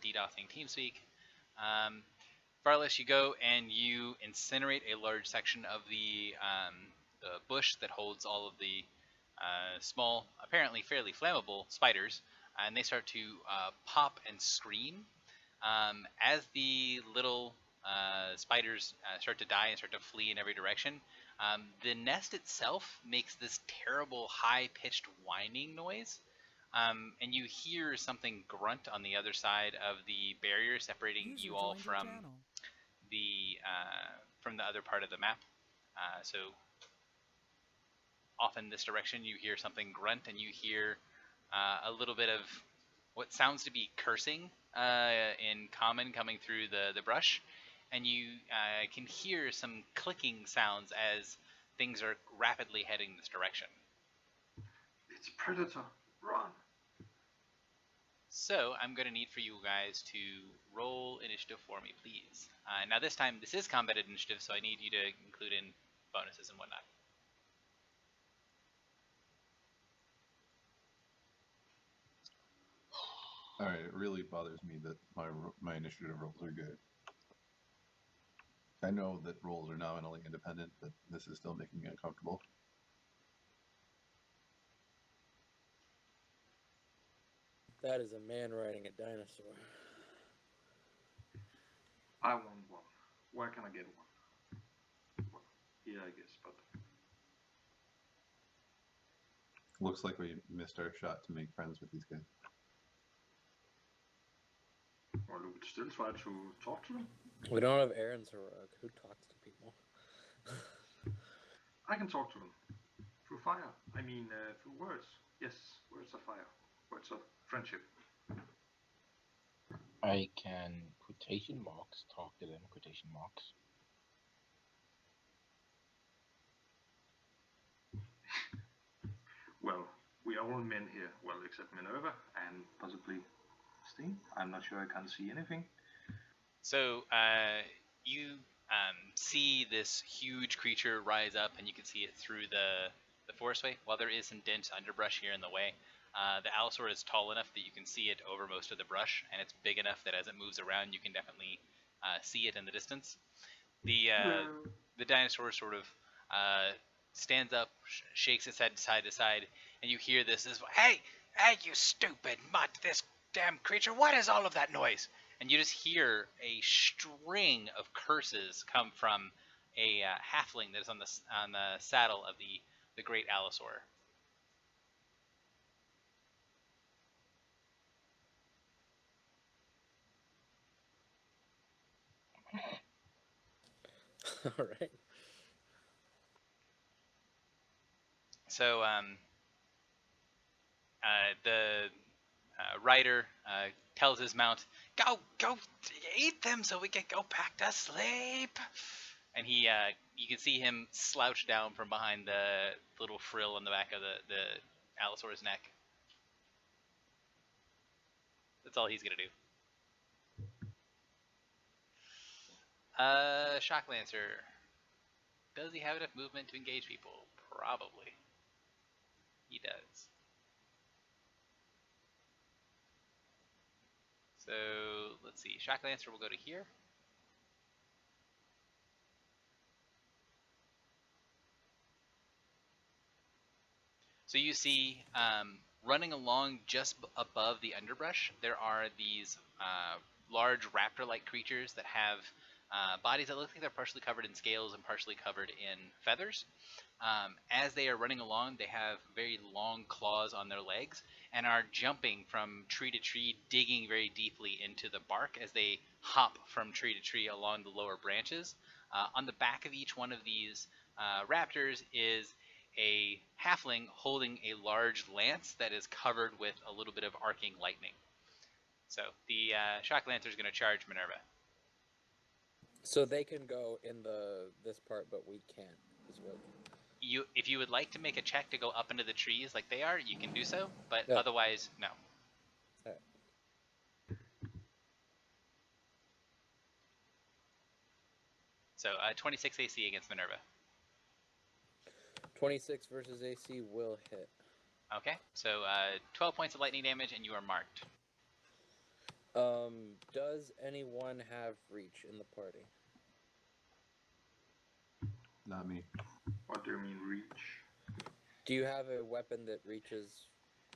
DDoSing TeamSpeak. Varlas, you go and you incinerate a large section of the bush that holds all of the small, apparently fairly flammable spiders, and they start to pop and scream. As the little spiders start to die and start to flee in every direction, the nest itself makes this terrible high-pitched whining noise. And you hear something grunt on the other side of the barrier separating you all from the other part of the map. So off in this direction, you hear something grunt, and you hear a little bit of what sounds to be cursing in common coming through the brush, and you can hear some clicking sounds as things are rapidly heading this direction. It's a predator. Run! So I'm going to need for you guys to roll initiative for me, please. Now this time, this is combat initiative, so I need you to include in bonuses and whatnot. Alright, it really bothers me that my initiative rolls are good. I know that rolls are nominally independent, but this is still making me uncomfortable. That is a man riding a dinosaur. I want one. Where can I get one? Well, here, I guess, but... Looks like we missed our shot to make friends with these guys. Well, we could still try to talk to them. We don't have Aaron's heroic. Who talks to people? I can talk to them. Through fire. I mean, through words. Yes, words of fire. Words of friendship. I can quotation marks talk to them, quotation marks. Well, we are all men here. Well, except Minerva and possibly Sting. I'm not sure, I can't see anything. So you see this huge creature rise up, and you can see it through the forestway. While there is some dense underbrush here in the way, the Allosaur is tall enough that you can see it over most of the brush, and it's big enough that as it moves around, you can definitely see it in the distance. The dinosaur sort of stands up, shakes its head side to side, and you hear this: "Hey, you stupid mutt! This damn creature! What is all of that noise?" And you just hear a string of curses come from a halfling that is on the saddle of the great Allosaur. All right. So the rider tells his mount, "Go, eat them so we can go back to sleep." And he, you can see him slouch down from behind the little frill on the back of the Allosaur's neck. That's all he's gonna do. Shock Lancer. Does he have enough movement to engage people? Probably. He does. So let's see. Shock Lancer will go to here. So you see, running along just above the underbrush, there are these large raptor-like creatures that have bodies that look like they're partially covered in scales and partially covered in feathers. As they are running along, they have very long claws on their legs and are jumping from tree to tree, digging very deeply into the bark as they hop from tree to tree along the lower branches. On the back of each one of these raptors is a halfling holding a large lance that is covered with a little bit of arcing lightning. So the Shock Lancer is going to charge Minerva. So they can go in this part, but we can't. Is what. If you would like to make a check to go up into the trees like they are, you can do so, but Yeah. Otherwise, no. All right. So 26 AC against Minerva. 26 versus AC will hit. Okay, so 12 points of lightning damage, and you are marked. Does anyone have reach in the party? Not me. What do you mean reach? Do you have a weapon that reaches?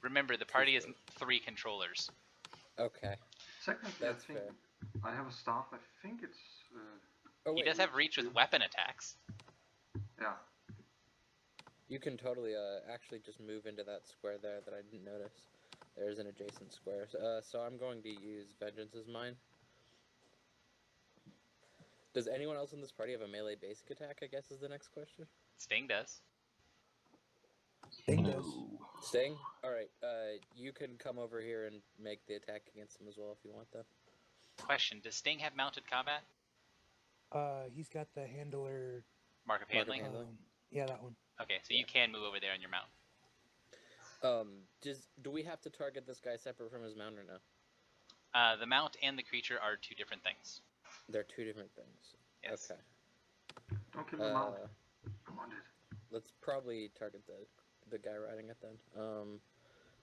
Remember, the party is 3 controllers. Okay. Technically, That's I think fair. I have a staff. I think it's. Oh, He wait, does have reach with too. weapon attacks. Yeah. you can totally actually just move into that square there that I didn't notice. There's an adjacent square. So I'm going to use Vengeance as mine. Does anyone else in this party have a melee basic attack, I guess is the next question? Sting does. Sting does. Sting? Alright, you can come over here and make the attack against him as well if you want that. Question, does Sting have mounted combat? He's got the handler. Mark of handling? handling. Yeah, that one. Okay, so you can move over there on your mount. Do we have to target this guy separate from his mount or no? The mount and the creature are 2 different things. They're 2 different things. Yes. Okay. Don't kill the mount. Come on, dude. Let's probably target the guy riding it then.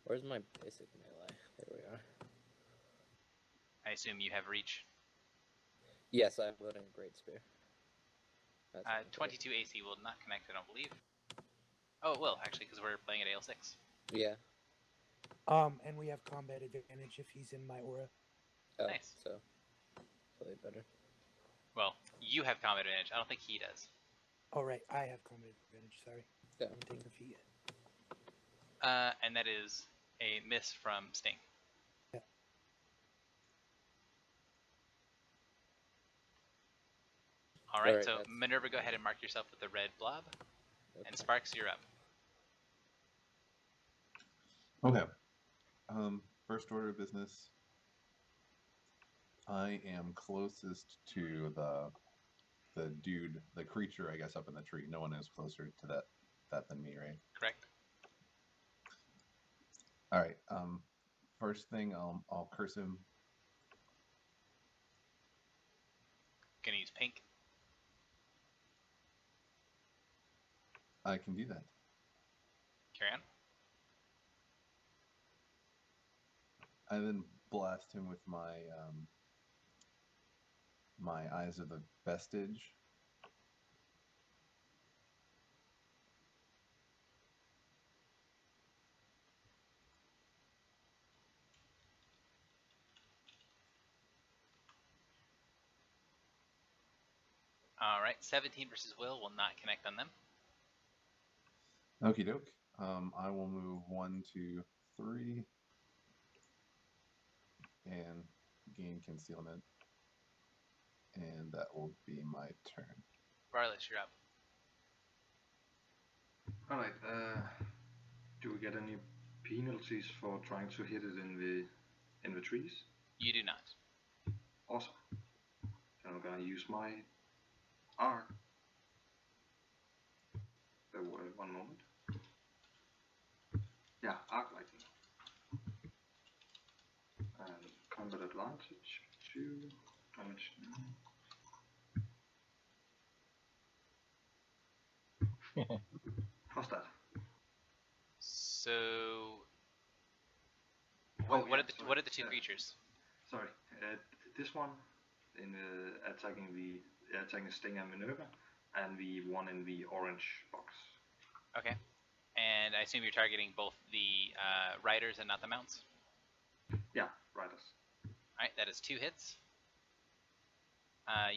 Where's my basic melee? There we are. I assume you have reach. Yes, I'm loading a great spear. That's what I'm 22 AC will not connect, I don't believe. Oh, it will, actually, because we're playing at AL6. doing. Yeah. And we have combat advantage if he's in my aura. Oh, Nice. So, probably better. Well, you have combat advantage. I don't think he does. Oh, right. I have combat advantage. Sorry. Yeah. I'm taking a feat. And that is a miss from Sting. Yeah. Alright, so Minerva, go ahead and mark yourself with the red blob. Okay. And Sparks, you're up. Okay. First order of business. I am closest to the dude, the creature, I guess, up in the tree. No one is closer to that than me, right? Correct. All right. First thing, I'll curse him. Gonna use pink. I can do that. Carry on. I then blast him with my my Eyes of the Vestige. Alright, 17 versus will not connect on them. Okie doke. I will move 1, 2, 3, and gain concealment, and that will be my turn. Varlas, you're up. Alright, do we get any penalties for trying to hit it in the trees? You do not. Awesome. Then I'm gonna use my arc. One moment. Yeah, arc lightning. And combat advantage 2, damage 9. How's that? So, what are the 2 creatures? Sorry, this one in attacking Sting and Minerva, and the one in the orange box. Okay. And I assume you're targeting both the riders and not the mounts? Yeah, riders. Alright, that is 2 hits.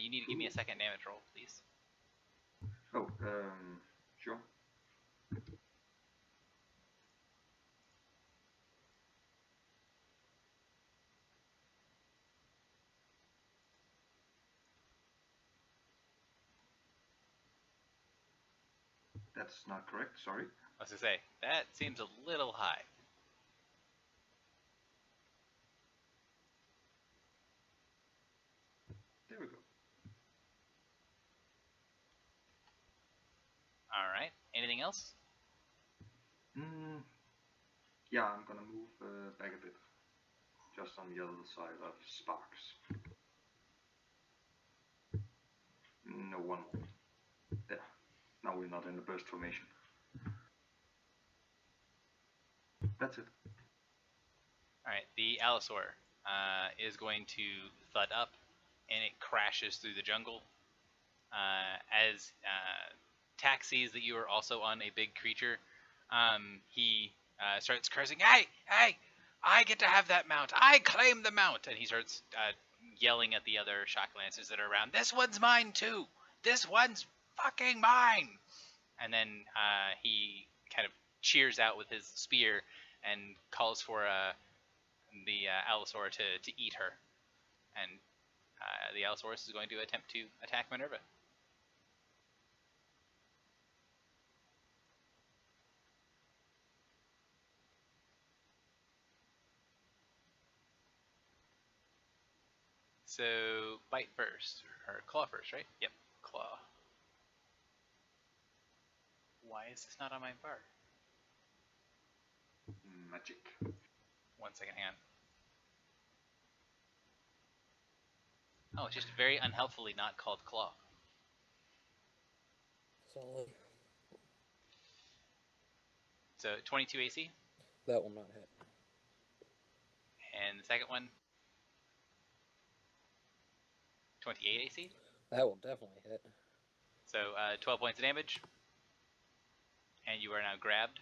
You need to give me a second damage roll, please. Oh, sure. That's not correct, sorry. I was gonna say, that seems a little high. There we go. Alright, anything else? Yeah, I'm gonna move back a bit. Just on the other side of Sparks. No, one more. There. Now we're not in the burst formation. That's it. Alright, the Allosaur. is going to thud up, and it crashes through the jungle. As Tax sees that you are also on a big creature, he starts cursing, "Hey, hey! I get to have that mount! I claim the mount!" And he starts yelling at the other shock lancers that are around. "This one's mine too! This one's fucking mine!" And then he kind of cheers out with his spear and calls for the Allosaur to eat her. And the Allosaurus is going to attempt to attack Minerva. So bite first, or claw first, right? Yep, claw. Why is this not on my bar? Magic. 1 second, hang on. Oh, it's just very unhelpfully not called claw. Solid. So 22 AC, That will not hit. and the second one, 28 AC. That will definitely hit. So 12 points of damage, and you are now grabbed.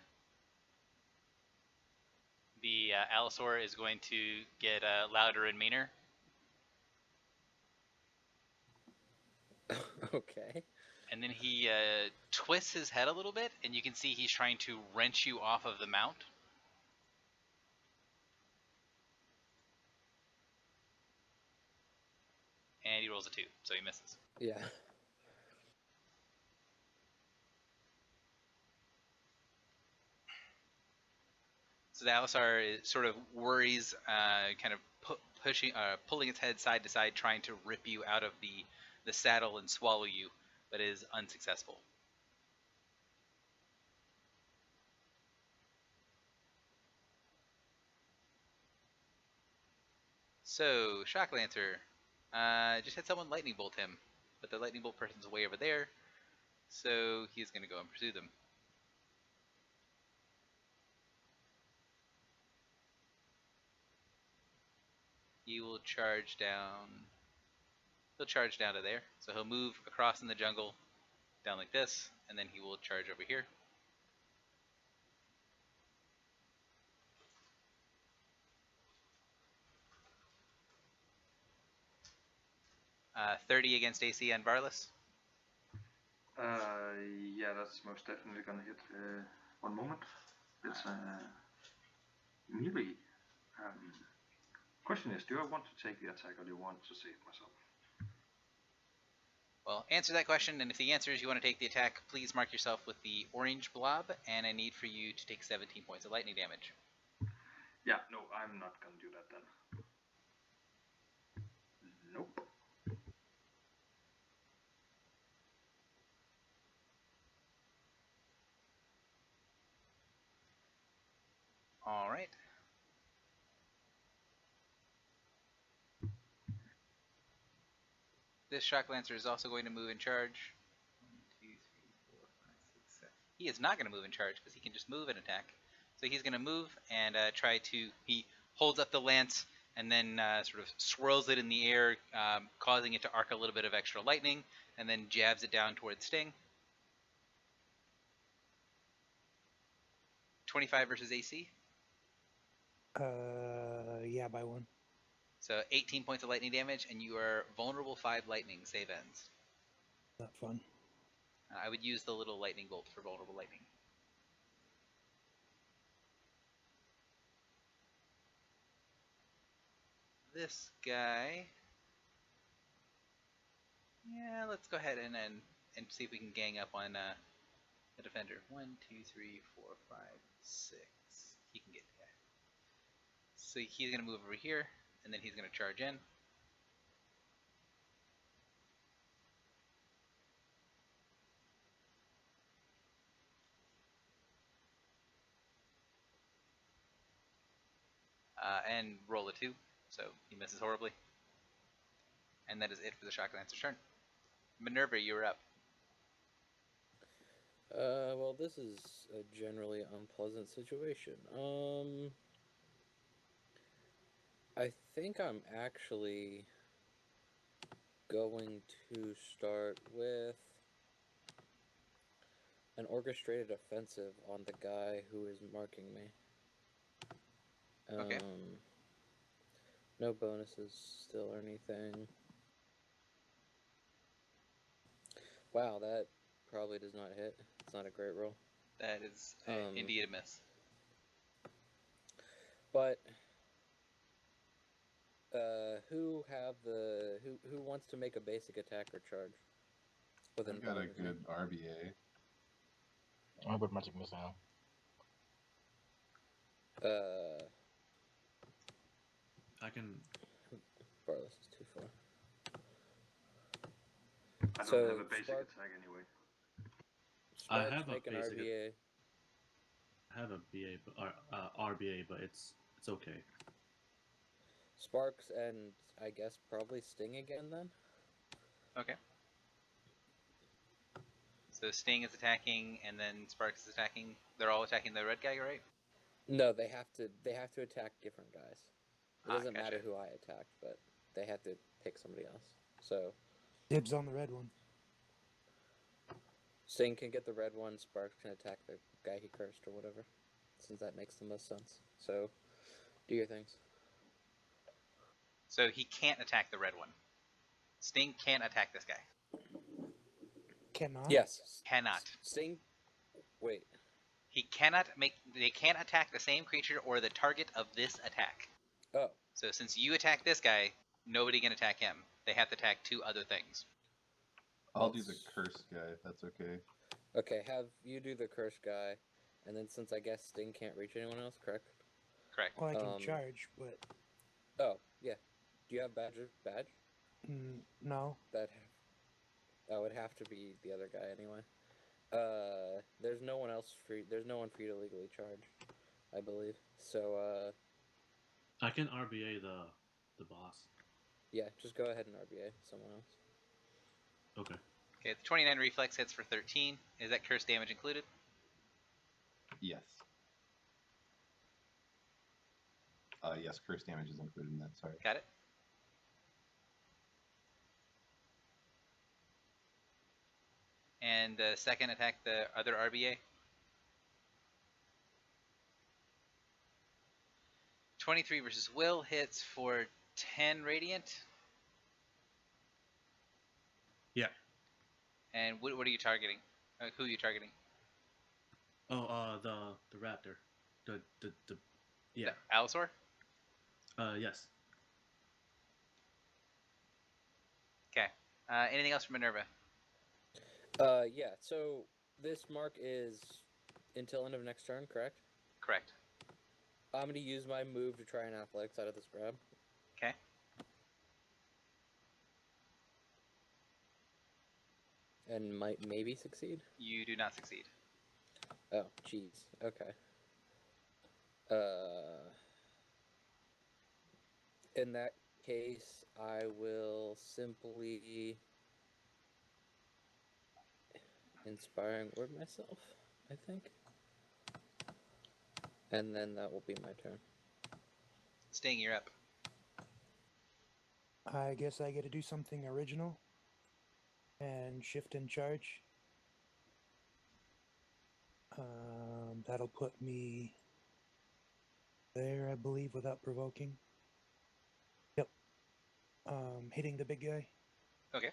The Allosaur is going to get louder and meaner. Okay. And then he twists his head a little bit, and you can see he's trying to wrench you off of the mount. And he rolls a 2, so he misses. Yeah. So the Allosaur sort of worries, kind of pulling its head side to side, trying to rip you out of the saddle and swallow you, but is unsuccessful. So, Shock Lancer, just had someone lightning bolt him, but the lightning bolt person's way over there, so he's going to go and pursue them. He will charge down. He'll charge down to there, so he'll move across in the jungle, down like this, and then he will charge over here. 30 against AC and Varlas. Yeah, that's most definitely gonna hit. One moment. It's melee. Question is, do I want to take the attack or do I want to save myself? Well, answer that question, and if the answer is you want to take the attack, please mark yourself with the orange blob, and I need for you to take 17 points of lightning damage. Yeah, no, I'm not gonna do that then. Nope. Alright. This Shock Lancer is also going to move in charge. 1, 2, 3, 4, 5, 6, 7. He is not going to move in charge because he can just move and attack. So he's going to move and try to. He holds up the lance and then sort of swirls it in the air, causing it to arc a little bit of extra lightning, and then jabs it down towards Sting. 25 versus AC. Yeah, by 1. So 18 points of lightning damage, and you are vulnerable 5 lightning. Save ends. Not fun. I would use the little lightning bolt for vulnerable lightning. This guy. Yeah, let's go ahead and see if we can gang up on the defender. 1, 2, 3, 4, 5, 6. He can get the guy. So he's going to move over here, and then he's going to charge in. And roll a 2, so he misses horribly. And that is it for the Shock Lancer's turn. Minerva, you're up. Well, this is a generally unpleasant situation. I think I'm actually going to start with an orchestrated offensive on the guy who is marking me. Okay. No bonuses still or anything. Wow, that probably does not hit. It's not a great roll. That is indeed a miss. But who wants to make a basic attack or charge? Within I've got a 5 good RBA. I put magic missile. I can. Barless is too far. I So, don't have a basic Spark- attack anyway. I Sparks have a make an basic- RBA. I have a BA, RBA, but it's okay. Sparks and I guess probably Sting again then. Okay. So Sting is attacking, and then Sparks is attacking. They're all attacking the red guy, right? No, they have to attack different guys. It doesn't Gotcha. matter who I attacked, but they have to pick somebody else. So Dibs on the red one. Sting can get the red one. Sparks can attack the guy he cursed or whatever, since that makes the most sense. So do your things. So he can't attack the red one. Sting can't attack this guy. Cannot. Yes. Cannot. Sting. Wait. He cannot make. They can't attack the same creature or the target of this attack. Oh. So since you attack this guy, nobody can attack him. They have to attack two other things. I'll do the curse guy, if that's okay. Okay, have you do the curse guy, and then since I guess Sting can't reach anyone else, correct? Correct. Well, I can charge, but Oh yeah. Do you have badge? no. That would have to be the other guy anyway. There's no one else free. There's no one free to legally charge, I believe. So I can RBA the boss. yeah, just go ahead and RBA someone else. Okay. Okay, the 29 reflex hits for 13. Is that curse damage included? Yes. Yes, curse damage is included in that, sorry. Got it. And the second attack, the other RBA. 23 versus Will hits for 10 radiant. Yeah. And what are you targeting? Who are you targeting? Oh, the raptor. The yeah. The Allosaur? Yes. Okay. Anything else from Minerva? Yeah. So this mark is until end of next turn, correct? Correct. I'm gonna use my move to try and athletics out of this grab. Okay. And might maybe succeed. You do not succeed. Oh, jeez. Okay. In that case, I will simply inspiring word myself, I think. And then that will be my turn. Sting, you're up. I guess I get to do something original and shift and charge. That'll put me there, I believe, without provoking. Yep. Hitting the big guy. Okay.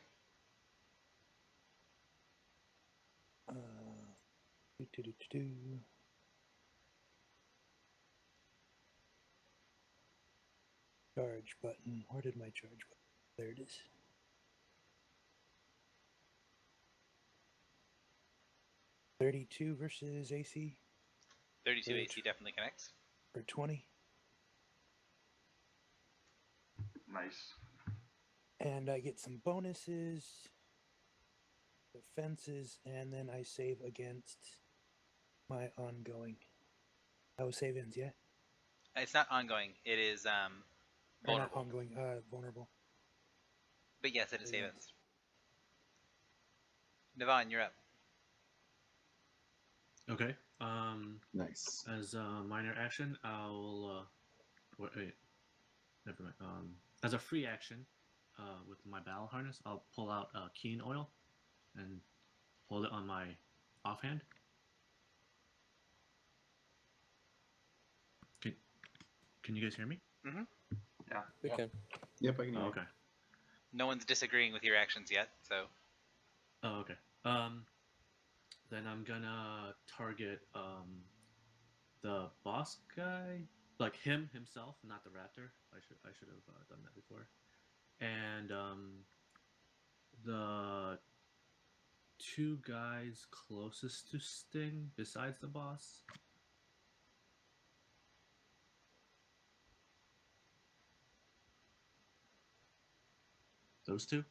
Charge button. Where did my charge button? There it is. $32 versus AC 32 Good. AC definitely connects. for 20. Nice. And I get some bonuses, defenses, and then I save against my ongoing. Oh, save ends, yeah? It's not ongoing. It is Or not vulnerable. ongoing, vulnerable. But yes, it is save Yes. ends. Devon, you're up. Okay. Nice. As a minor action, I'll wait. never mind. As a free action, with my battle harness, I'll pull out keen oil and hold it on my offhand. Can you guys hear me? Mm-hmm. Yeah. We can. Yep, I can hear Oh, you. okay. No one's disagreeing with your actions yet, so Oh, okay. Then I'm gonna target the boss guy, like himself, not the raptor. I should have done that before. And the two guys closest to Sting, besides the boss. Those two.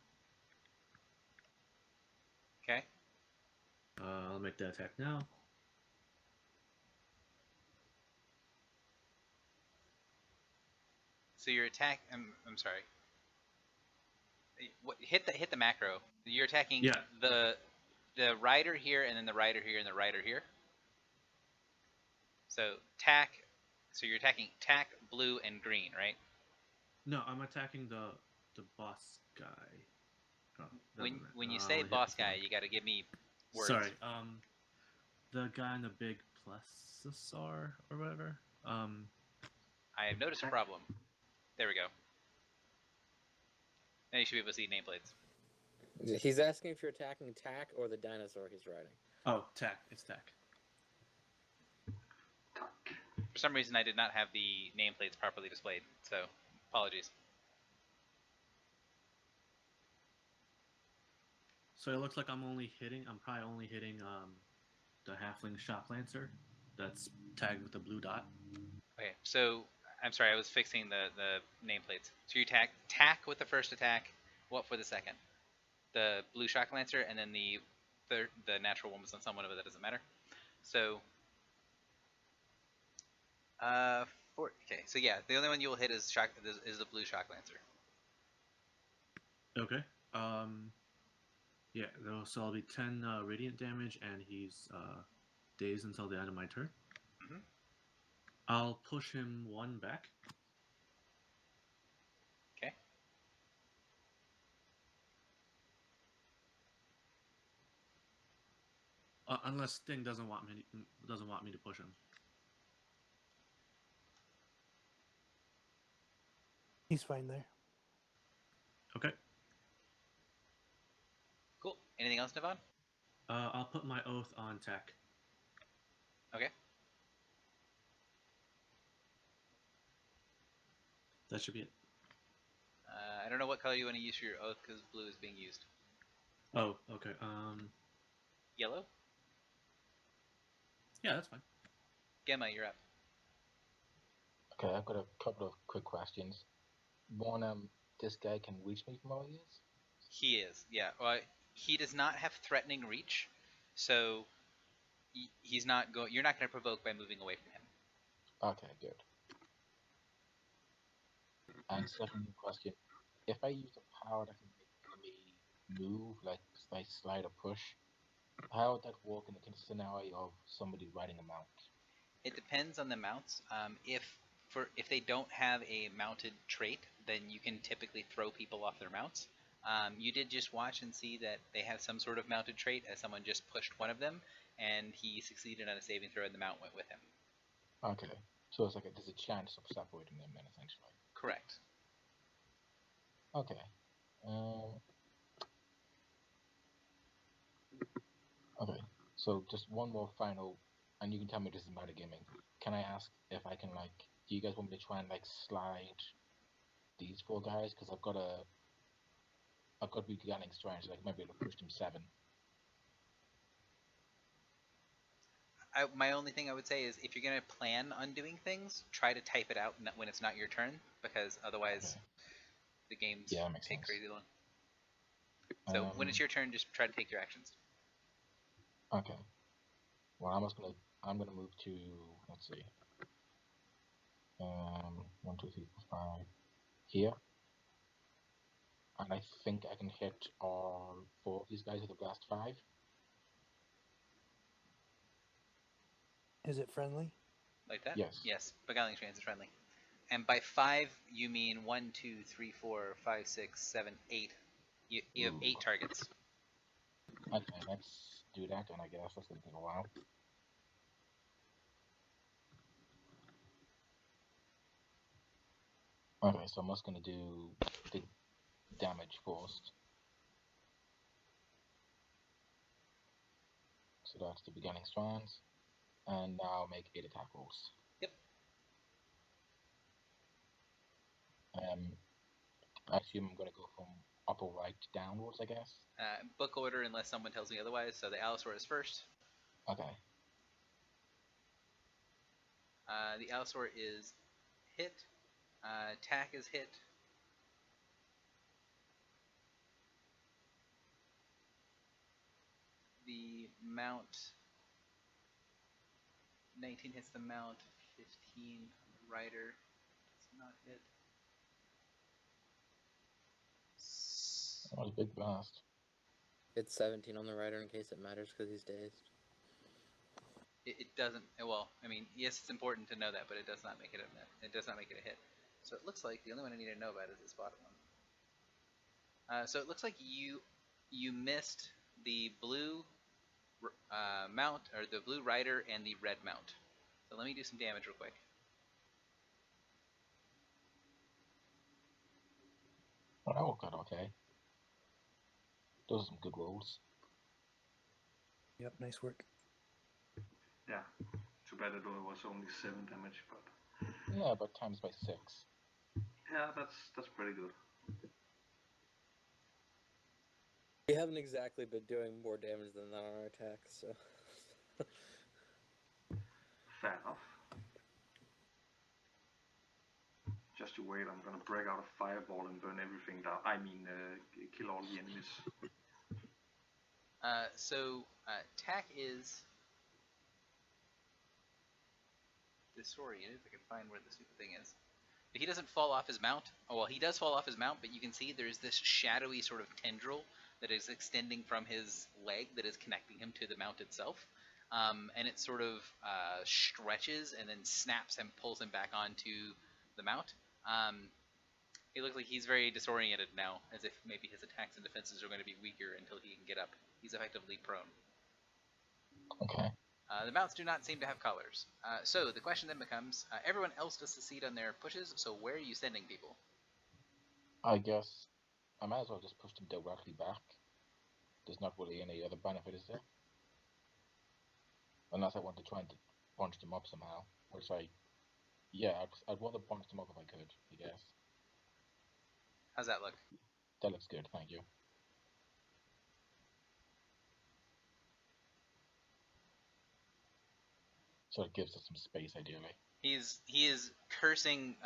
okay. I'll make the attack now. So your attack. I'm sorry. Hit the macro. You're attacking Yeah. the rider here, and then the rider here, and the rider here. So tack. So you're attacking tack, blue, and green, right? No, I'm attacking the boss guy. Oh, When you say boss guy, you got to give me words. Sorry. The guy in the big plesiosaur or whatever. I have noticed a problem. There we go. Now you should be able to see nameplates. He's asking if you're attacking Tack or the dinosaur he's riding. Oh, tack. It's tack. For some reason, I did not have the nameplates properly displayed, so apologies. So it looks like I'm probably only hitting the halfling shock lancer that's tagged with the blue dot. Okay, so I'm sorry, I was fixing the nameplates. So you tack with the first attack. What for the second? The blue shock lancer, and then the natural one was on someone, but that doesn't matter. So, okay, so yeah, the only one you will hit is the blue shock lancer. Okay. Yeah. So I'll be 10 radiant damage, and he's dazed until the end of my turn. Mhm. I'll push him one back. Okay. Unless Sting doesn't want me to push him. He's fine there. Okay. Cool. Anything else, Navon? I'll put my oath on tack. Okay. That should be it. I don't know what color you want to use for your oath because blue is being used. Oh, okay. Yellow? Yeah, that's fine. Gemma, you're up. Okay, I've got a couple of quick questions. One, this guy can reach me from all he is? He is, yeah. Well, he does not have threatening reach, so he's not you're not going to provoke by moving away from him. Okay, good. And second question, if I use a power that can make the enemy move, like slide or push, how would that work in the scenario of somebody riding a mount? It depends on the mounts. If they don't have a mounted trait, then you can typically throw people off their mounts. You did just watch and see that they have some sort of mounted trait, as someone just pushed one of them, and he succeeded on a saving throw, and the mount went with him. Okay, so it's like there's a chance of separating them then, essentially. Correct. Okay. Okay, so just one more final, and you can tell me this is metagaming. Can I ask if I can, like, do you guys want me to try and, like, slide these four guys? Because I've got beginning strength, so I might be able to push them 7. My only thing I would say is if you're going to plan on doing things, try to type it out when it's not your turn, because otherwise the games take crazy long. So when it's your turn, just try to take your actions. Okay. Well, I'm gonna move to, let's see, 1, 2, 3, 4, 5 here, and I think I can hit all 4 of these guys with a blast 5. Is it friendly? Like that? Yes. Yes. Beguiling Strands is friendly. And by 5, you mean 1, 2, 3, 4, 5, 6, 7, 8. You have 8 targets. Okay, let's do that then, I guess. That's gonna take a while. Okay, so I'm just gonna do the damage first. So that's the beginning strands. And now make 8 attack rolls. Yep. I assume I'm gonna go from upper right downwards, I guess. Book order unless someone tells me otherwise. So the Allosaur is first. Okay. The Allosaur is hit. Tack is hit. The mount 19 hits the mount, 15 on the rider. Does not hit. That was a big blast. It's 17 on the rider in case it matters because he's dazed. It doesn't. Well, I mean, yes, it's important to know that, but it does not make it it does not make it a hit. So it looks like the only one I need to know about is this bottom one. So it looks like you missed the blue mount, or the blue rider and the red mount. So let me do some damage real quick. Well, that worked out okay. Those are some good rolls. Yep, nice work. Yeah. Too bad it was only 7 damage, but Yeah, but times by 6. yeah, that's pretty good. We haven't exactly been doing more damage than that on our attacks, so. Fair enough. Just you wait, I'm gonna break out a fireball and burn everything down. I mean, kill all the enemies. Tack is disoriented. If I can find where the stupid thing is. But he doesn't fall off his mount. Oh, well, he does fall off his mount, but you can see there's this shadowy sort of tendril that is extending from his leg that is connecting him to the mount itself. And it sort of stretches and then snaps and pulls him back onto the mount. He looks like he's very disoriented now, as if maybe his attacks and defenses are going to be weaker until he can get up. He's effectively prone. Okay. The mounts do not seem to have colors. So the question then becomes, everyone else does succeed on their pushes, so where are you sending people? I guess I might as well just push them directly back. There's not really any other benefit, is there? Unless I want to try and bunch them up somehow. Which yeah, I'd rather bunch them up if I could, I guess. How's that look? That looks good, thank you. So it gives us some space, ideally. He is cursing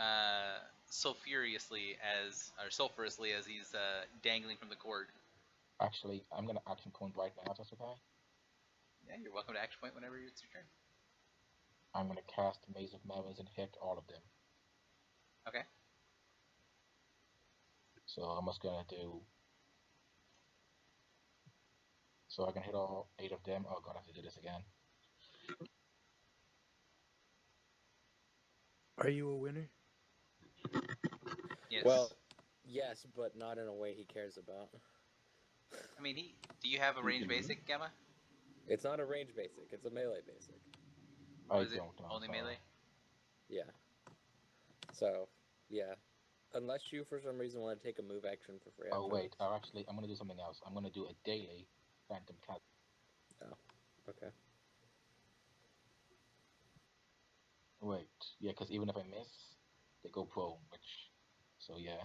sulfurously as he's dangling from the cord. Actually, I'm going to action point right now, if that's okay? Yeah, you're welcome to action point whenever it's your turn. I'm going to cast Maze of Melons and hit all of them. Okay. So I'm just going to do... So I can hit all 8 of them. Oh god, I have to do this again. Are you a winner? Yes. Well, yes, but not in a way he cares about. I mean, do you have a range basic, Gamma? It's not a range basic, it's a melee basic. Or I is it don't know. only melee? Yeah. So, yeah. Unless you, for some reason, want to take a move action for free. Oh wait, actually, I'm going to do something else. I'm going to do a daily Phantom Cat. Oh, okay. Wait, yeah, because even if I miss, they go prone, which... So yeah.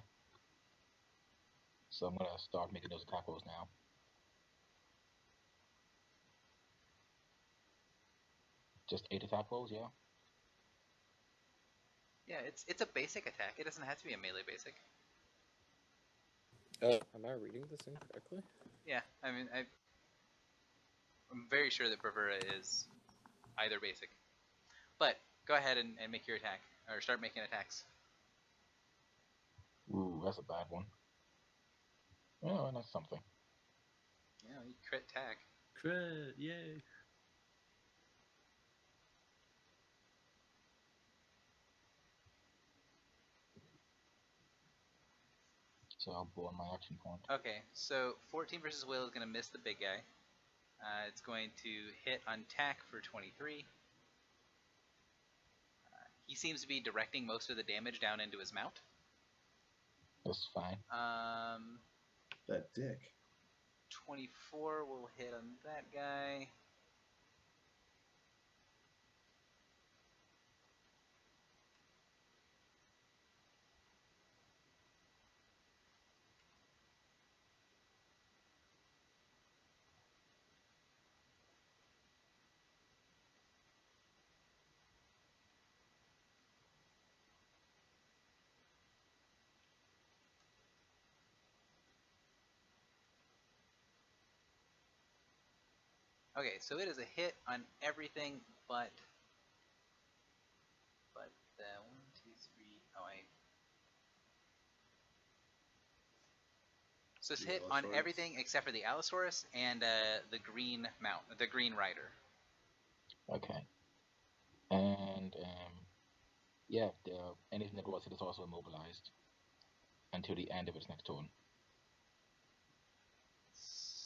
So I'm going to start making those attack rolls now. Just 8 attack rolls, yeah? Yeah, it's a basic attack. It doesn't have to be a melee basic. Am I reading this incorrectly? Yeah, I mean, I'm very sure that Bravura is either basic. But go ahead and make your attack, or start making attacks. Ooh, that's a bad one. Oh, that's something. Yeah, you crit attack. Crit, yay! so I'll burn my action point. Okay, so 14 versus will is going to miss the big guy. It's going to hit on tack for 23. He seems to be directing most of the damage down into his mount. That's fine. That dick. 24 will hit on that guy. Okay, so it is a hit on everything but the 1, 2, 3. Oh, so it's The hit on Allosaurus? everything except for the Allosaurus and the green mount, the green rider. Okay. And yeah, anything that was hit is also immobilized until the end of its next turn.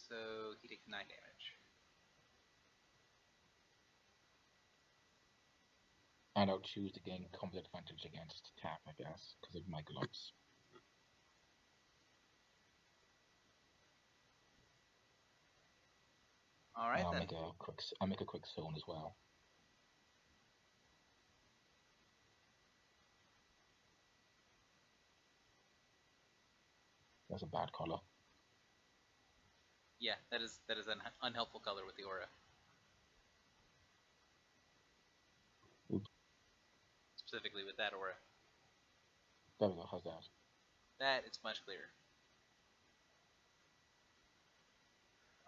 So he takes 9 damage. And I'll choose to gain combat advantage against tap, I guess, because of my gloves. All right, I'll then. make a quick zone as well. That's a bad color. Yeah, that is an unhelpful color with the aura. Oops. Specifically with that aura. There we go. How's that? That is much clearer.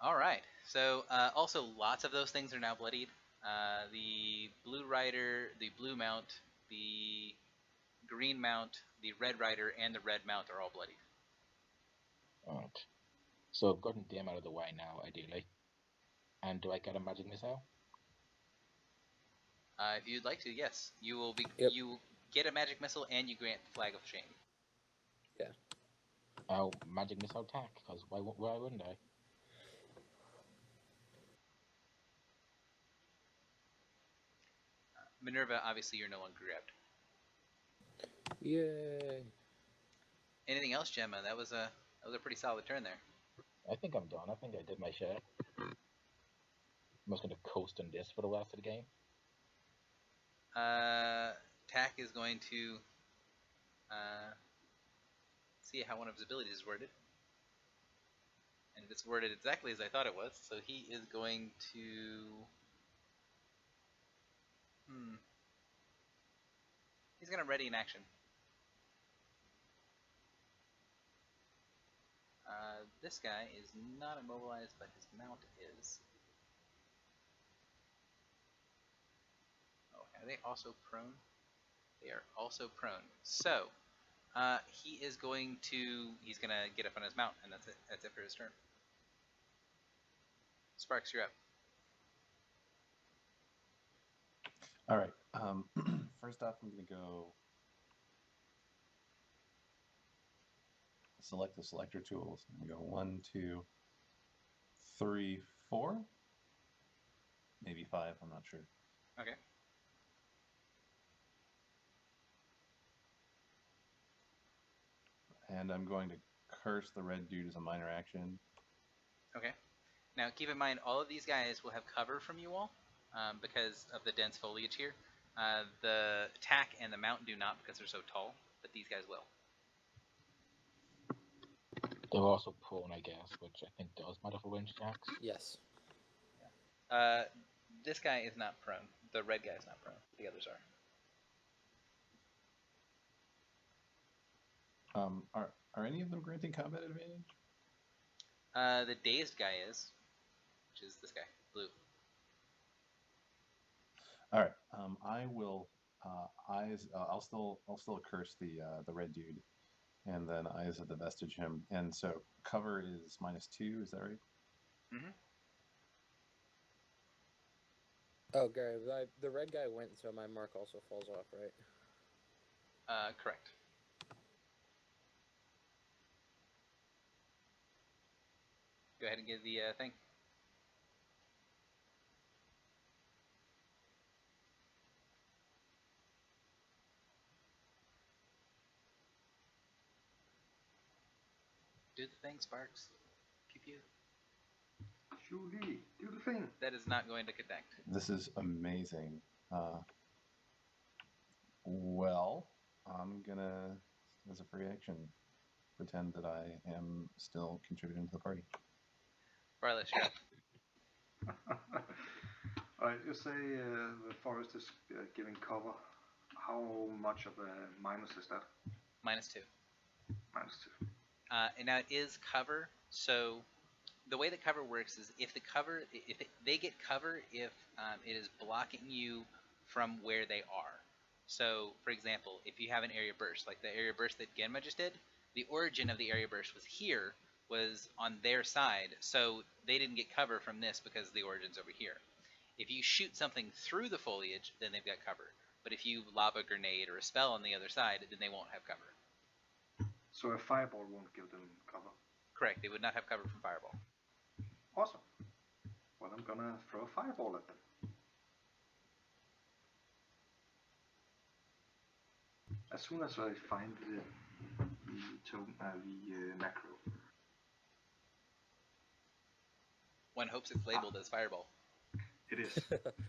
All right. So also lots of those things are now bloodied. The blue rider, the blue mount, the green mount, the red rider, and the red mount are all bloodied. Alright. So I've gotten them out of the way now, ideally. And do I get a magic missile? If you'd like to, yes, you will be. Yep. You get a magic missile and you grant flag of shame. I'll magic missile attack, because why wouldn't I? Minerva, obviously, you're no longer grabbed. Yay! Anything else, Gemma? That was a pretty solid turn there. I think I'm done. I think I did my share. I'm just going to coast on this for the rest of the game. Tack is going to see how one of his abilities is worded. And it's worded exactly as I thought it was, so he is going to... He's going to ready in action. This guy is not immobilized, but his mount is. Oh, are they also prone? They are also prone. So, he's going to get up on his mount, and that's it. That's it for his turn. Sparks, you're up. All right. First off, I'm going to go select the selector tools. I'm going to go 1, 2, 3, 4, maybe 5. I'm not sure. Okay. And I'm going to curse the red dude as a minor action. Okay. Now, keep in mind, all of these guys will have cover from you all because of the dense foliage here. The tack and the mount do not because they're so tall, but these guys will. They're also prone, I guess, which I think does matter for range attacks. Yes. This guy is not prone. The red guy is not prone. The others are. Are any of them granting combat advantage? The dazed guy is, which is this guy, blue. All right. I will eyes. I'll still curse the red dude, and then eyes of the vestige him. And so cover is -2. Is that right? Mm-hmm. Oh, Gary, the red guy went, so my mark also falls off, right? Correct. Go ahead and give the thing. Do the thing, Sparks. Pew pew. Julie, do the thing. That is not going to connect. This is amazing. Well, I'm gonna, as a free action, pretend that I am still contributing to the party. Barless, you're up. Alright, you say the forest is giving cover. How much of a minus is that? -2. -2. And now it is cover, so the way that cover works is if they get cover if it is blocking you from where they are. So, for example, if you have an area burst, like the area burst that Genma just did, the origin of the area burst was here, was on their side, so they didn't get cover from this because the origin's over here. If you shoot something through the foliage, then they've got cover. But if you lob a grenade or a spell on the other side, then they won't have cover. So a fireball won't give them cover. Correct, they would not have cover from fireball. Awesome. Well, I'm gonna throw a fireball at them. As soon as I find the macro. One hopes it's labeled as fireball. It is,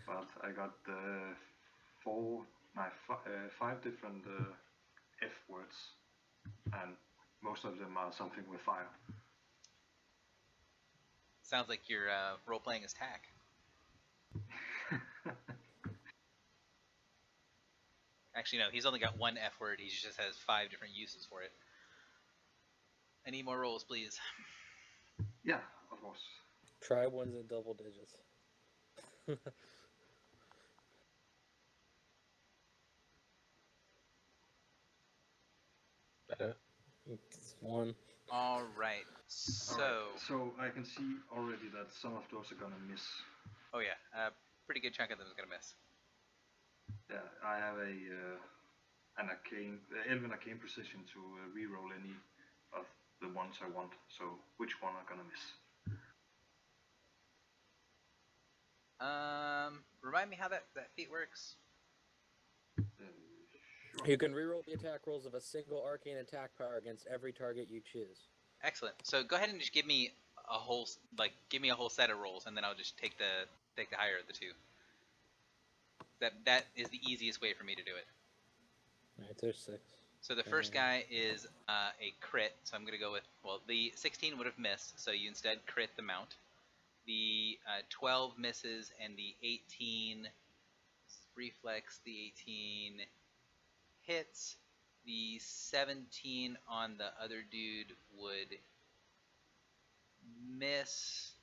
but I got 5 different F words, and most of them are something with fire. Sounds like you're role-playing as Tack. Actually, no, he's only got one F word. He just has 5 different uses for it. I need more rolls, please. Yeah, of course. Try ones in double digits. Better. It's 1. All right, so... Alright, so I can see already that some of those are gonna miss. Oh yeah, a pretty good chunk of them is going to miss. Yeah, I have an elven arcane precision to reroll any of the ones I want. So which one are gonna miss? Remind me how that feat works. Sure. You can reroll the attack rolls of a single arcane attack power against every target you choose. Excellent. So go ahead and just give me a whole set of rolls, and then I'll just take the higher of the two. That is the easiest way for me to do it. Alright, there's 6. So the first guy is a crit, so I'm going to go with, well, the 16 would have missed, so you instead crit the mount. The 12 misses, and the 18 reflex, the 18 hits. The 17 on the other dude would miss,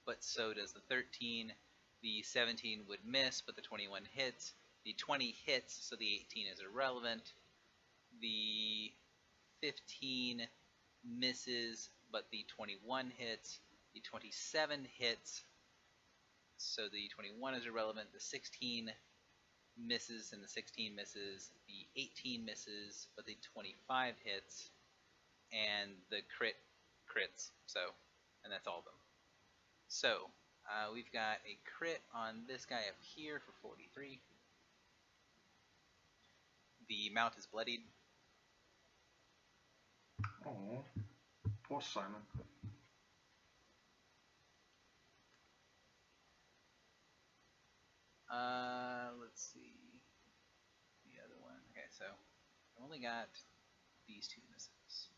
but so does the 13. The 17 would miss, but the 21 hits. The 20 hits, so the 18 is irrelevant. The 15 misses, but the 21 hits. The 27 hits, so the 21 is irrelevant. The 16 misses, and the 16 misses. The 18 misses, but the 25 hits. And the crits, so, and that's all of them. So, we've got a crit on this guy up here for 43. The mount is bloodied. Oh, poor Simon. Let's see the other one. Okay, so I've only got these 2 misses.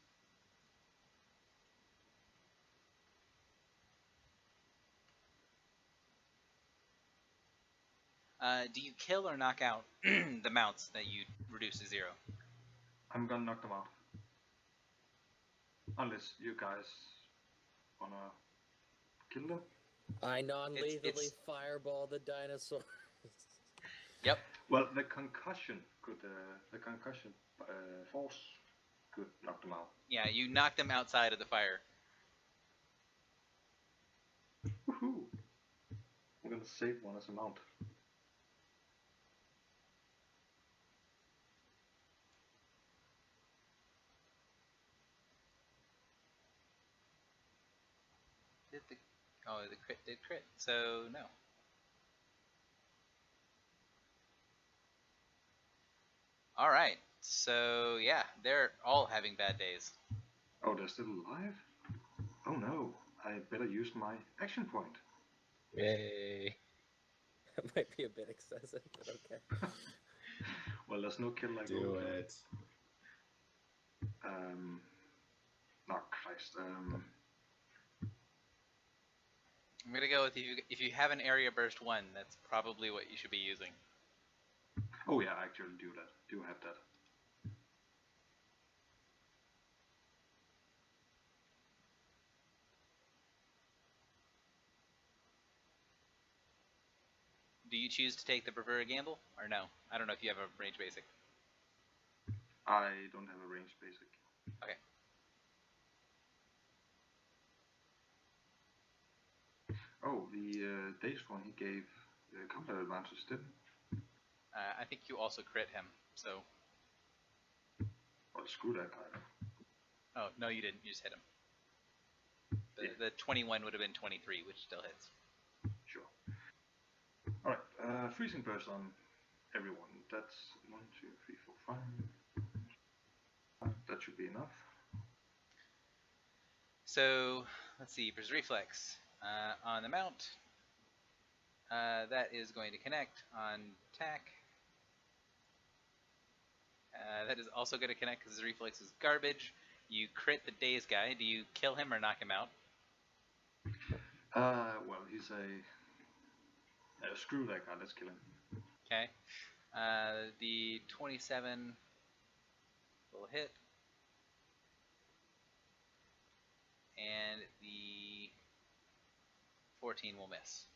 Do you kill or knock out the mounts that you reduce to 0? I'm gonna knock them out. Unless you guys wanna kill them. I non-lethally It's- fireball the dinosaur. Yep. Well, the concussion force could knock them out. Yeah, you knock them outside of the fire. Woohoo! I'm gonna save one as a mount. Did the the crit did crit, so no. All right, so yeah, they're all having bad days. Oh, they're still alive? Oh no, I better use my action point. Yay. That might be a bit excessive, but okay. Well, there's no kill like Do overkill. it. Oh Christ. I'm gonna go with if you have an area burst 1, that's probably what you should be using. Oh yeah, I actually do that. Do have that. Do you choose to take the prefer a gamble or no? I don't know if you have a range basic. I don't have a range basic. Okay. Oh, the Days one he gave combat advantage, didn't? I think you also crit him, so. Well, screw that guy. Oh no, you didn't. You just hit him. Yeah. The 21 would have been 23, which still hits. Sure. Alright, freezing burst on everyone. That's 1, 2, 3, 4, 5. That should be enough. So let's see. There's reflex on the mount. That is going to connect on attack. That is also going to connect because his reflex is garbage. You crit the daze guy. Do you kill him or knock him out? Well, he's a screw that guy. Let's kill him. Okay. The 27 will hit. And the 14 will miss.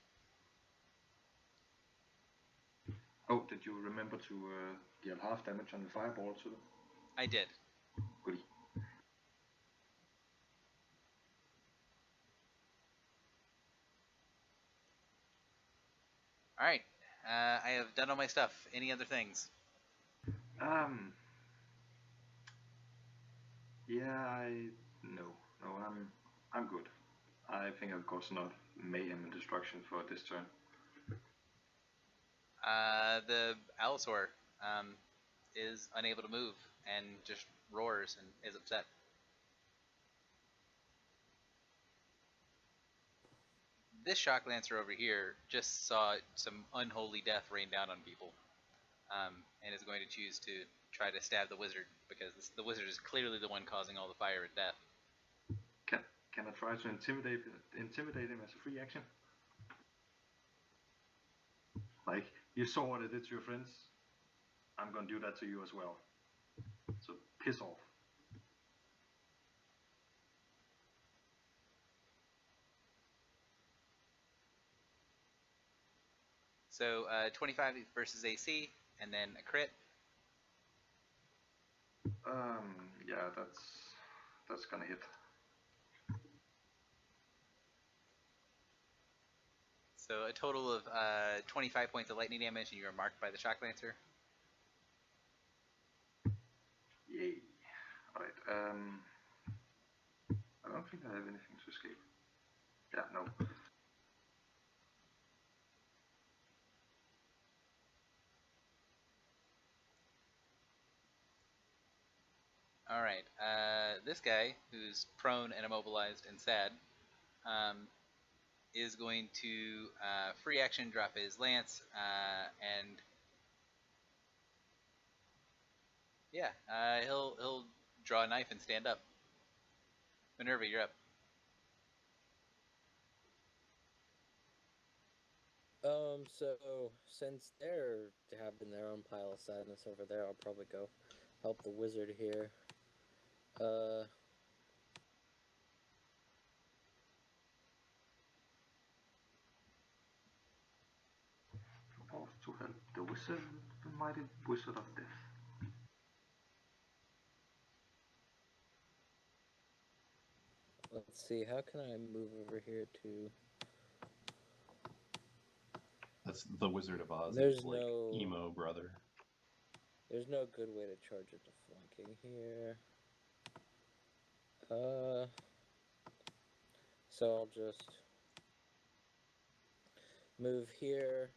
Oh, did you remember to deal half damage on the fireball to them? I did. Goody. Alright. I have done all my stuff. Any other things? Yeah, no, I'm good. I think I've got enough mayhem and destruction for this turn. The Allosaur is unable to move and just roars and is upset. This Shock Lancer over here just saw some unholy death rain down on people, and is going to choose to try to stab the wizard because the wizard is clearly the one causing all the fire and death. Can I try to intimidate him as a free action? Like, you saw what I did to your friends? I'm gonna do that to you as well. So piss off. So 25 versus AC, and then a crit. Yeah, that's gonna hit. So a total of 25 points of lightning damage, and you are marked by the Shock Lancer. Yay. Alright, I don't think I have anything to escape. Yeah, no. Alright, this guy, who's prone and immobilized and sad, is going to free action drop his lance, and yeah, he'll draw a knife and stand up. Minerva, you're up. So since they're having their own pile of sadness over there, I'll probably go help the wizard here. Supposed to help the wizard, the mighty wizard of death. Let's see, how can I move over here to... That's the Wizard of Oz. There's like no emo brother. There's no good way to charge it to So I'll just move here.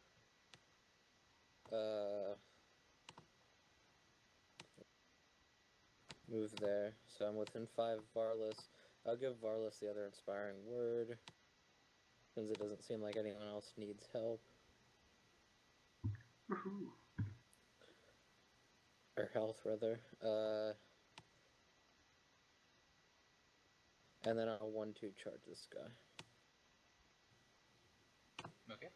Move there. So I'm within 5 of Varlas. I'll give Varlas the other inspiring word, since it doesn't seem like anyone else needs help. Woohoo! Or health, rather. And then I'll 1-2 charge this guy. Okay.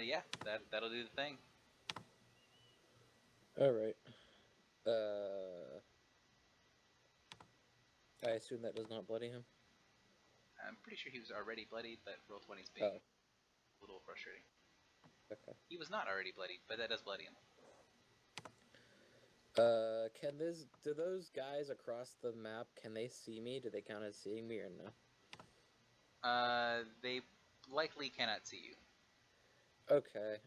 Yeah, that'll do the thing. Alright. I assume that does not bloody him? I'm pretty sure he was already bloodied, but roll 20's being a little frustrating. Okay. He was not already bloodied, but that does bloody him. Do those guys across the map, can they see me? Do they count as seeing me or no? They likely cannot see you. Okay.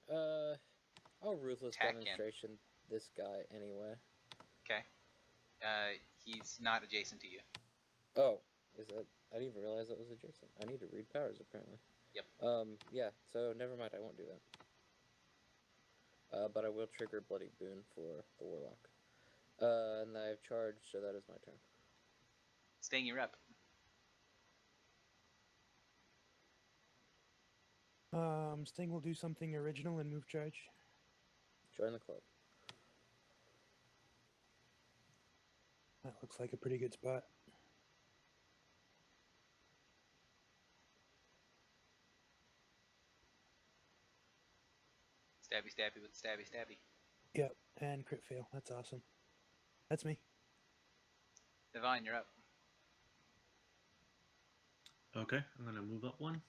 I'll ruthless Attack demonstration this guy anyway. Okay. He's not adjacent to you. Oh, is that? I didn't even realize that was adjacent. I need to read powers apparently. Yep. Yeah. So never mind. I won't do that. But I will trigger Bloody Boon for the Warlock. And I've charged, so that is my turn. Staying your up. Sting will do something original and move charge. Join the club. That looks like a pretty good spot. Stabby stabby with stabby stabby. Yep, and crit fail. That's awesome. That's me. Divine, you're up. Okay, I'm gonna move up 1.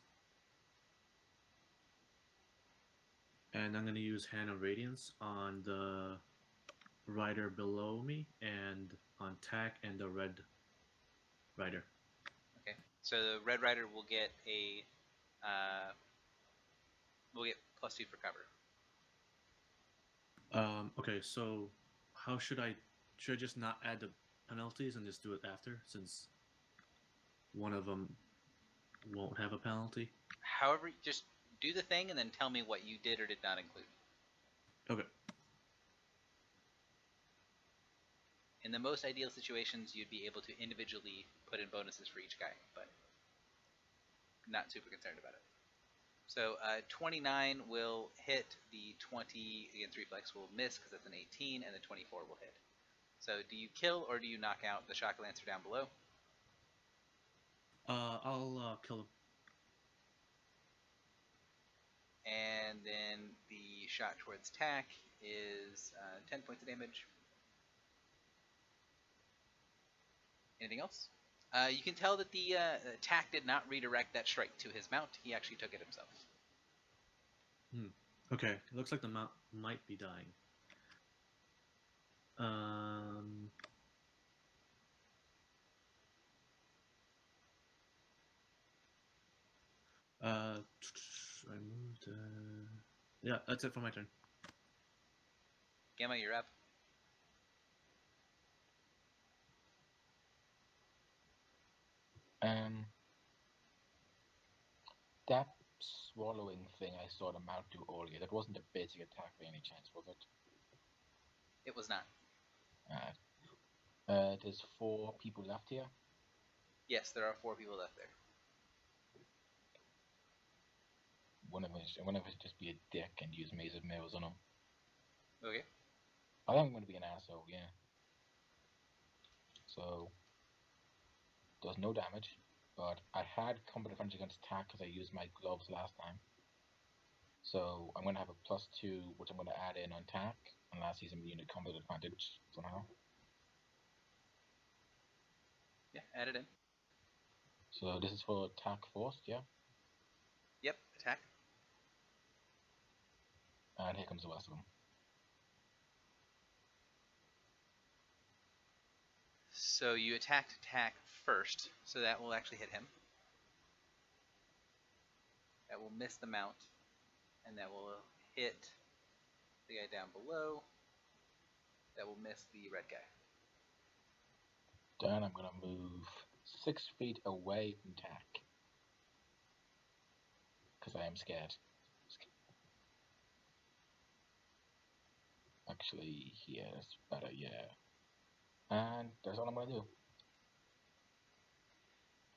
And I'm gonna use Hand of Radiance on the rider below me and on Tack and the red rider. Okay. So the red rider will get +2 for cover. Okay, so how should I just not add the penalties and just do it after, since one of them won't have a penalty? However, just do the thing and then tell me what you did or did not include. Okay. In the most ideal situations, you'd be able to individually put in bonuses for each guy, but not super concerned about it. So 29 will hit, the 20 against reflex will miss because that's an 18, and the 24 will hit. So do you kill or do you knock out the Shock Lancer down below? I'll kill him. And then the shot towards Tack is 10 points of damage. Anything else? You can tell that the Tack did not redirect that strike to his mount. He actually took it himself. Okay, it looks like the mount might be dying. I moved. Yeah, that's it for my turn. Gamma, you're up. That swallowing thing I saw the mount do earlier, that wasn't a basic attack by any chance, was it? It was not. There's 4 people left here. Yes, there are 4 people left there. One of us just be a dick and use Maze of Mirrors on him. Okay. I think I'm going to be an asshole, yeah. So, does no damage, but I had combat advantage against attack because I used my gloves last time. So I'm going to have a +2, which I'm going to add in on attack, unless he's immune to combat advantage for now. Yeah, add it in. So this is for attack first, yeah? Yep, attack. And here comes the rest of them. So you attacked Tack first, so that will actually hit him. That will miss the mount, and that will hit the guy down below. That will miss the red guy. Then I'm gonna move 6 feet away from Tack. Because I am scared. Actually, here is better, yeah. And that's all I'm gonna do.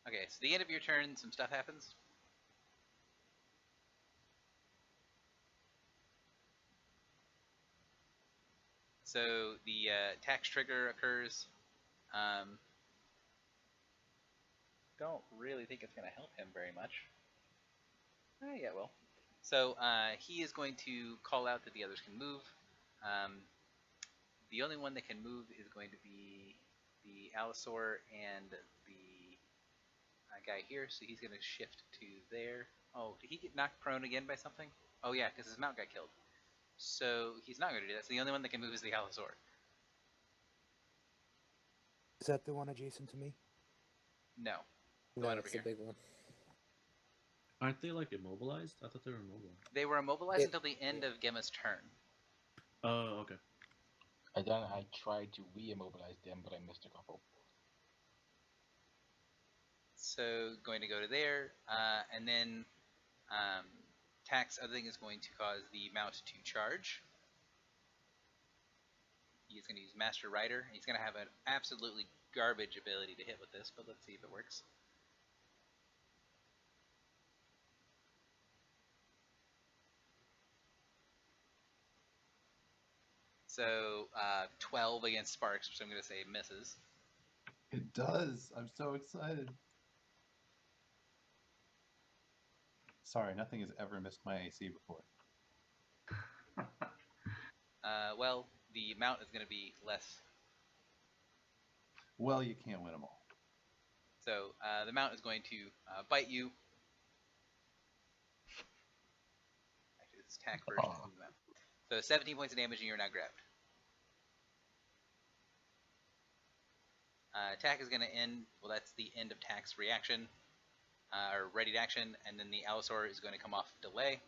Okay, so the end of your turn, some stuff happens. So the tax trigger occurs. Don't really think it's going to help him very much. Yeah, well. So he is going to call out that the others can move. The only one that can move is going to be the Allosaur and the guy here. So he's going to shift to there. Oh, did he get knocked prone again by something? Oh yeah, because his mount got killed. So he's not going to do that. So the only one that can move is the Allosaur. Is that the one adjacent to me? No. The No, one over it's the here. big one. Aren't they like immobilized? I thought they were immobilized. They were immobilized until the end of Gemma's turn. Oh, okay. And then I tried to re-immobilize them, but I missed a couple. So going to go to there, and then Tack's other thing is going to cause the mount to charge. He's going to use Master Rider. He's going to have an absolutely garbage ability to hit with this, but let's see if it works. So 12 against Sparks, which I'm going to say misses. It does. I'm so excited. Sorry, nothing has ever missed my AC before. Well, the mount is going to be less. Well, you can't win them all. So the mount is going to bite you. Actually, it's Tack versus the mount. So 17 points of damage and you're now grabbed. Tack is going to end. Well, that's the end of Tack's reaction, or ready to action, and then the Allosaur is going to come off delay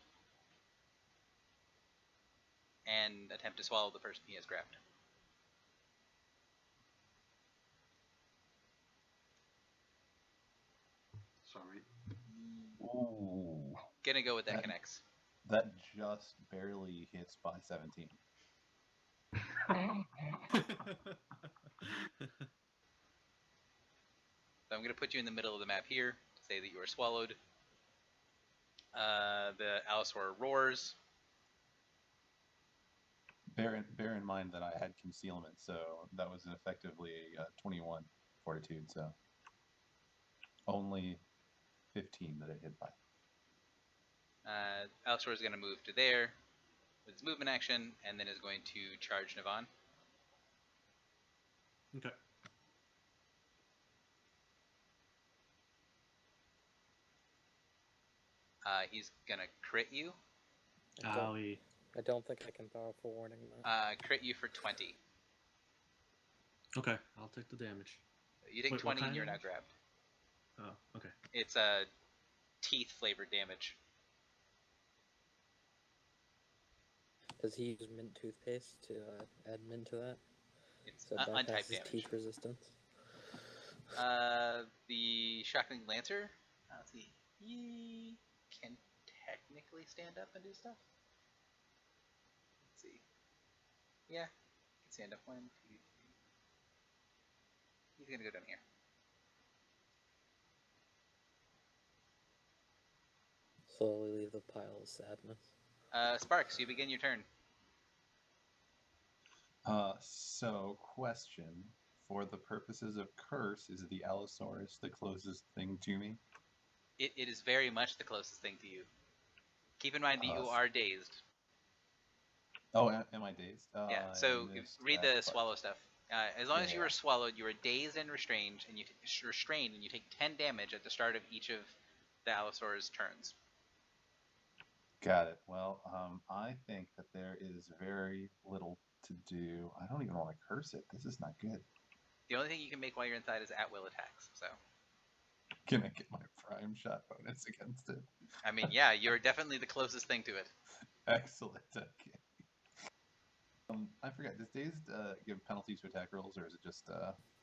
and attempt to swallow the person he has grabbed. Sorry. Ooh. Gonna go with that connects. That just barely hits by 17. So I'm going to put you in the middle of the map here to say that you are swallowed. The Allosaur roars. Bear in mind that I had concealment, so that was effectively a 21 fortitude, so only 15 that it hit by. Allosaur is going to move to there with his movement action, and then is going to charge Navon. Okay. He's going to crit you. Owie. I don't think I can powerful warning that. Crit you for 20. Okay, I'll take the damage. You take Wait, 20 and kind you're of now damage? grabbed. Oh, okay. It's a teeth flavored damage. Does he use mint toothpaste to add mint to that? It's So it untyped bypasses damage. teeth resistance. The Shockling Lancer, let's see, he can technically stand up and do stuff. Let's see. Yeah, he can stand up. 1, 2, 3. He's gonna go down here. Slowly leave the pile of sadness. Sparks, you begin your turn. So, question. For the purposes of curse, is the Allosaurus the closest thing to me? It is very much the closest thing to you. Keep in mind that you are dazed. Oh, am I dazed? Yeah, so read the swallow stuff. As long as you Yeah. are swallowed, you are dazed and restrained, and you take 10 damage at the start of each of the Allosaur's turns. Got it. Well, I think that there is very little to do. I don't even want to curse it. This is not good. The only thing you can make while you're inside is at will attacks. So, Can I get my prime shot bonus against it? I mean, yeah, you're definitely the closest thing to it. Excellent. Okay. I forget. Does dazed give penalties to attack rolls, or is it just?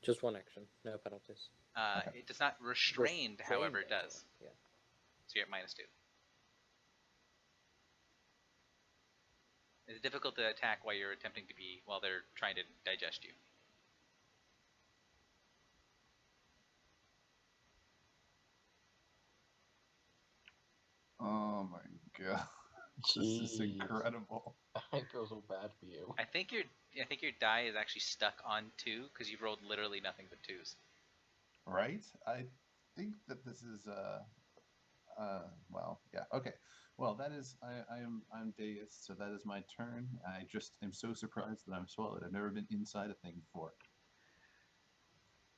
Just one action, no penalties. Okay. It does not restrained, however, it does. Yeah. So you're at -2. It's difficult to attack while you're attempting to be while they're trying to digest you. Oh my god, this is incredible. I feel so bad for you. I think your die is actually stuck on 2 because you've rolled literally nothing but 2s. Right? I think that this is well, yeah, okay. Well, that is I'm dazed, so that is my turn. I just am so surprised that I'm swallowed. I've never been inside a thing before.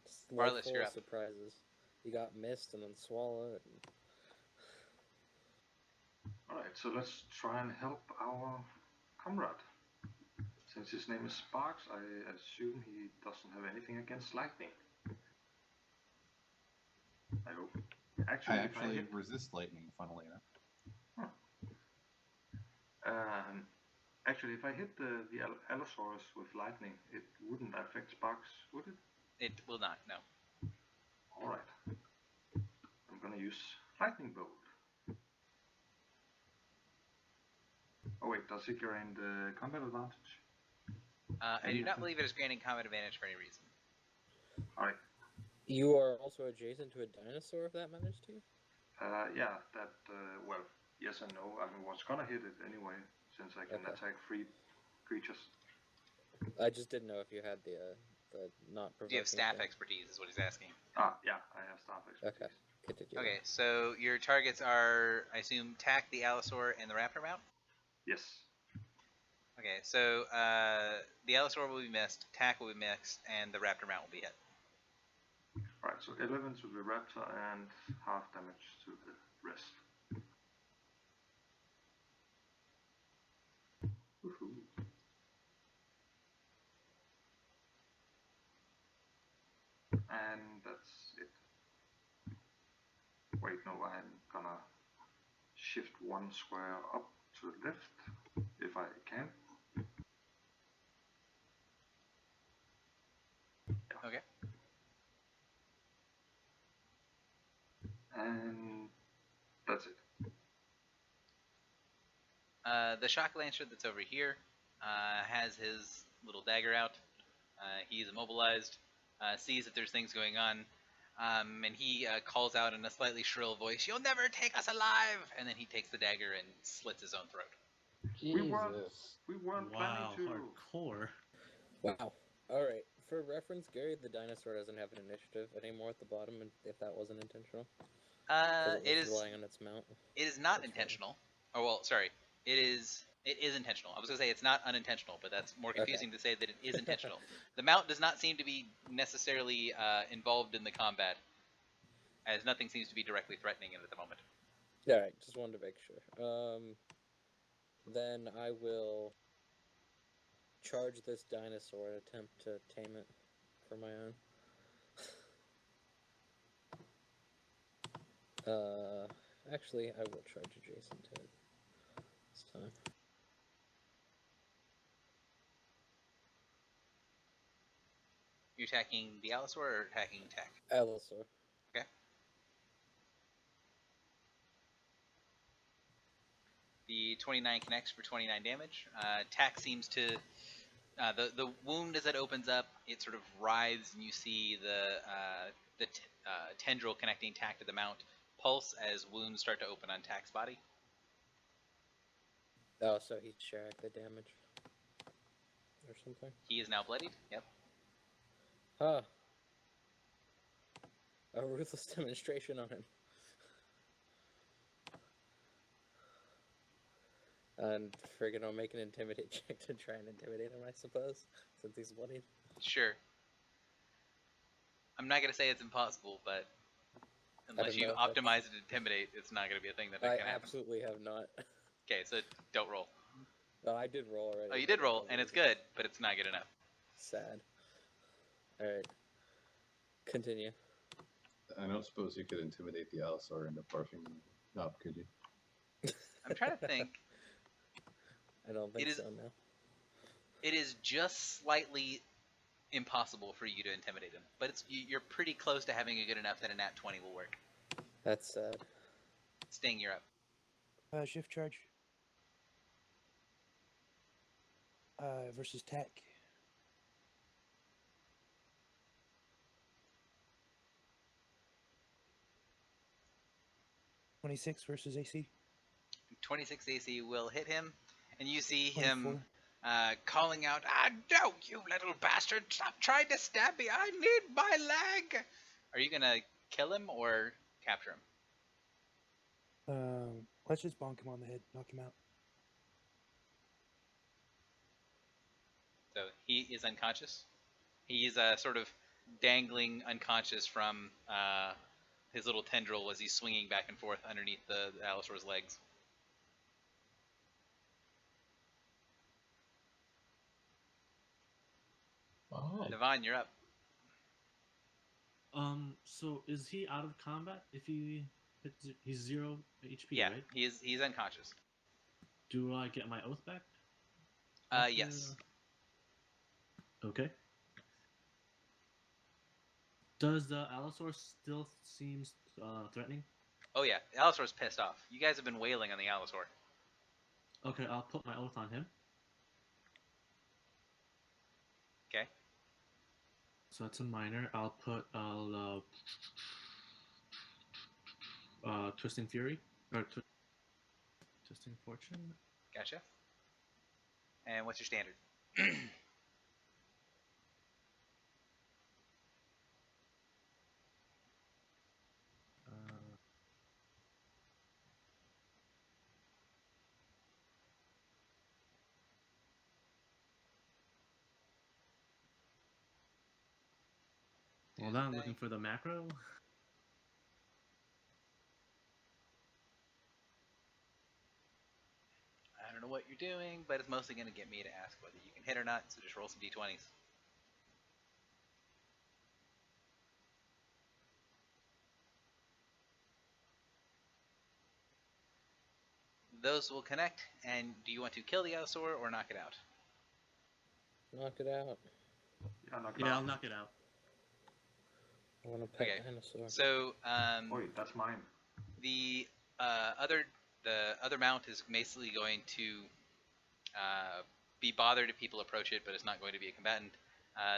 It's life Marlis, full you're of up. surprises. You got missed and then swallowed. Alright, so let's try and help our comrade. Since his name is Sparks, I assume he doesn't have anything against lightning. I hope. I actually resist lightning, funnily enough. Actually, if I hit the Allosaurus with lightning, it wouldn't affect Sparks, would it? It will not, no. Alright. I'm gonna use Lightning Bolt. Oh wait, does it gain the combat advantage? I do not believe it is granting combat advantage for any reason. Alright. You are also adjacent to a dinosaur, if that matters to you? Yeah, that, well, yes and no. I mean, was gonna hit it anyway, since I can attack 3 creatures. I just didn't know if you had the not provoking. Do you have staff thing. expertise, is what he's asking. Yeah, I have staff expertise. Okay, continue. Okay, so your targets are, I assume, Tack, the Allosaur, and the Raptor Mount? Yes. Okay, so the Allosaur will be missed, Tack will be missed, and the Raptor Mount will be hit. Right, so 11 to the Raptor and half damage to the rest. Woohoo. And that's it. Wait, no, I'm gonna shift 1 square up to the left, if I can. Yeah. Okay. And that's it. The Shock Lancer that's over here has his little dagger out. He's immobilized, sees that there's things going on, and he calls out in a slightly shrill voice, "You'll never take us alive!" And then he takes the dagger and slits his own throat. Jesus. We weren't Wow, planning to. hardcore. Wow. Alright, for reference, Gary, the dinosaur doesn't have an initiative anymore at the bottom, if that wasn't intentional. It is relying on its mount. It is not intentional. Oh well, sorry. It is intentional. I was gonna say it's not unintentional, but that's more confusing to say that it is intentional. The mount does not seem to be necessarily involved in the combat, as nothing seems to be directly threatening it at the moment. Alright, just wanted to make sure. Then I will charge this dinosaur and attempt to tame it for my own. Actually, I will charge adjacent to it this time. You're attacking the Allosaur or attacking Tack? Allosaur. Okay. The 29 connects for 29 damage. Tack seems to... the wound as it opens up, it sort of writhes, and you see the tendril connecting Tack to the mount pulse as wounds start to open on Tack's body. Oh, so he's sharing the damage. Or something? He is now bloodied, yep. Huh. A ruthless demonstration on him. And friggin' I'll make an intimidate check to try and intimidate him, I suppose, since he's bloodied. Sure. I'm not going to say it's impossible, but unless you optimize it to intimidate, it's not going to be a thing that can happen. I absolutely have not. Okay, so don't roll. No, I did roll already. Oh, you did roll, and it's good, but it's not good enough. Sad. Alright. Continue. I don't suppose you could intimidate the Allosaur into barfing up, could you? I'm trying to think. I don't think so, no. It is just slightly impossible for you to intimidate him, but you're pretty close to having it good enough that a nat 20 will work. That's sad. Sting, you're up. Shift charge. Versus Tack. (26) versus AC. 26 AC will hit him, and you see him 24. calling out, no, you little bastard, stop trying to stab me, I need my leg! Are you gonna kill him or capture him? Let's just bonk him on the head, knock him out. So he is unconscious. He's sort of dangling unconscious from his little tendril as he's swinging back and forth underneath the Allosaur's legs. Alright. Devon, you're up. So is he out of combat if he hits? He's 0 HP, Yeah, right? he's unconscious. Do I get my oath back? Yes. Okay. Does the Allosaurus still seems threatening? Oh yeah, the Allosaur's pissed off. You guys have been wailing on the Allosaur. Okay, I'll put my oath on him. Okay. So that's a minor. I'll Twisting Fury or Twisting Fortune. Gotcha. And what's your standard? Well, now I'm looking for the macro. I don't know what you're doing, but it's mostly going to get me to ask whether you can hit or not, so just roll some d20s. Those will connect, and do you want to kill the Allosaur or knock it out? Knock it out. Yeah, I'll knock it out. I want to pet Okay. dinosaur. So, Wait, that's mine. the other mount is basically going to be bothered if people approach it, but it's not going to be a combatant.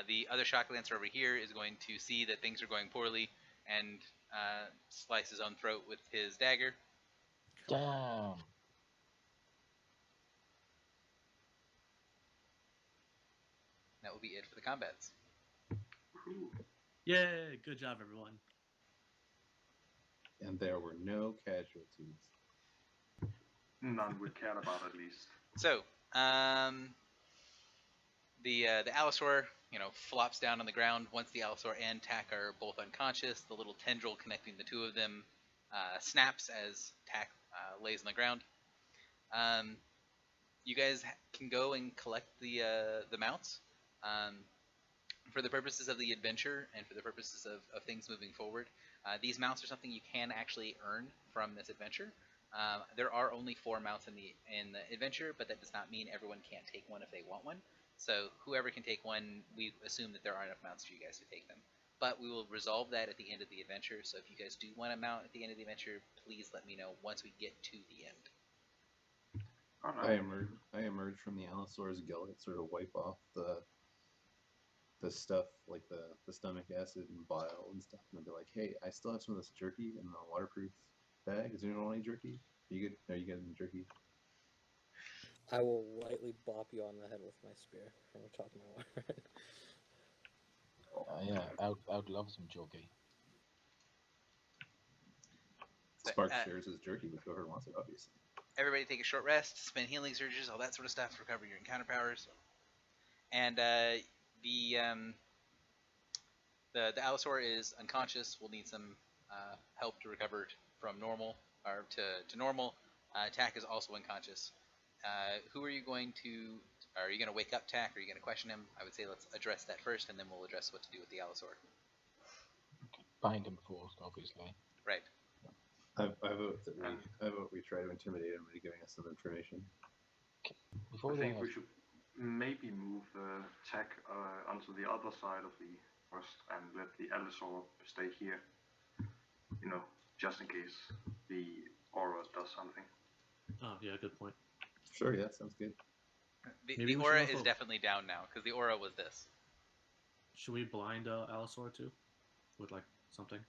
The other shock lancer over here is going to see that things are going poorly and slice his own throat with his dagger. Damn. That will be it for the combats. Ooh. Yay! Good job, everyone. And there were no casualties. None we cared about, at least. So, the Allosaur, flops down on the ground. Once the Allosaur and Tack are both unconscious, the little tendril connecting the two of them snaps as Tack lays on the ground. You guys can go and collect the mounts. For the purposes of the adventure and for the purposes of things moving forward, these mounts are something you can actually earn from this adventure. There are only 4 mounts in the adventure, but that does not mean everyone can't take one if they want one. So whoever can take one, we assume that there are enough mounts for you guys to take them. But we will resolve that at the end of the adventure, so if you guys do want a mount at the end of the adventure, please let me know once we get to the end. I emerge from the Allosaurus gullet, sort of wipe off the stuff, like the stomach acid and bile and stuff, and I'll be like, hey, I still have some of this jerky in the waterproof bag. Does anyone want any jerky? Are you good? Are you getting jerky? I will lightly bop you on the head with my spear from the top of my weapon. Yeah, I would love some jerky. Spark shares his jerky with whoever wants it, obviously. Everybody take a short rest, spend healing surges, all that sort of stuff, recover your encounter powers. And the Allosaur is unconscious. We'll need some help to recover from normal, or to normal. Tack is also unconscious. Who are you going to... Are you going to wake up Tack? Are you going to question him? I would say let's address that first, and then we'll address what to do with the Allosaur. Bind him first, obviously. Right. I vote that we try to intimidate him into giving us some information. Before I we think go, we should maybe move Tack onto the other side of the forest and let the Allosaur stay here. You know, just in case the aura does something. Oh yeah, good point. Sure, yeah, sounds good. The aura is definitely down now because the aura was this. Should we blind Allosaur too, with like something?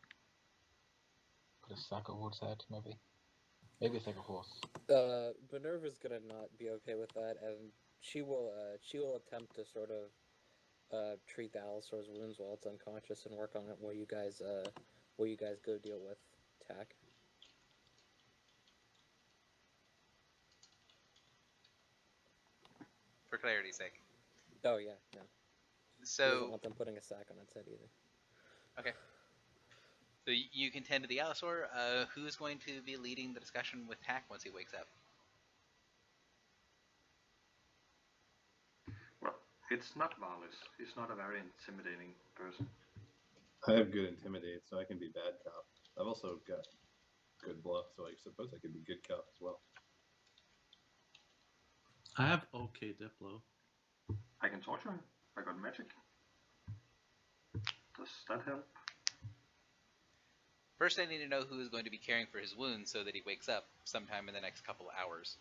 Put a sack of wood's head, maybe. Maybe it's like a horse. Minerva's gonna not be okay with that, and she will attempt to sort of treat the Allosaur's wounds while it's unconscious and work on it while you guys go deal with Tack. For clarity's sake. Oh yeah, no. So he doesn't want them putting a sack on its head either. Okay. So you can tend to the Allosaur. Who's going to be leading the discussion with Tack once he wakes up? Well, it's not Valis. He's not a very intimidating person. I have good intimidate, so I can be bad cop. I've also got good bluff, so I suppose I could be good cop as well. I have okay Diplo. I can torture him. I got magic. Does that help? First, I need to know who is going to be caring for his wounds so that he wakes up sometime in the next couple of hours.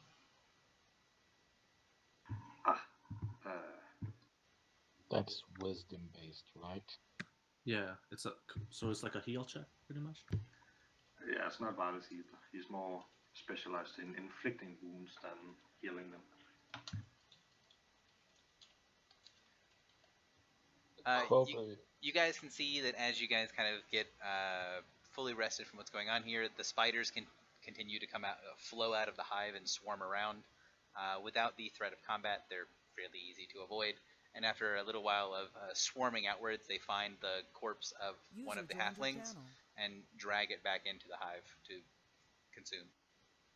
That's wisdom based, right? Yeah, it's like a heal check, pretty much. Yeah, it's not Valis either. He's more specialized in inflicting wounds than healing them. You guys can see that as you guys kind of get fully rested from what's going on here, the spiders can continue to flow out of the hive and swarm around. Without the threat of combat, they're fairly easy to avoid. And after a little while of swarming outwards, they find the corpse of one of the halflings and drag it back into the hive to consume.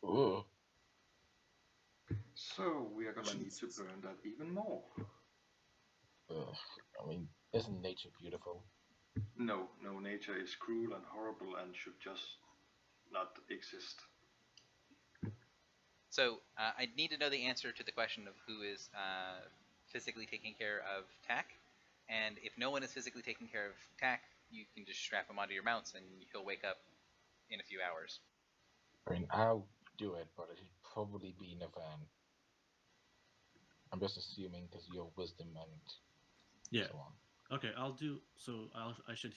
Ooh. So we are gonna need to burn that even more. I mean, isn't nature beautiful? No, nature is cruel and horrible and should just not exist. So I need to know the answer to the question of who is physically taking care of Tack. And if no one is physically taking care of Tack, you can just strap him onto your mounts and he'll wake up in a few hours. I mean, I'll do it, but it should probably be Navan. I'm just assuming because your wisdom and so on. Okay, I'll do. So I should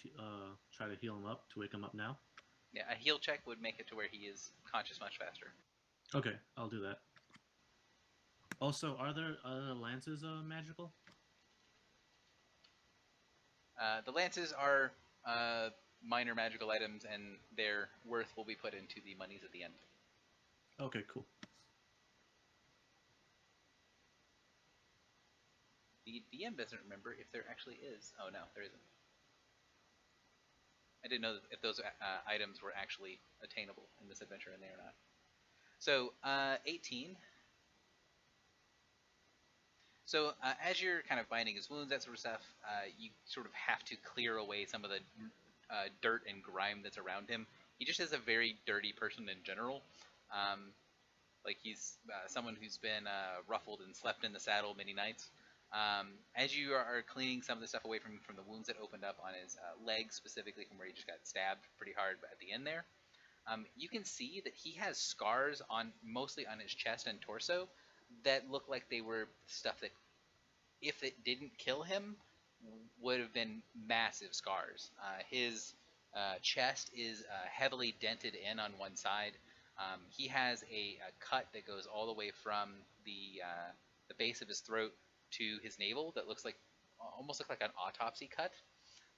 try to heal him up to wake him up now. Yeah, a heal check would make it to where he is conscious much faster. Okay, I'll do that. Also, are the lances magical? The lances are minor magical items, and their worth will be put into the monies at the end. Okay, cool. The DM doesn't remember if there actually is. Oh no, there isn't. I didn't know if those items were actually attainable in this adventure, and they are not. So, 18. So, as you're kind of binding his wounds, that sort of stuff, you sort of have to clear away some of the dirt and grime that's around him. He just is a very dirty person in general. Like he's someone who's been ruffled and slept in the saddle many nights. As you are cleaning some of the stuff away from the wounds that opened up on his legs, specifically from where he just got stabbed pretty hard at the end there, you can see that he has scars mostly on his chest and torso that look like they were stuff that, if it didn't kill him, would have been massive scars. His chest is heavily dented in on one side. He has a cut that goes all the way from the base of his throat to his navel that almost looks like an autopsy cut.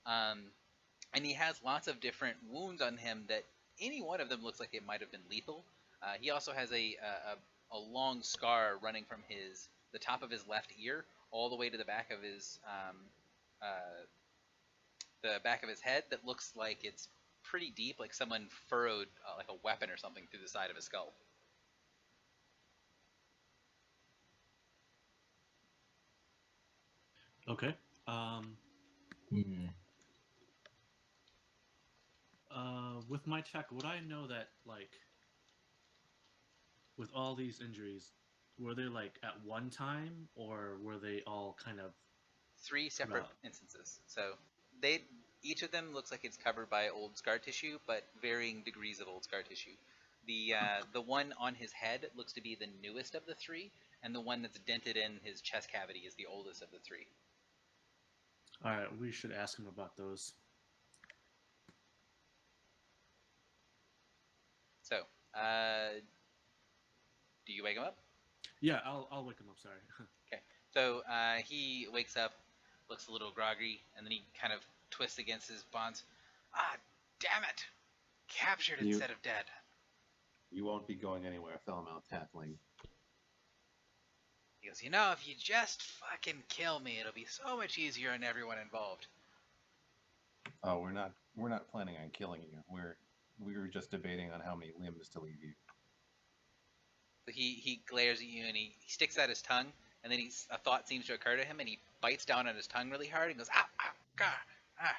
And he has lots of different wounds on him that any one of them looks like it might have been lethal. He also has a long scar running from the top of his left ear all the way to the back of his head that looks like it's pretty deep, like someone furrowed like a weapon or something through the side of his skull. Okay. With my check, would I know that, like, with all these injuries, were they like at one time, or were they all kind of 3 separate throughout? instances. So they each of them looks like it's covered by old scar tissue, but varying degrees of old scar tissue. The one on his head looks to be the newest of the 3, and the one that's dented in his chest cavity is the oldest of the 3. All right, we should ask him about those. So, do you wake him up? Yeah, I'll wake him up. Sorry. Okay. So he wakes up, looks a little groggy, and then he kind of twists against his bonds. Ah, damn it! Captured You- instead of dead. You won't be going anywhere, Fellmouth Halfling. He goes, you know, if you just fucking kill me, it'll be so much easier on everyone involved. Oh, we're not planning on killing you. We were just debating on how many limbs to leave you. So he glares at you and he sticks out his tongue, and then a thought seems to occur to him, and he bites down on his tongue really hard and goes, ah, ah, God, ah,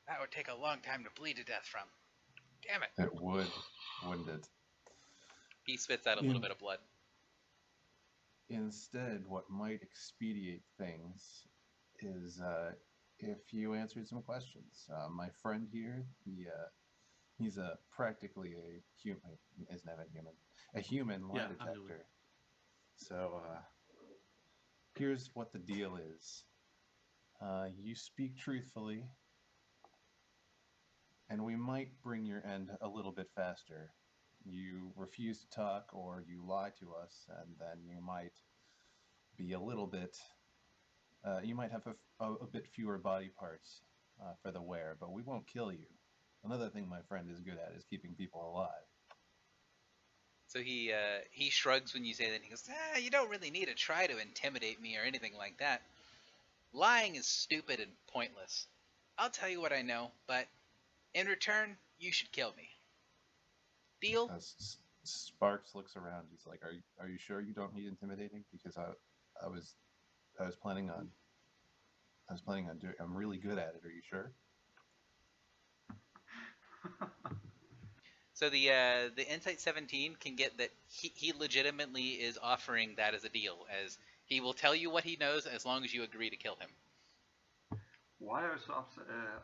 that would take a long time to bleed to death from. Damn it. It would, wouldn't it? He spits out a little bit of blood. Instead, what might expedite things is if you answered some questions. My friend here, he's practically a human. Isn't even human. A human lie Yeah, I'm doing detector. So here's what the deal is. You speak truthfully, and we might bring your end a little bit faster. You refuse to talk or you lie to us, and then you might be a little bit, you might have a bit fewer body parts for the wear, but we won't kill you. Another thing my friend is good at is keeping people alive. So he shrugs when you say that, and he goes, you don't really need to try to intimidate me or anything like that. Lying is stupid and pointless. I'll tell you what I know, but in return, you should kill me. Deal? Sparks looks around. He's like, "Are you sure you don't need intimidating? Because I was planning on doing. I'm really good at it. Are you sure?" So the Insight 17 can get that he legitimately is offering that as a deal, as he will tell you what he knows as long as you agree to kill him. Why are you so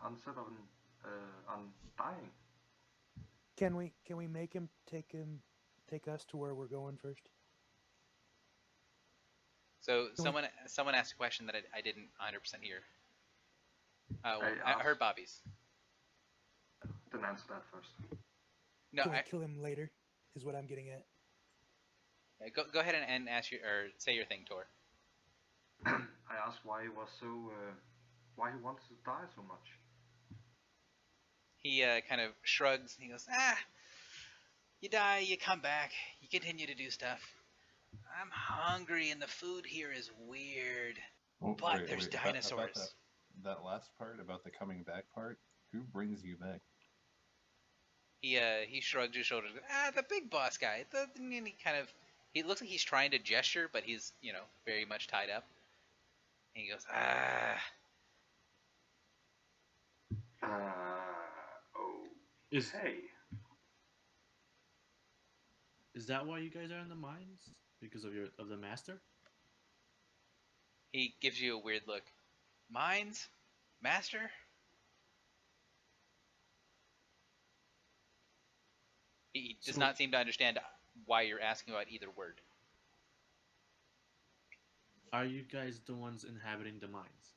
unset on dying? Can we make him take us to where we're going first? So someone asked a question that I didn't 100% hear. I heard Bobby's. Then answer that first. No, Can we kill him later? Is what I'm getting at. Go ahead and ask your or say your thing, Tor. I asked why he was so, why he wanted to die so much. He kind of shrugs. He goes, you die, you come back, you continue to do stuff. I'm hungry and the food here is weird. Oh, but there's dinosaurs. About that last part, about the coming back part, who brings you back? He shrugs his shoulders. The big boss guy. And he looks like he's trying to gesture, but he's very much tied up. And he goes, Okay. Is that why you guys are in the mines? Because of the master? He gives you a weird look. Mines? Master? He does not seem to understand why you're asking about either word. Are you guys the ones inhabiting the mines?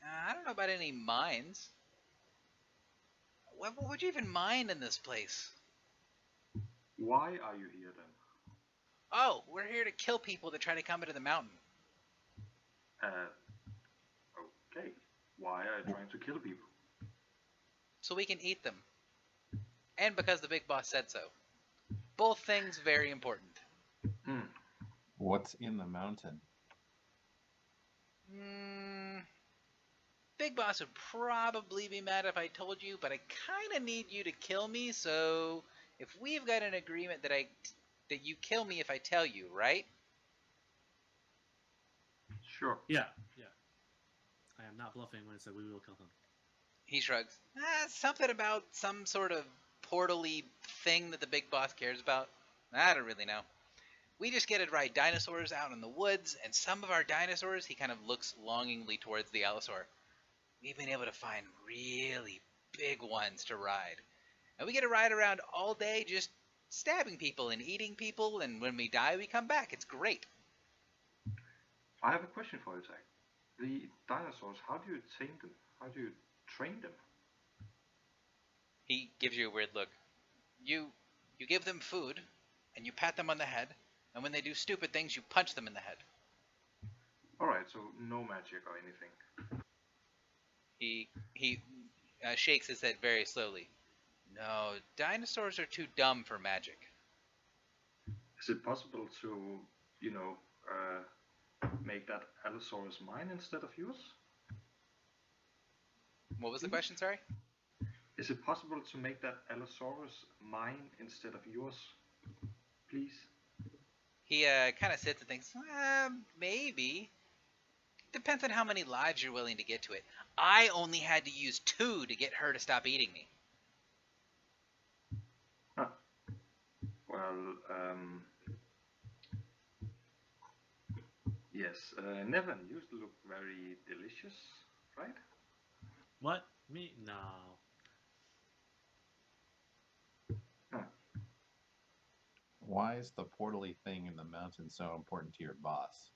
I don't know about any mines. What would you even mine in this place? Why are you here then? Oh, we're here to kill people that try to come into the mountain. Okay. Why are you trying to kill people? So we can eat them. And because the big boss said so. Both things very important. What's in the mountain? Big boss would probably be mad if I told you, but I kind of need you to kill me, so if we've got an agreement that you kill me if I tell you, right? Sure. Yeah. I am not bluffing when I said we will kill him. He shrugs. Something about some sort of portal-y thing that the big boss cares about. I don't really know. We just get to ride dinosaurs out in the woods, and some of our dinosaurs, he kind of looks longingly towards the Allosaur. We've been able to find really big ones to ride. And we get to ride around all day just stabbing people and eating people, and when we die, we come back. It's great. I have a question for you, Zach. The dinosaurs, how do you tame them? How do you train them? He gives you a weird look. You give them food, and you pat them on the head, and when they do stupid things, you punch them in the head. Alright, so no magic or anything. He shakes his head very slowly. No, dinosaurs are too dumb for magic. Is it possible to, make that Allosaurus mine instead of yours? What was the question, sorry? Is it possible to make that Allosaurus mine instead of yours, please? He kind of sits and thinks, maybe. Depends on how many lives you're willing to get to it. I only had to use 2 to get her to stop eating me. Huh. Well, yes, Nevin used to look very delicious, right? What? Me? No. Huh. Why is the portally thing in the mountain so important to your boss?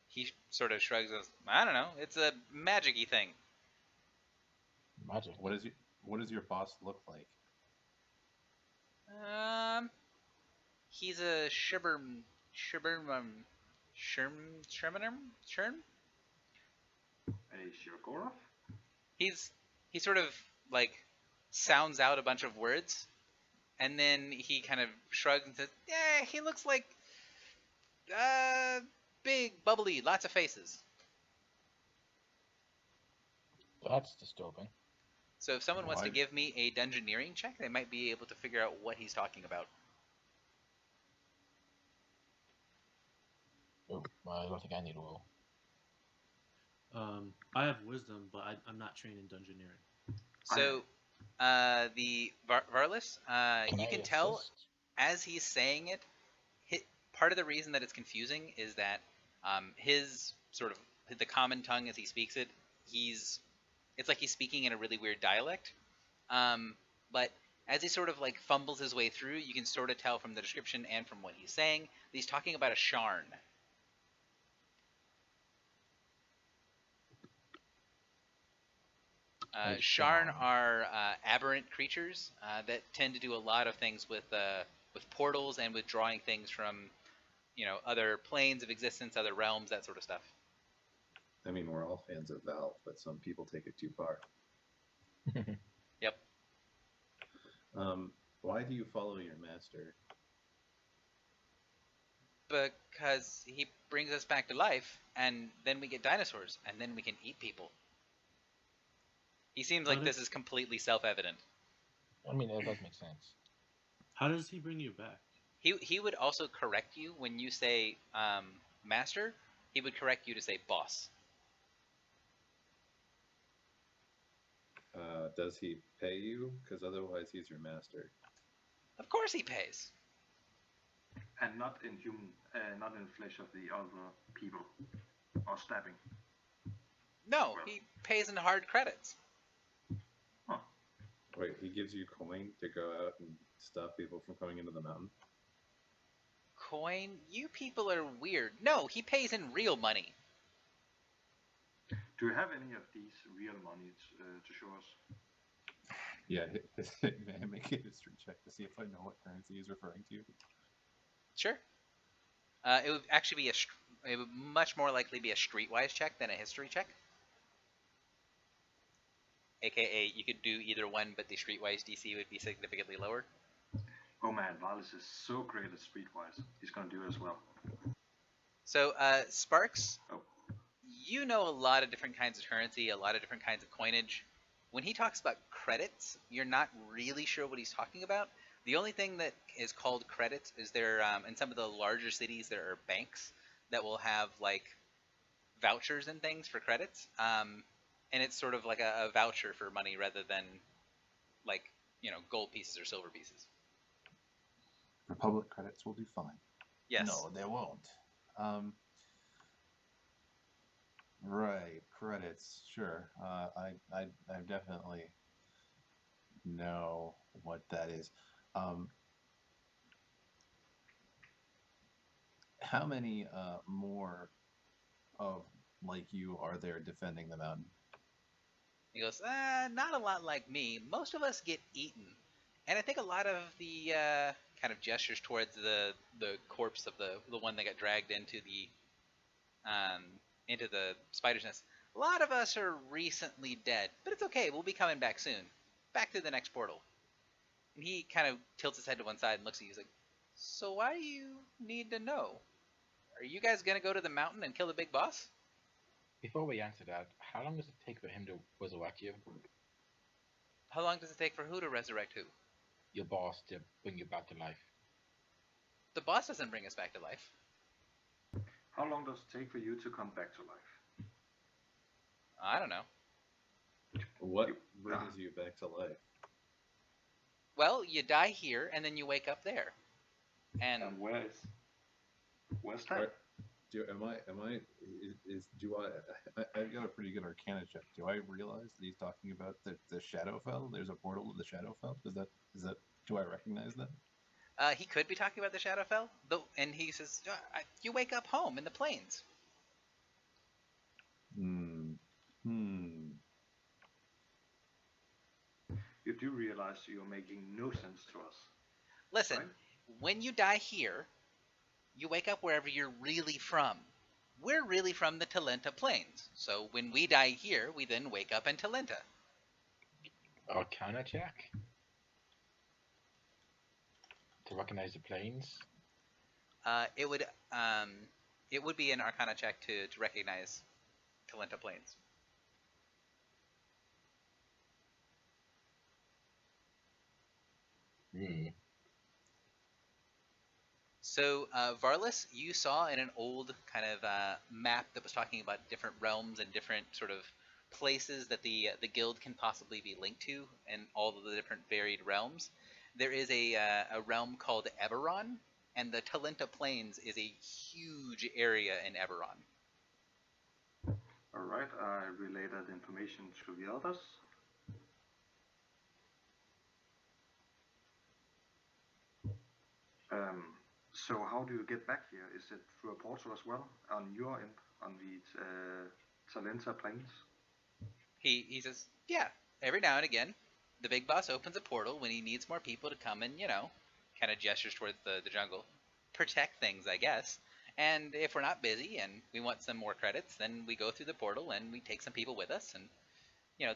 He sort of shrugs and says, I don't know. It's a magic-y thing. Magic. What does your boss look like? He's a Sherm. A Shirogorov? He sort of like sounds out a bunch of words, and then he kind of shrugs and says, "Yeah, he looks like big, bubbly, lots of faces." That's disturbing. So if someone wants to give me a dungeoneering check, they might be able to figure out what he's talking about. Oh, I don't think I need a roll. I have wisdom, but I'm not trained in dungeoneering. So, the Varlis, you can tell as he's saying it. Part of the reason that it's confusing is that his sort of the common tongue as he speaks it, it's like he's speaking in a really weird dialect. But as he sort of like fumbles his way through, you can sort of tell from the description and from what he's saying that he's talking about a sharn. Sharn are aberrant creatures that tend to do a lot of things with portals and with drawing things from other planes of existence, other realms, that sort of stuff. I mean, we're all fans of Valve, but some people take it too far. Yep. Why do you follow your master? Because he brings us back to life, and then we get dinosaurs, and then we can eat people. He seems like this is completely self-evident. I mean, it does make sense. How does he bring you back? He would also correct you when you say master. He would correct you to say boss. Does he pay you? Because otherwise he's your master. Of course he pays. And not in flesh of the other people, or stabbing. No, he pays in hard credits. Huh. Wait, he gives you coin to go out and stop people from coming into the mountain? Coin? You people are weird. No, he pays in real money. Do you have any of these real money to show us? Yeah, may I make a history check to see if I know what currency he's referring to? Sure. It would actually be it would much more likely be a streetwise check than a history check. AKA, you could do either one, but the streetwise DC would be significantly lower. Oh man, Valis is so great at streetwise. He's gonna do it as well. So, Sparks, you know a lot of different kinds of currency, a lot of different kinds of coinage. When he talks about credits, you're not really sure what he's talking about. The only thing that is called credits is there, in some of the larger cities, there are banks that will have like vouchers and things for credits. And it's sort of like a voucher for money rather than like, gold pieces or silver pieces. Republic credits will do fine. Yes. No, they won't. Right, credits. Sure. I definitely know what that is. How many more of like you are there defending the mountain? He goes, not a lot like me. Most of us get eaten. And I think a lot of the kind of gestures towards the corpse of the one that got dragged into the spider's nest. A lot of us are recently dead, but it's okay. We'll be coming back soon. Back to the next portal. And he kind of tilts his head to one side and looks at you. He's like, so why do you need to know? Are you guys gonna go to the mountain and kill the big boss? Before we answer that, how long does it take for him to resurrect you? How long does it take for who to resurrect who? Your boss to bring you back to life. The boss doesn't bring us back to life. How long does it take for you to come back to life? I don't know. What brings you back to life? Well, you die here and then you wake up there. And where's that? I've got a pretty good Arcana check. Do I realize that he's talking about the Shadowfell? There's a portal to the Shadowfell. Do I recognize that? He could be talking about the Shadowfell, though, and he says, "You wake up home in the plains." You do realize you're making no sense to us. Listen, right? When you die here, you wake up wherever you're really from. We're really from the Talenta Plains, so when we die here, we then wake up in Talenta. Arcana check? To recognize the planes? It would be an Arcana check to recognize Talenta Plains. So, Varlis, you saw in an old kind of map that was talking about different realms and different sort of places that the guild can possibly be linked to, and all of the different varied realms. There is a realm called Eberron, and the Talenta Plains is a huge area in Eberron. All right, I relay that information to the others. So how do you get back here? Is it through a portal as well on your end, on the Talenta Plains? He says, yeah, every now and again, the big boss opens a portal when he needs more people to come and, kind of gestures towards the jungle, protect things, I guess. And if we're not busy and we want some more credits, then we go through the portal and we take some people with us, and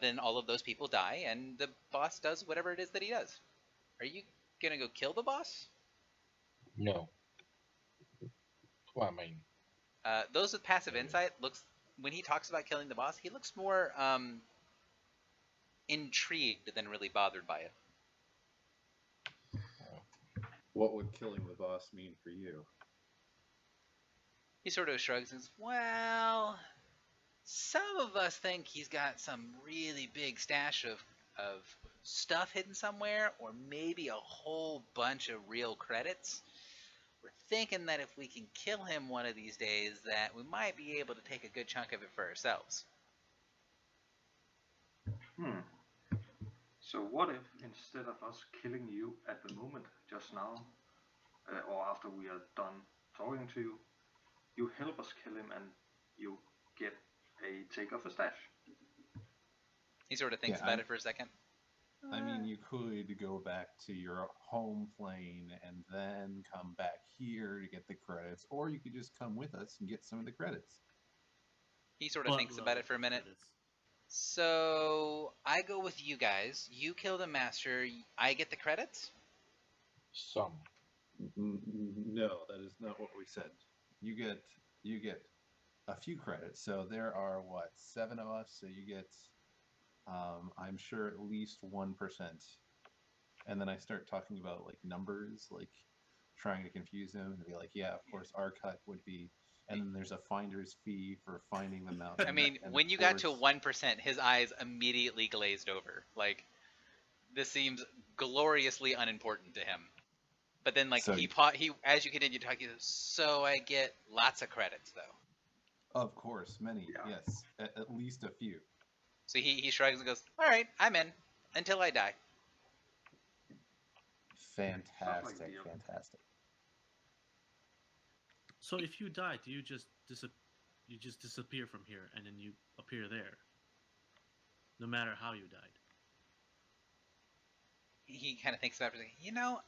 then all of those people die, and the boss does whatever it is that he does. Are you gonna go kill the boss? No. Well, I mean, those with passive insight when he talks about killing the boss, he looks more intrigued than really bothered by it. What would killing the boss mean for you? He sort of shrugs and says, well, some of us think he's got some really big stash of stuff hidden somewhere, or maybe a whole bunch of real credits. We're thinking that if we can kill him one of these days, that we might be able to take a good chunk of it for ourselves. So what if instead of us killing you at the moment, just now, or after we are done talking to you, you help us kill him and you get a take of a stash? He sort of thinks about it for a second. I mean, you could go back to your home plane and then come back here to get the credits, or you could just come with us and get some of the credits. He sort of thinks about it for a minute. So, I go with you guys. You kill the master. I get the credits? Some. No, that is not what we said. You get a few credits. So there are, 7 of us? So you get... I'm sure at least 1%. And then I start talking about numbers, trying to confuse him and be like, yeah, of course our cut would be, and then there's a finder's fee for finding the mountain. I mean, when you got to 1%, his eyes immediately glazed over. This seems gloriously unimportant to him. But then, like, So- he as you continue to talk, he goes, "So I get lots of credits, though." Of course, many. Yeah. Yes, at least a few. So he shrugs and goes, "All right, I'm in until I die." Fantastic, deal. fantastic. So if you die, do you just disappear from here and then you appear there? No matter how you died. He kind of thinks about it. Like,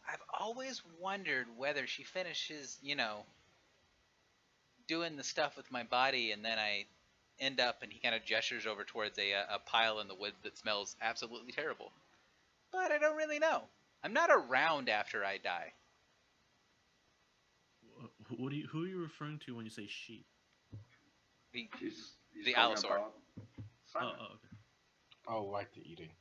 I've always wondered whether she finishes, doing the stuff with my body, and then I end up, and he kind of gestures over towards a pile in the woods that smells absolutely terrible. But I don't really know. I'm not around after I die. Who are you referring to when you say she? The He's The talking Allosaur. about Oh, Simon. okay. Oh, right, the eating.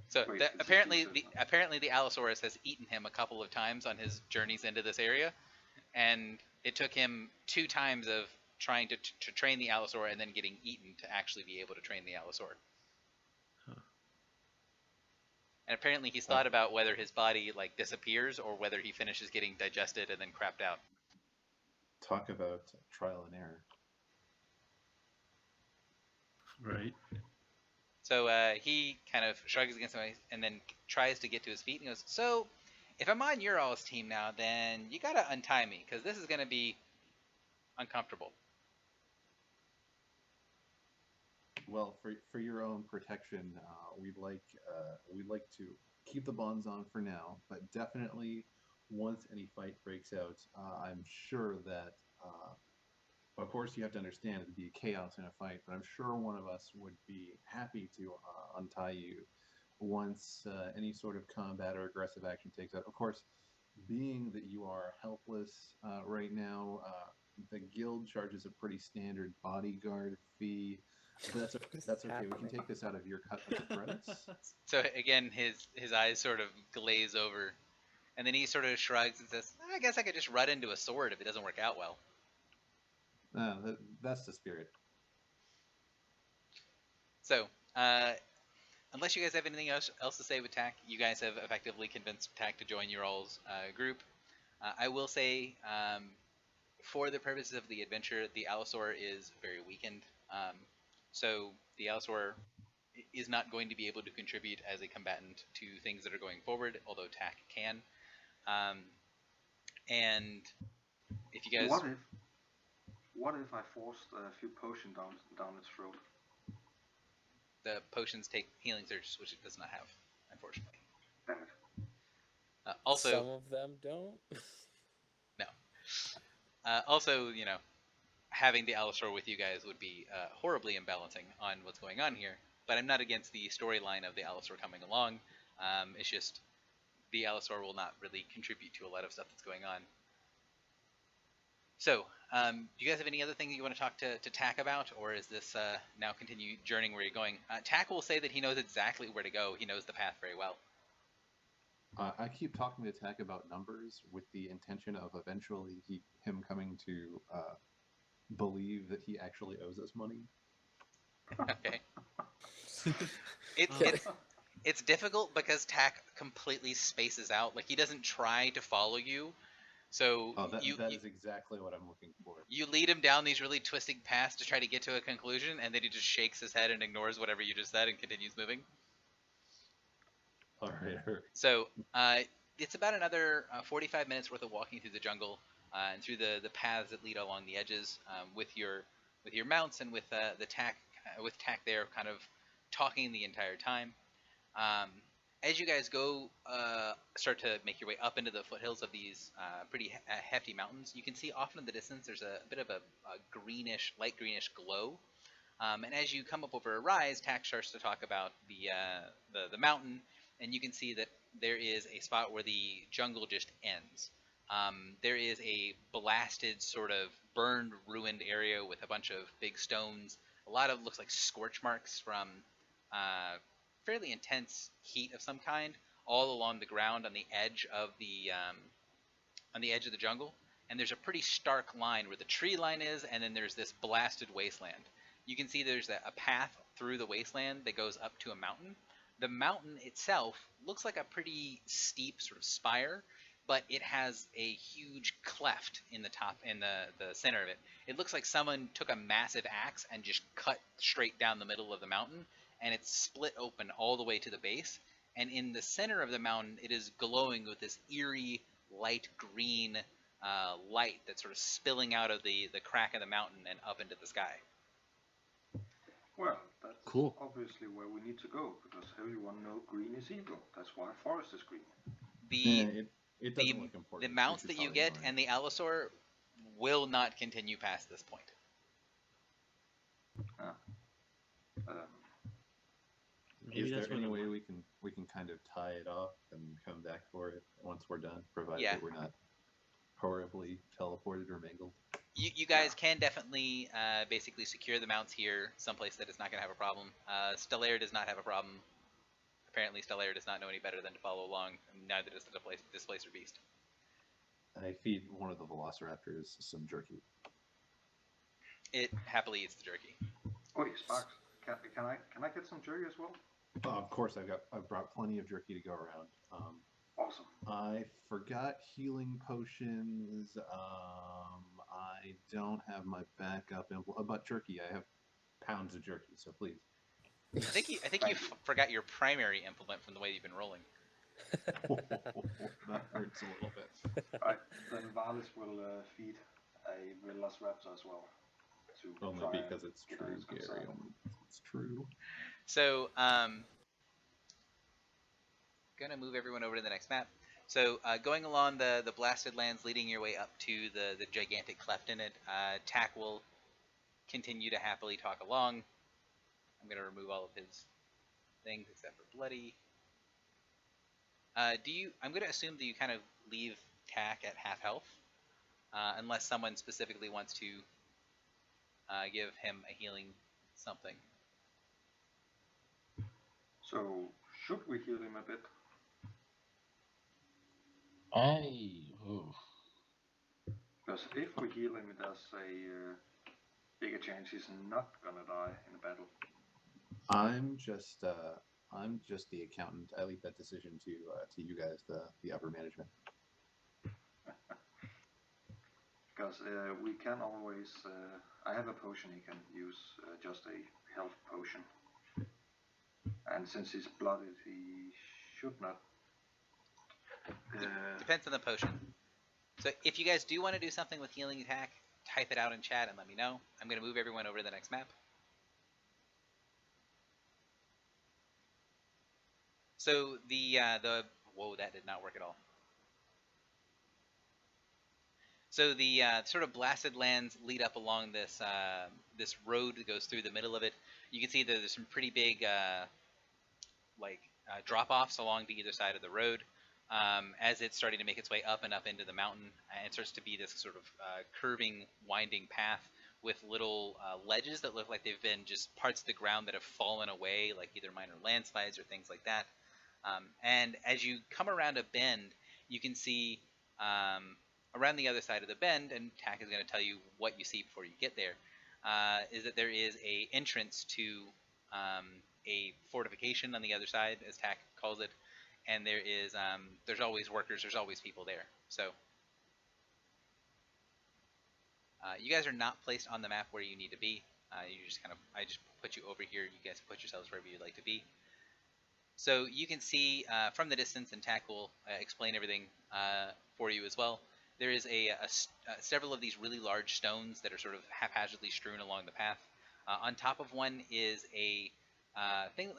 So Wait, the, this is apparently, Jesus, the huh? apparently the Allosaurus has eaten him a couple of times on his journeys into this area, and it took him 2 times of trying to train the Allosaur and then getting eaten to actually be able to train the Allosaur. Huh. And apparently he's thought about whether his body like disappears or whether he finishes getting digested and then crapped out. Talk about trial and error. Right. So he kind of shrugs against him and then tries to get to his feet and goes, "So, if I'm on your all's team now, then you gotta untie me because this is gonna be uncomfortable." Well, for your own protection, we'd like to keep the bonds on for now, but definitely once any fight breaks out, I'm sure that. Of course, you have to understand it'd be chaos in a fight, but I'm sure one of us would be happy to untie you once any sort of combat or aggressive action takes out. Of course, being that you are helpless right now, the guild charges a pretty standard bodyguard fee. But that's okay. We can take this out of your cut of the credits. So again, his eyes sort of glaze over, and then he sort of shrugs and says, "I guess I could just run into a sword if it doesn't work out well." That's the spirit. So, unless you guys have anything else to say with Tack, you guys have effectively convinced Tack to join your all's group. I will say, for the purposes of the adventure, the Allosaur is very weakened. So the Allosaur is not going to be able to contribute as a combatant to things that are going forward, although Tack can. And if you guys... What if I forced a few potions down its throat? The potions take healing surges, which it does not have, unfortunately. Damn it. Also, some of them don't. no. Also, having the Allosaur with you guys would be horribly imbalancing on what's going on here. But I'm not against the storyline of the Allosaur coming along. It's just the Allosaur will not really contribute to a lot of stuff that's going on. So, do you guys have any other thing that you want to talk to Tack about, or is this now continue journeying where you're going? Tack will say that he knows exactly where to go. He knows the path very well. I keep talking to Tack about numbers with the intention of eventually him coming to believe that he actually owes us money. Okay. It's difficult because Tack completely spaces out. Like, he doesn't try to follow you. So that is exactly what I'm looking for. You lead him down these really twisting paths to try to get to a conclusion, and then he just shakes his head and ignores whatever you just said and continues moving. All right. So it's about another 45 minutes worth of walking through the jungle and through the paths that lead along the edges with your mounts and with the Tack with Tack there, kind of talking the entire time. As you guys go, start to make your way up into the foothills of these pretty hefty mountains, you can see off in the distance there's a bit of a greenish, light greenish glow. And as you come up over a rise, Tack starts to talk about the mountain, and you can see that there is a spot where the jungle just ends. There is a blasted, sort of burned, ruined area with a bunch of big stones. A lot of looks like scorch marks from fairly intense heat of some kind, all along the ground on the edge of the jungle. And there's a pretty stark line where the tree line is, and then there's this blasted wasteland. You can see there's a path through the wasteland that goes up to a mountain, The mountain itself looks like a pretty steep sort of spire, but it has a huge cleft in the top, in the center of it. It looks like someone took a massive axe and just cut straight down the middle of the mountain, and it's split open all the way to the base. And in the center of the mountain, it is glowing with this eerie light green light that's sort of spilling out of the crack of the mountain and up into the sky. Well, that's Cool. obviously where we need to go, because everyone knows green is evil. That's why forest is green. The It doesn't look important. the mounts that you get and the allosaur will not continue past this point. Maybe Is that's there what any I way want. we can kind of tie it off and come back for it once we're done, provided Yeah. that we're not horribly teleported or mangled? You guys can definitely basically secure the mounts here, someplace that is not going to have a problem. Stellaire does not have a problem. Apparently, Stellaire does not know any better than to follow along. Neither does the Displacer Beast. I feed one of the velociraptors some jerky. It happily eats the jerky. Oh, Sparks, can I get some jerky as well? Of course, I've brought plenty of jerky to go around. Awesome. I forgot healing potions. I don't have my backup but jerky. I have pounds of jerky, so please. I think you forgot your primary implement from the way you've been rolling. That hurts a little bit. Alright, then Valis will feed a velociraptor as well. Only because it's true, Gary. Only because it's true. So, gonna move everyone over to the next map. So, going along the blasted lands, leading your way up to the gigantic cleft in it, Tack will continue to happily talk along. I'm gonna remove all of his things except for Bloody. I'm gonna assume that you kind of leave Tack at half health, unless someone specifically wants to give him a healing something. So, should we heal him a bit? Because if we heal him, there's a bigger chance he's not gonna die in a battle. I'm just the accountant. I leave that decision to you guys, the upper management. Because we can always. I have a potion he can use, just a health potion. And since he's blooded, he should not. Depends on the potion. So if you guys do want to do something with healing attack, type it out in chat and let me know. I'm going to move everyone over to the next map. So whoa, that did not work at all. So the sort of blasted lands lead up along this this road that goes through the middle of it. You can see that there's some pretty big drop-offs along to either side of the road. As it's starting to make its way up and up into the mountain, and it starts to be this sort of curving, winding path with little ledges that look like they've been just parts of the ground that have fallen away, like either minor landslides or things like that. And as you come around a bend, you can see around the other side of the bend, and Tack is going to tell you what you see before you get there, is that there is a entrance to a fortification on the other side, as Tack calls it, and there is there's always workers, there's always people there. So you guys are not placed on the map where you need to be. You just I just put you over here. You guys put yourselves wherever you'd like to be. So you can see from the distance, and Tack will explain everything for you as well. There is several of these really large stones that are sort of haphazardly strewn along the path. On top of one is a thing that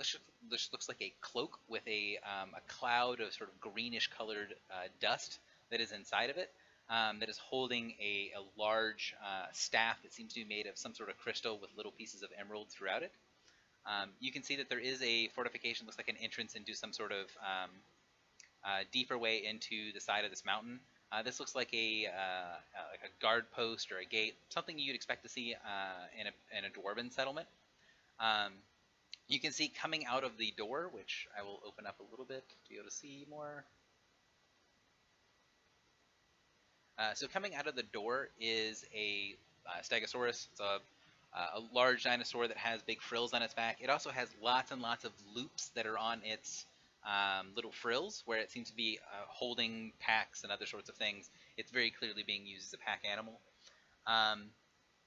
looks like a cloak with a cloud of sort of greenish colored dust that is inside of it, that is holding a large staff that seems to be made of some sort of crystal with little pieces of emerald throughout it. You can see that there is a fortification, looks like an entrance into some sort of deeper way into the side of this mountain. This looks like a guard post or a gate, something you'd expect to see in a dwarven settlement. You can see coming out of the door, which I will open up a little bit to be able to see more. So coming out of the door is a Stegosaurus. It's a a large dinosaur that has big frills on its back. It also has lots and lots of loops that are on its little frills, where it seems to be holding packs and other sorts of things. It's very clearly being used as a pack animal.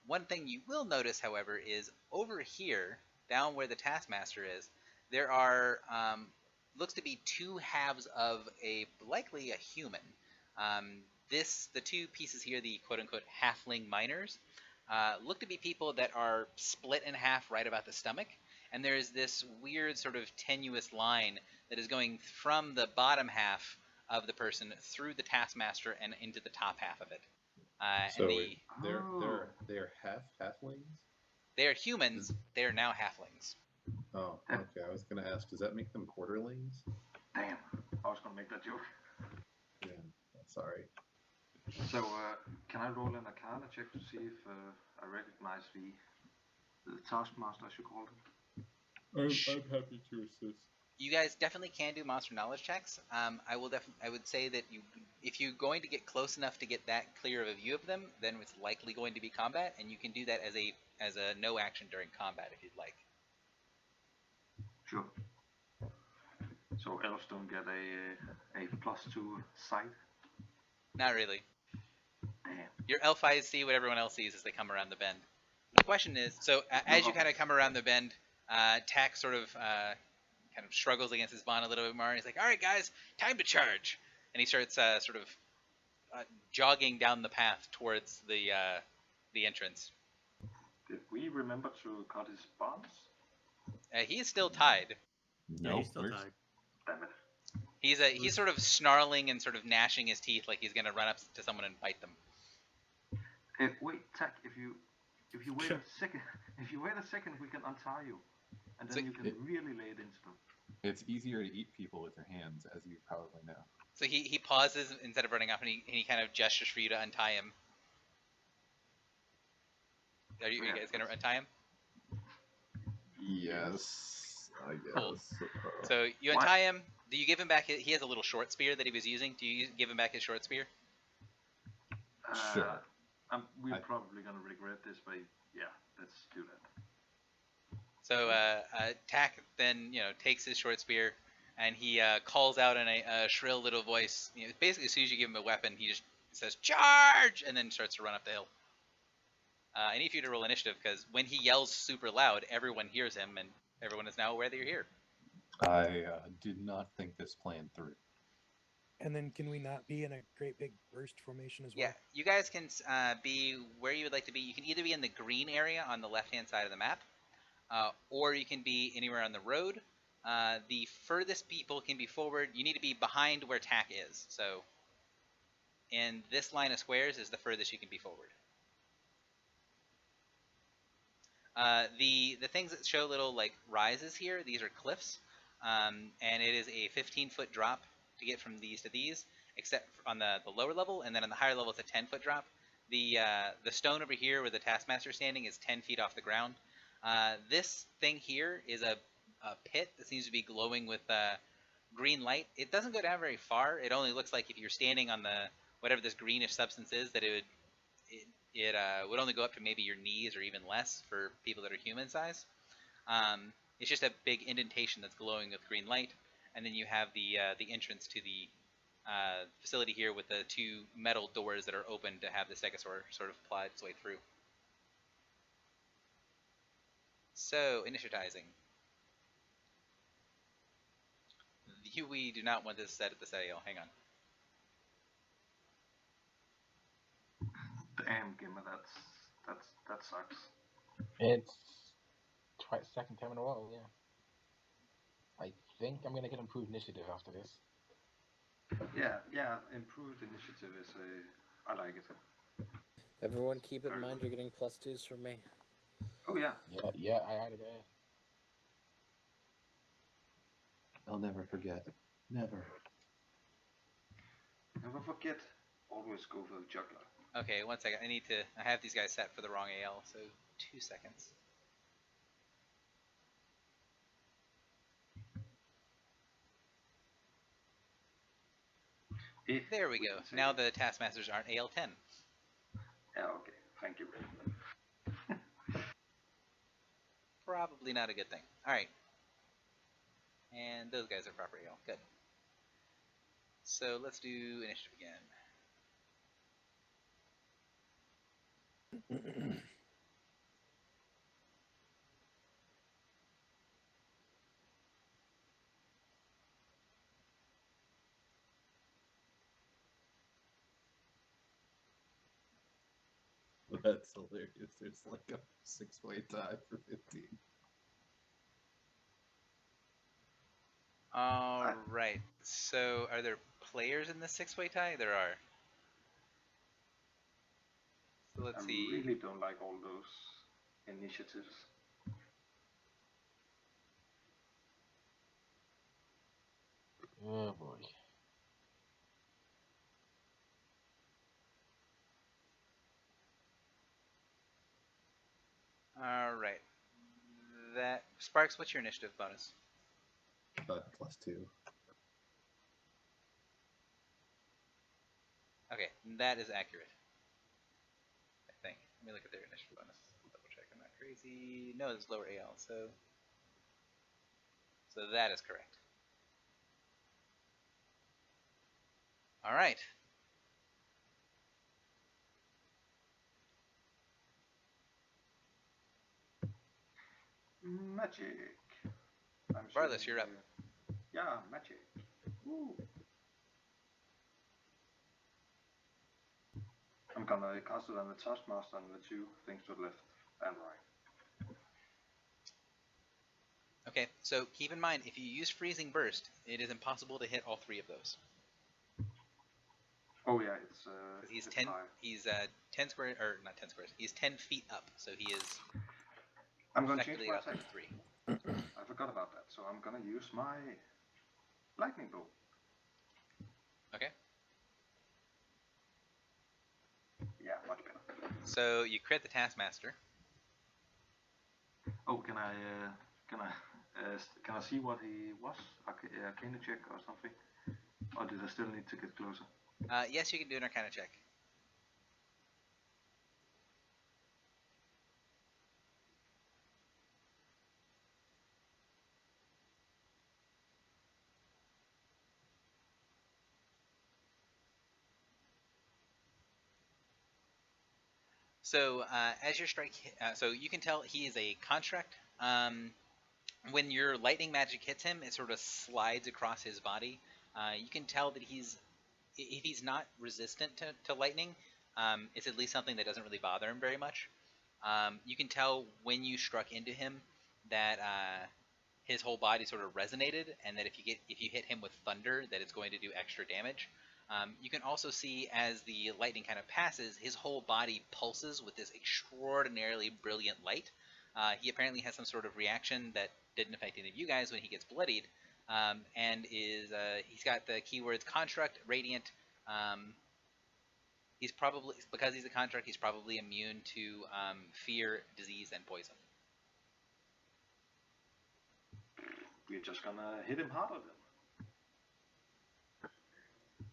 One thing you will notice, however, is over here, down where the Taskmaster is, there are looks to be two halves of a likely a human. The two pieces here, the quote-unquote halfling miners, look to be people that are split in half right about the stomach, and there is this weird sort of tenuous line that is going from the bottom half of the person through the Taskmaster and into the top half of it. So they're halflings. They are humans. They are now halflings. Oh, okay. I was gonna ask, does that make them quarterlings? Damn, I was gonna make that joke. Yeah, sorry. So, can I roll an Arcana check to see if I recognize the Taskmaster, as you called it? I'm happy to assist. You guys definitely can do monster knowledge checks. I would say that if you're going to get close enough to get that clear of a view of them, then it's likely going to be combat, and you can do that as a no action during combat if you'd like. Sure. So elves don't get a +2 sight? Not really. Damn. Your elf eyes see what everyone else sees as they come around the bend. The question is, so as you kind of come around the bend, Tack sort of kind of struggles against his bond a little bit more, and he's like, "All right, guys, time to charge!" And he starts sort of jogging down the path towards the entrance. Did we remember to cut his bonds? He is still tied. Yeah, No, he's still tied. Damn it. He's sort of snarling and sort of gnashing his teeth like he's gonna run up to someone and bite them. Wait, Tack, if you wait a second, we can untie you, and then you can really lay it into them. It's easier to eat people with your hands, as you probably know. So he pauses instead of running off, and he kind of gestures for you to untie him. Are you guys gonna untie him? Yes, I guess. Cool. So you untie him. Do you give him back? He has a little short spear that he was using. Do you give him back his short spear? Sure. We're probably gonna regret this, but yeah, let's do that. So Tack then takes his short spear, and he calls out in a shrill little voice. Basically, as soon as you give him a weapon, he just says "charge" and then starts to run up the hill. I need you to roll initiative, because when he yells super loud, everyone hears him, and everyone is now aware that you're here. I did not think this plan through. And then can we not be in a great big burst formation as well? Yeah, you guys can be where you would like to be. You can either be in the green area on the left-hand side of the map, or you can be anywhere on the road. The furthest people can be forward. You need to be behind where Tack is. So in this line of squares is the furthest you can be forward. The things that show little like rises here, these are cliffs, and it is a 15-foot drop to get from these to these, except on the lower level, and then on the higher level it's a 10-foot drop. The stone over here where the Taskmaster is standing is 10 feet off the ground. This thing here is a pit that seems to be glowing with green light. It doesn't go down very far. It only looks like if you're standing on the whatever this greenish substance is, that it would only go up to maybe your knees or even less for people that are human size. It's just a big indentation that's glowing with green light, and then you have the entrance to the facility here with the two metal doors that are open to have the Stegosaur sort of ply its way through. So, initiatizing. We do not want this set at the AL. Hang on. Damn, Gimma, that sucks. It's second time in a row, yeah. I think I'm gonna get improved initiative after this. Yeah, improved initiative is I like it. Everyone keep in mind you're getting +2s from me. Oh yeah. Yeah, I added it. I'll never forget. Never. Never forget. Always go for the juggler. Okay, 1 second. I have these guys set for the wrong AL, so 2 seconds. There we go. Now the Taskmasters aren't AL10. Yeah, okay. Thank you. probably not a good thing. All right. And those guys are proper AL. Good. So let's do initiative again. That's hilarious. There's like a 6-way tie for 15. All right. So are there players in the 6-way tie? There are. So let's I see. really don't like all those initiatives. Oh boy. All right. That Sparks. What's your initiative bonus? +2. Okay, that is accurate. I think. Let me look at their initiative bonus. Double check. I'm not crazy. No, it's lower AL. So that is correct. All right. Magic. Barless, you're up. Yeah, magic. Woo. I'm gonna cast it on the Taskmaster and the 2 things to the left and right. Okay, so keep in mind, if you use Freezing Burst, it is impossible to hit all 3 of those. Oh yeah, it's He's it's 10. high. He's 10 squares, or not 10 squares. He's 10 feet up, so he is I'm gonna change effectively my up to attack. 3. I forgot about that, so I'm gonna use my lightning bolt. Okay. Yeah, much better. So you crit the Taskmaster. Oh, can I see what he was? Arcana check or something? Or did I still need to get closer? Yes, you can do an Arcana check. So as your strike, so you can tell he is a construct. When your lightning magic hits him, it sort of slides across his body. You can tell that if he's not resistant to lightning, it's at least something that doesn't really bother him very much. You can tell when you struck into him that his whole body sort of resonated, and that if you hit him with thunder, that it's going to do extra damage. You can also see as the lightning kind of passes, his whole body pulses with this extraordinarily brilliant light. He apparently has some sort of reaction that didn't affect any of you guys when he gets bloodied, and he's got the keywords construct, radiant. He's probably, because he's a construct, he's probably immune to fear, disease, and poison. We're just gonna hit him harder then.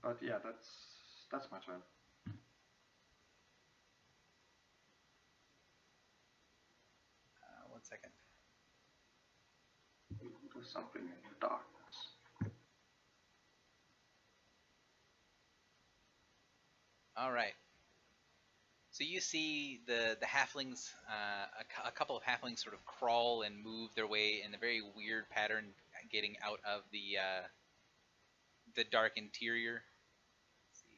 But yeah, that's my turn. One second. There's something in the darkness. All right. So you see the halflings, a couple of halflings sort of crawl and move their way in a very weird pattern, getting out of the dark interior. Let's see,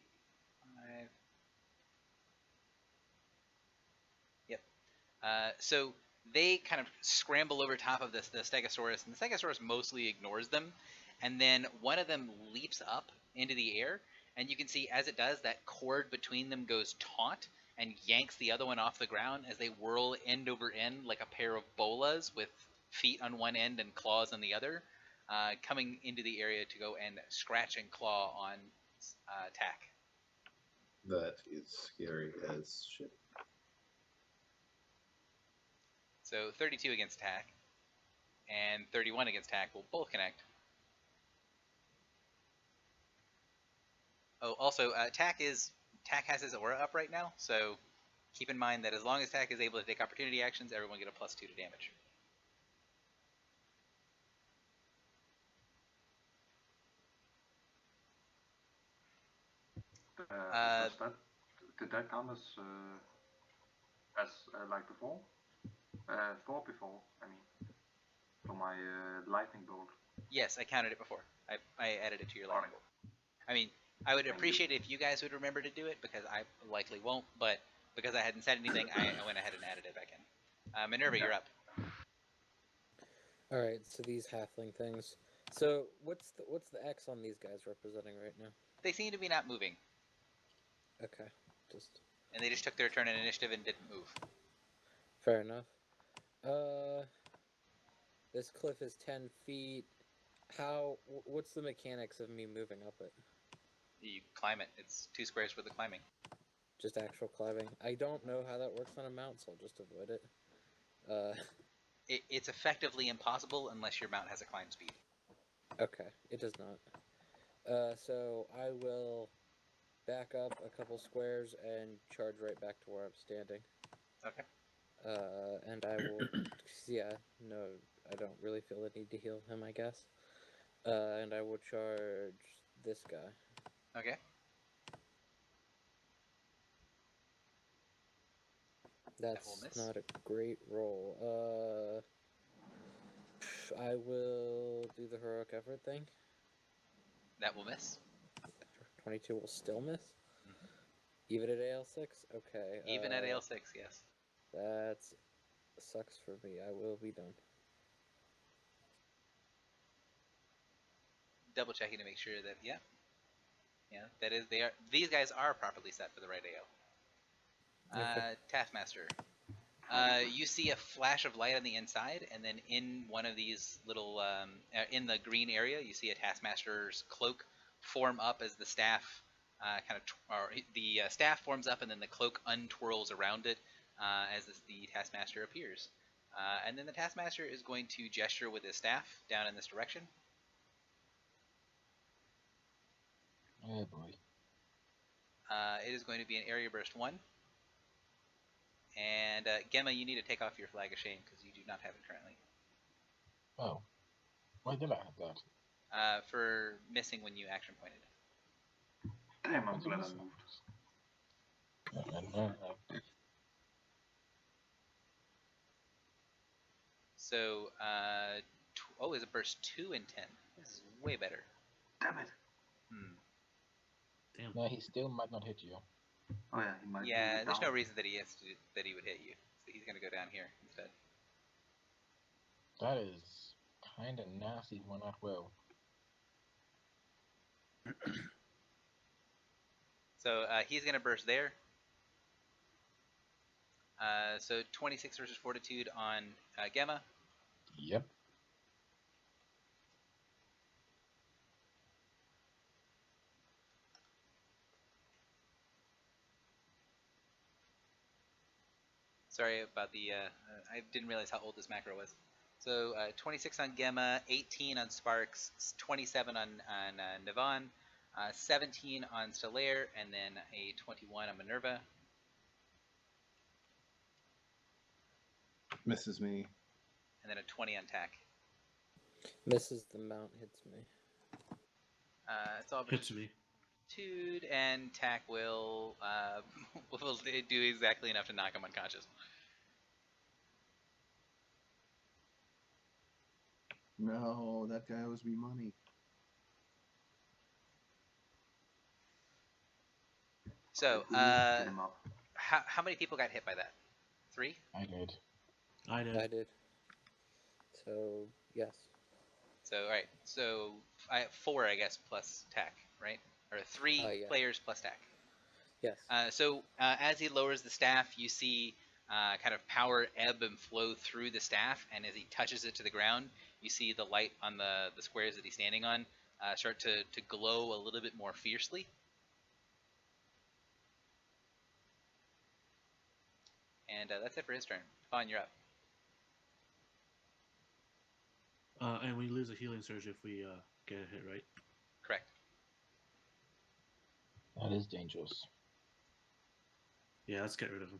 5. Yep. So they kind of scramble over top of the Stegosaurus, and the Stegosaurus mostly ignores them. And then one of them leaps up into the air, and you can see as it does, that cord between them goes taut and yanks the other one off the ground as they whirl end over end like a pair of bolas with feet on one end and claws on the other, coming into the area to go and scratch and claw on Tack. That is scary as shit. So 32 against Tack and 31 against Tack will both connect. Oh, also, Tack has his aura up right now, so keep in mind that as long as Tack is able to take opportunity actions, everyone get a +2 to damage. Did that count as like before? 4 before, I mean, for my lightning bolt. Yes, I counted it before. I added it to your lightning Alright. bolt. I mean, I would Thank appreciate it if you guys would remember to do it, because I likely won't, but because I hadn't said anything, I went ahead and added it back in. Minerva, you're Yeah. up. All right, so these halfling things. So what's the X on these guys representing right now? They seem to be not moving, Okay, just and they just took their turn in initiative and didn't move. fair enough. This cliff is 10 feet. What's the mechanics of me moving up it? You climb it. It's 2 squares worth of climbing. Just actual climbing. I don't know how that works on a mount, so I'll just avoid it. It's effectively impossible unless your mount has a climb speed. Okay, it does not. So I will back up a couple squares and charge right back to where I'm standing. Okay. And I will, yeah, no, I don't really feel the need to heal him, I guess. And I will charge this guy. Okay. That's miss. not a great roll. I will do the heroic effort thing. That will miss. 22 will still miss. Mhm. Even at AL6? Okay. Even at AL6, yes. That sucks for me. I will be done. Double checking to make sure that that is these guys are properly set for the right AO. Okay. Taskmaster. You see a flash of light on the inside, and then in one of these little in the green area, you see a Taskmaster's cloak form up as the staff the staff forms up, and then the cloak untwirls around it as the Taskmaster appears. And then the Taskmaster is going to gesture with his staff down in this direction. Oh boy. It is going to be an area burst 1. And Gemma, you need to take off your flag of shame because you do not have it currently. Oh. Why did I have that? For missing when you action pointed. Damn, I'm What's glad I missing? moved. So, is it burst 2 and 10? This is way better. Damn it. Damn. No, he still might not hit you. Oh yeah, he might. Yeah, move there's down. no reason that he would hit you. So he's gonna go down here instead. That is kind of nasty when not well. So he's gonna burst there. So 26 versus Fortitude on Gemma. Yep. Sorry about the. I didn't realize how old this macro was. So 26 on Gemma, 18 on Sparks, 27 on Navon, 17 on Stellaire, and then a 21 on Minerva. Misses me. And then a 20 on Tack. Misses the mount, hits me. It's all Hits me. Fortitude, and Tack will do exactly enough to knock him unconscious. No, that guy owes me money. So, Get him up. how many people got hit by that? 3? I did. I did. I did. So, yes. So, all right. So, 4, I guess, plus Tack, right? Or 3 Yeah. players plus Tack. Yes. So, as he lowers the staff, you see kind of power ebb and flow through the staff, and as he touches it to the ground, you see the light on the squares that he's standing on start to glow a little bit more fiercely. And that's it for his turn. Fawn, you're up. And we lose a healing surge if we get a hit, right? Correct. That is dangerous. Yeah, let's get rid of him.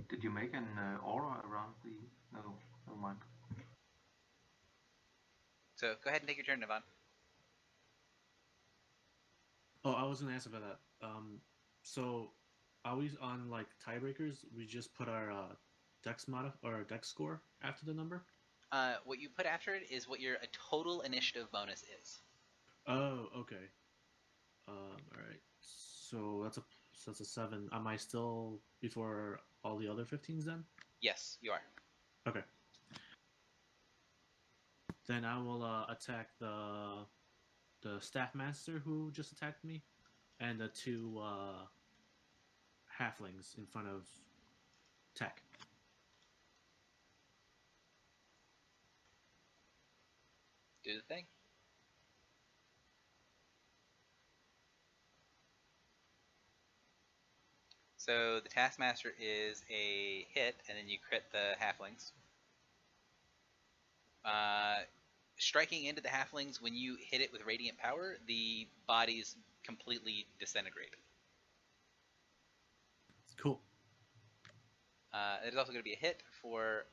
Did you make an aura around the? No, never mind. So go ahead and take your turn, Navon. Oh, I was gonna answer for that. So are we on like tiebreakers? We just put our dex or dex score after the number. What you put after it is what your total initiative bonus is. Oh, okay. All right. So that's a 7. Am I still before all the other 15s then? Yes, you are. Okay. Then I will attack the staff master who just attacked me, and the 2 halflings in front of Tech. Do the thing. So the Taskmaster is a hit, and then you crit the halflings. Striking into the halflings, when you hit it with radiant power, the bodies completely disintegrate. Cool. It is also going to be a hit for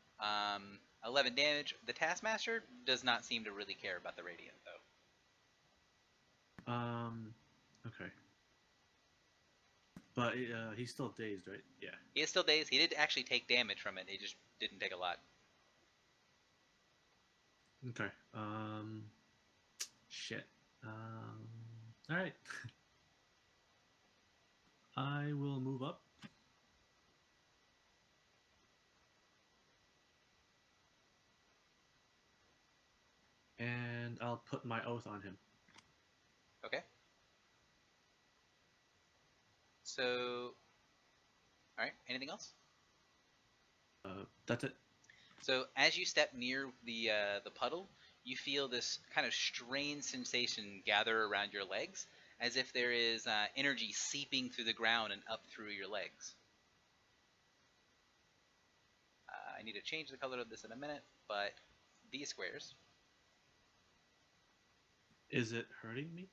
11 damage. The Taskmaster does not seem to really care about the radiant, though. Okay. But he's still dazed, right? Yeah. He is still dazed. He did actually take damage from it. He just didn't take a lot. Okay. Shit. All right. I will move up. And I'll put my oath on him. Okay. So, all right. Anything else? That's it. So as you step near the puddle, you feel this kind of strange sensation gather around your legs, as if there is energy seeping through the ground and up through your legs. I need to change the color of this in a minute, but these squares. Is it hurting me?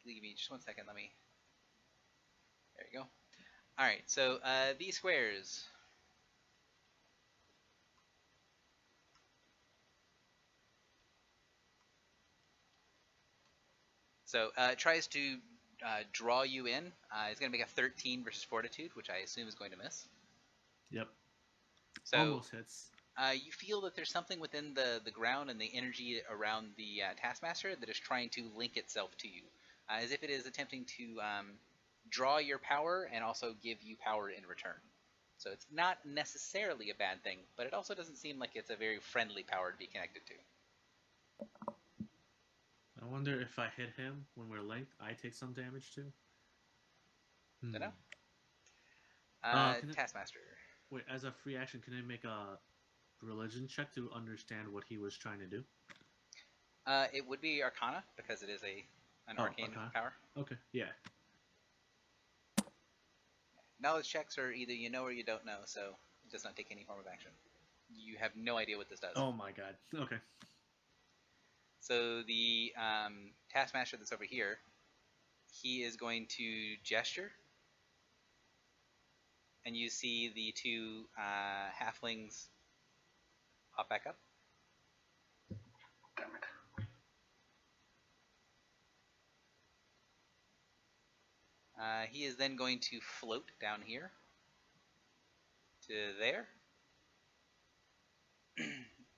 Give me just 1 second. Let me. There you go. All right. So these squares. So it tries to draw you in. It's going to make a 13 versus Fortitude, which I assume is going to miss. Yep. So almost hits. You feel that there's something within the ground and the energy around the Taskmaster that is trying to link itself to you, as if it is attempting to draw your power and also give you power in return. So it's not necessarily a bad thing, but it also doesn't seem like it's a very friendly power to be connected to. I wonder if I hit him when we're linked, I take some damage too. Dunno. Taskmaster. Wait, as a free action, can I make a religion check to understand what he was trying to do? It would be Arcana, because it is an arcane Arcana. power. Okay, yeah. Knowledge checks are either you know or you don't know, so it does not take any form of action. You have no idea what this does. Oh my god. Okay. So the Taskmaster that's over here, he is going to gesture, and you see the 2 halflings pop back up. Damn it. He is then going to float down here to there.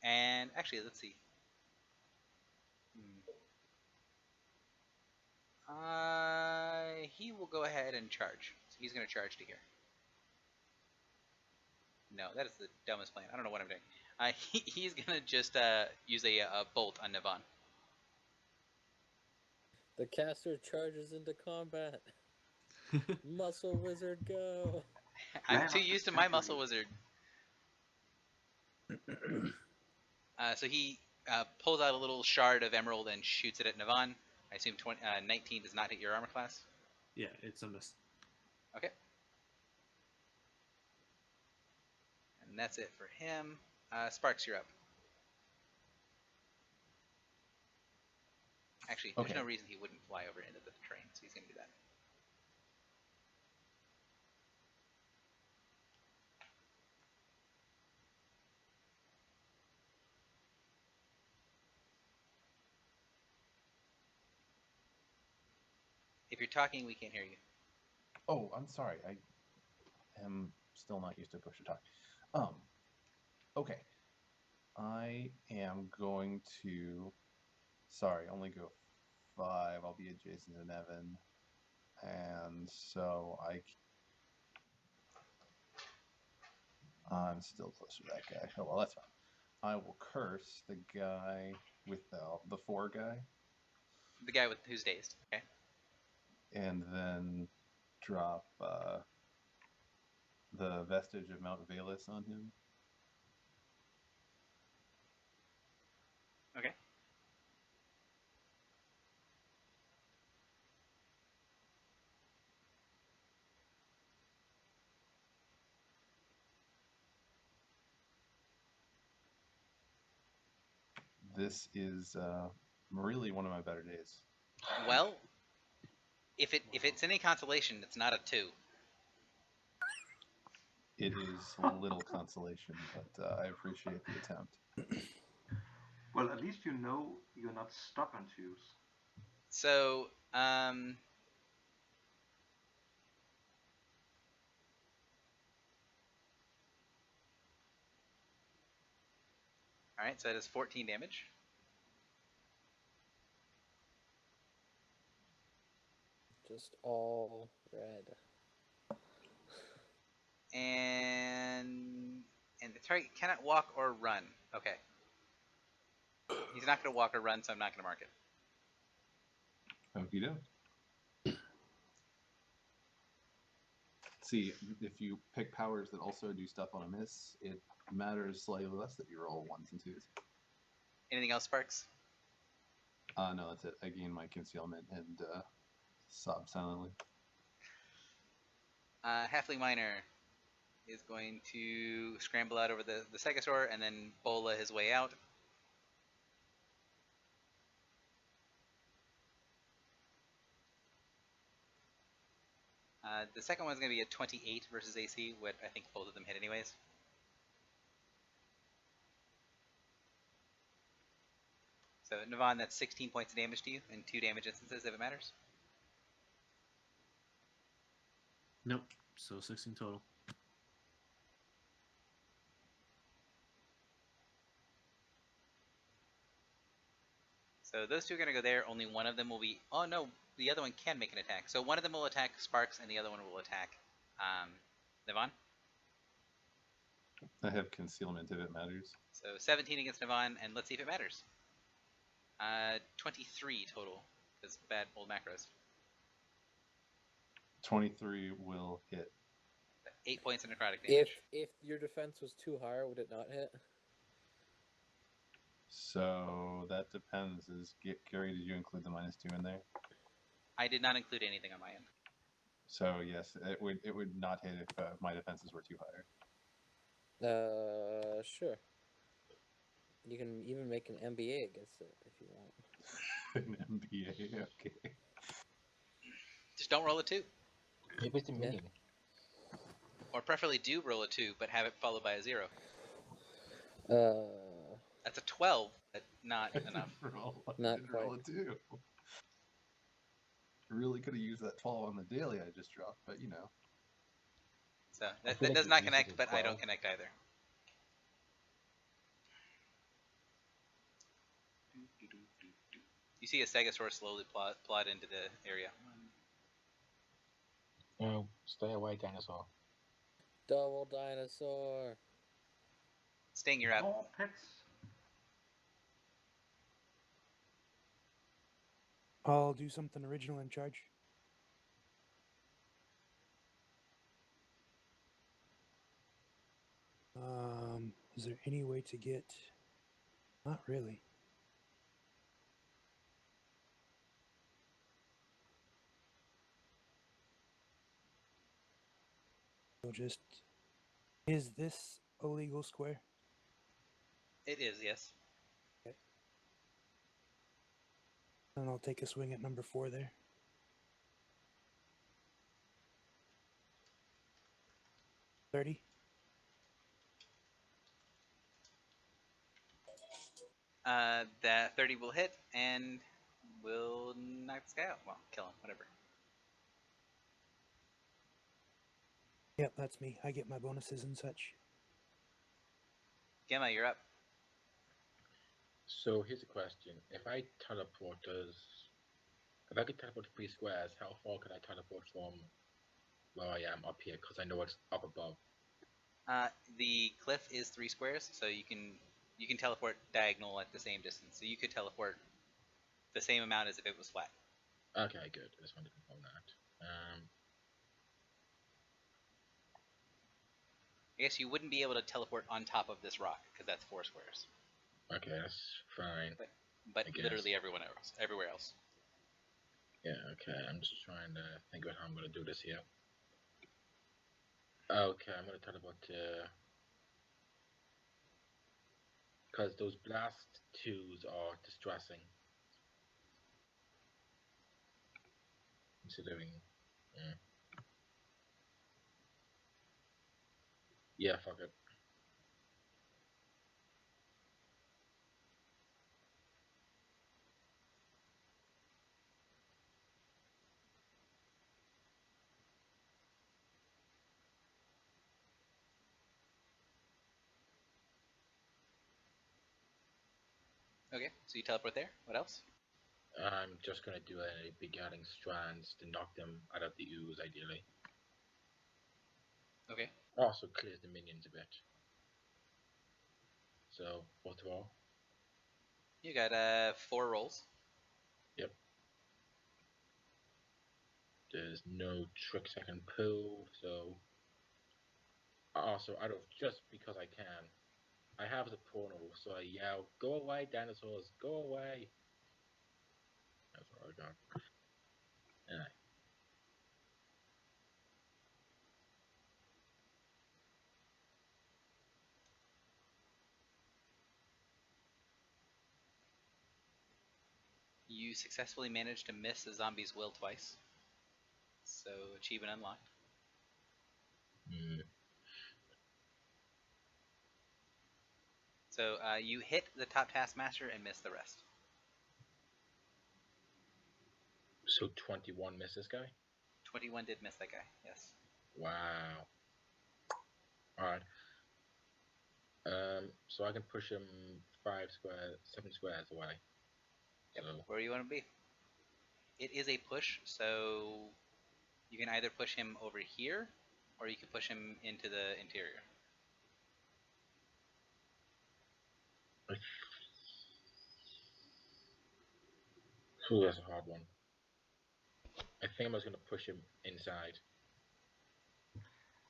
And actually, let's see. He will go ahead and charge. So he's going to charge to here. No, that is the dumbest plan. I don't know what I'm doing. He's going to just use a bolt on Navon. The caster charges into combat. Muscle wizard, go! I'm too used to my muscle wizard. So he pulls out a little shard of emerald and shoots it at Navon. I assume 19 does not hit your armor class? Yeah, it's a miss. Okay. And that's it for him. Sparks, you're up. Actually, there's no reason he wouldn't fly over into the train, so he's going to do that. If you're talking, we can't hear you. Oh, I'm sorry. I am still not used to push to talk. Okay. I am going to. Sorry, only go 5. I'll be adjacent to Nevin, and so I'm still close to that guy. Oh well, that's fine. I will curse the guy with the 4 guy, The guy with who's dazed. Okay. and then drop the vestige of Mount Valus on him. Okay. This is really one of my better days. Well, if it's any consolation, it's not a 2. It is a little consolation, but I appreciate the attempt. Well, at least you know you're not stubborn, Juice. So, all right. So that is 14 damage. Just all red. And the target cannot walk or run. Okay. He's not going to walk or run, so I'm not going to mark it. Okie doke. See, if you pick powers that also do stuff on a miss, it matters slightly less that you roll 1s and 2s. Anything else, Sparks? No, that's it. I gain my concealment and sob silently. Halfling Miner is going to scramble out over the Stegosaur and then bola his way out. The second one's going to be a 28 versus AC, what I think both of them hit anyways. So, Navon, that's 16 points of damage to you in 2 damage instances, if it matters. Nope. So 16 total. So those two are going to go there. Only one of them will be... Oh, no. The other one can make an attack. So one of them will attack Sparks, and the other one will attack Navon. I have concealment if it matters. So 17 against Navon, and let's see if it matters. 23 total. Because bad old macros. 23 will hit. 8 points of necrotic damage. If your defense was too high, would it not hit? So that depends. Gary, did you include the -2 in there? I did not include anything on my end. So yes, it would not hit if my defenses were too high. Sure. You can even make an MBA against it if you want. An MBA, okay. Just don't roll a 2. Maybe it's a minion. Or preferably do roll a 2, but have it followed by a 0. That's a 12, but not enough. Not roll a quite. 2. Really could have used that 12 on the daily I just dropped, but you know. So I that feel like does you not used it connect, as but I don't 12. connect either. You see a Stegosaur slowly plod into the area. No, stay away, dinosaur. Double dinosaur. Sting, you're up. More pets. I'll do something original and charge. Is there any way to get... Not really. So just... Is this a legal square? It is, yes. Okay. And I'll take a swing at number 4 there. $30. That 30 will hit and will knock this guy out. Well, kill him, whatever. Yep, that's me. I get my bonuses and such. Gemma, you're up. So here's a question: if I could teleport 3 squares, how far could I teleport from where I am up here? Because I know it's up above. The cliff is 3 squares, so you can teleport diagonal at the same distance. So you could teleport the same amount as if it was flat. Okay, good. I just wanted to confirm that. I guess you wouldn't be able to teleport on top of this rock because that's 4 squares. Okay, that's fine. But I guess. literally everywhere else. Yeah, okay. I'm just trying to think about how I'm going to do this here. Okay, I'm going to teleport to... Because those blast 2s are distressing. Considering... Yeah, fuck it. Okay, so you teleport there. What else? I'm just going to do a begetting strands to knock them out of the ooze, ideally. Okay. Also clears the minions a bit. So, what of all? You got 4 rolls. Yep. There's no tricks I can pull, so... Also, just because I can, I have the portal, so I yell, "Go away, dinosaurs! Go away!" That's all I got. Anyway. You successfully managed to miss a zombie's will twice. So achievement unlocked. So you hit the top taskmaster and miss the rest. So 21 missed this guy? 21 did miss that guy, yes. Wow. Alright. So I can push him 7 squares away. Yep, So, where do you want to be? It is a push, so you can either push him over here, or you can push him into the interior. ooh, that's a hard one. I think I'm just going to push him inside.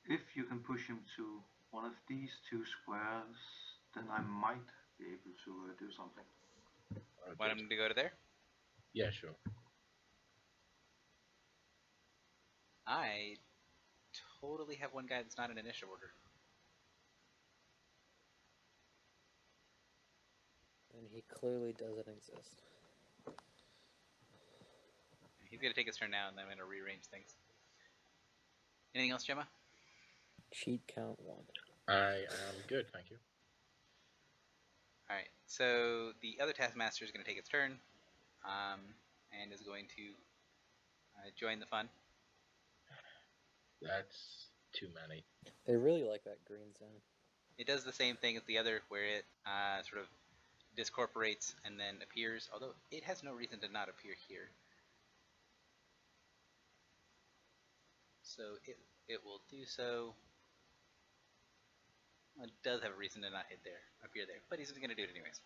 If you can push him to one of these 2 squares, then I might be able to do something. Want him to go to there? Yeah, sure. I totally have one guy that's not in initiative order. And he clearly doesn't exist. He's going to take his turn now, and then I'm going to rearrange things. Anything else, Gemma? Cheat count 1. I am good, thank you. Alright, so the other taskmaster is going to take its turn, and is going to join the fun. That's too many. They really like that green zone. It does the same thing as the other, where it sort of discorporates and then appears, although it has no reason to not appear here. So it will do so. Well, it does have a reason to not appear there, but he's going to do it anyways.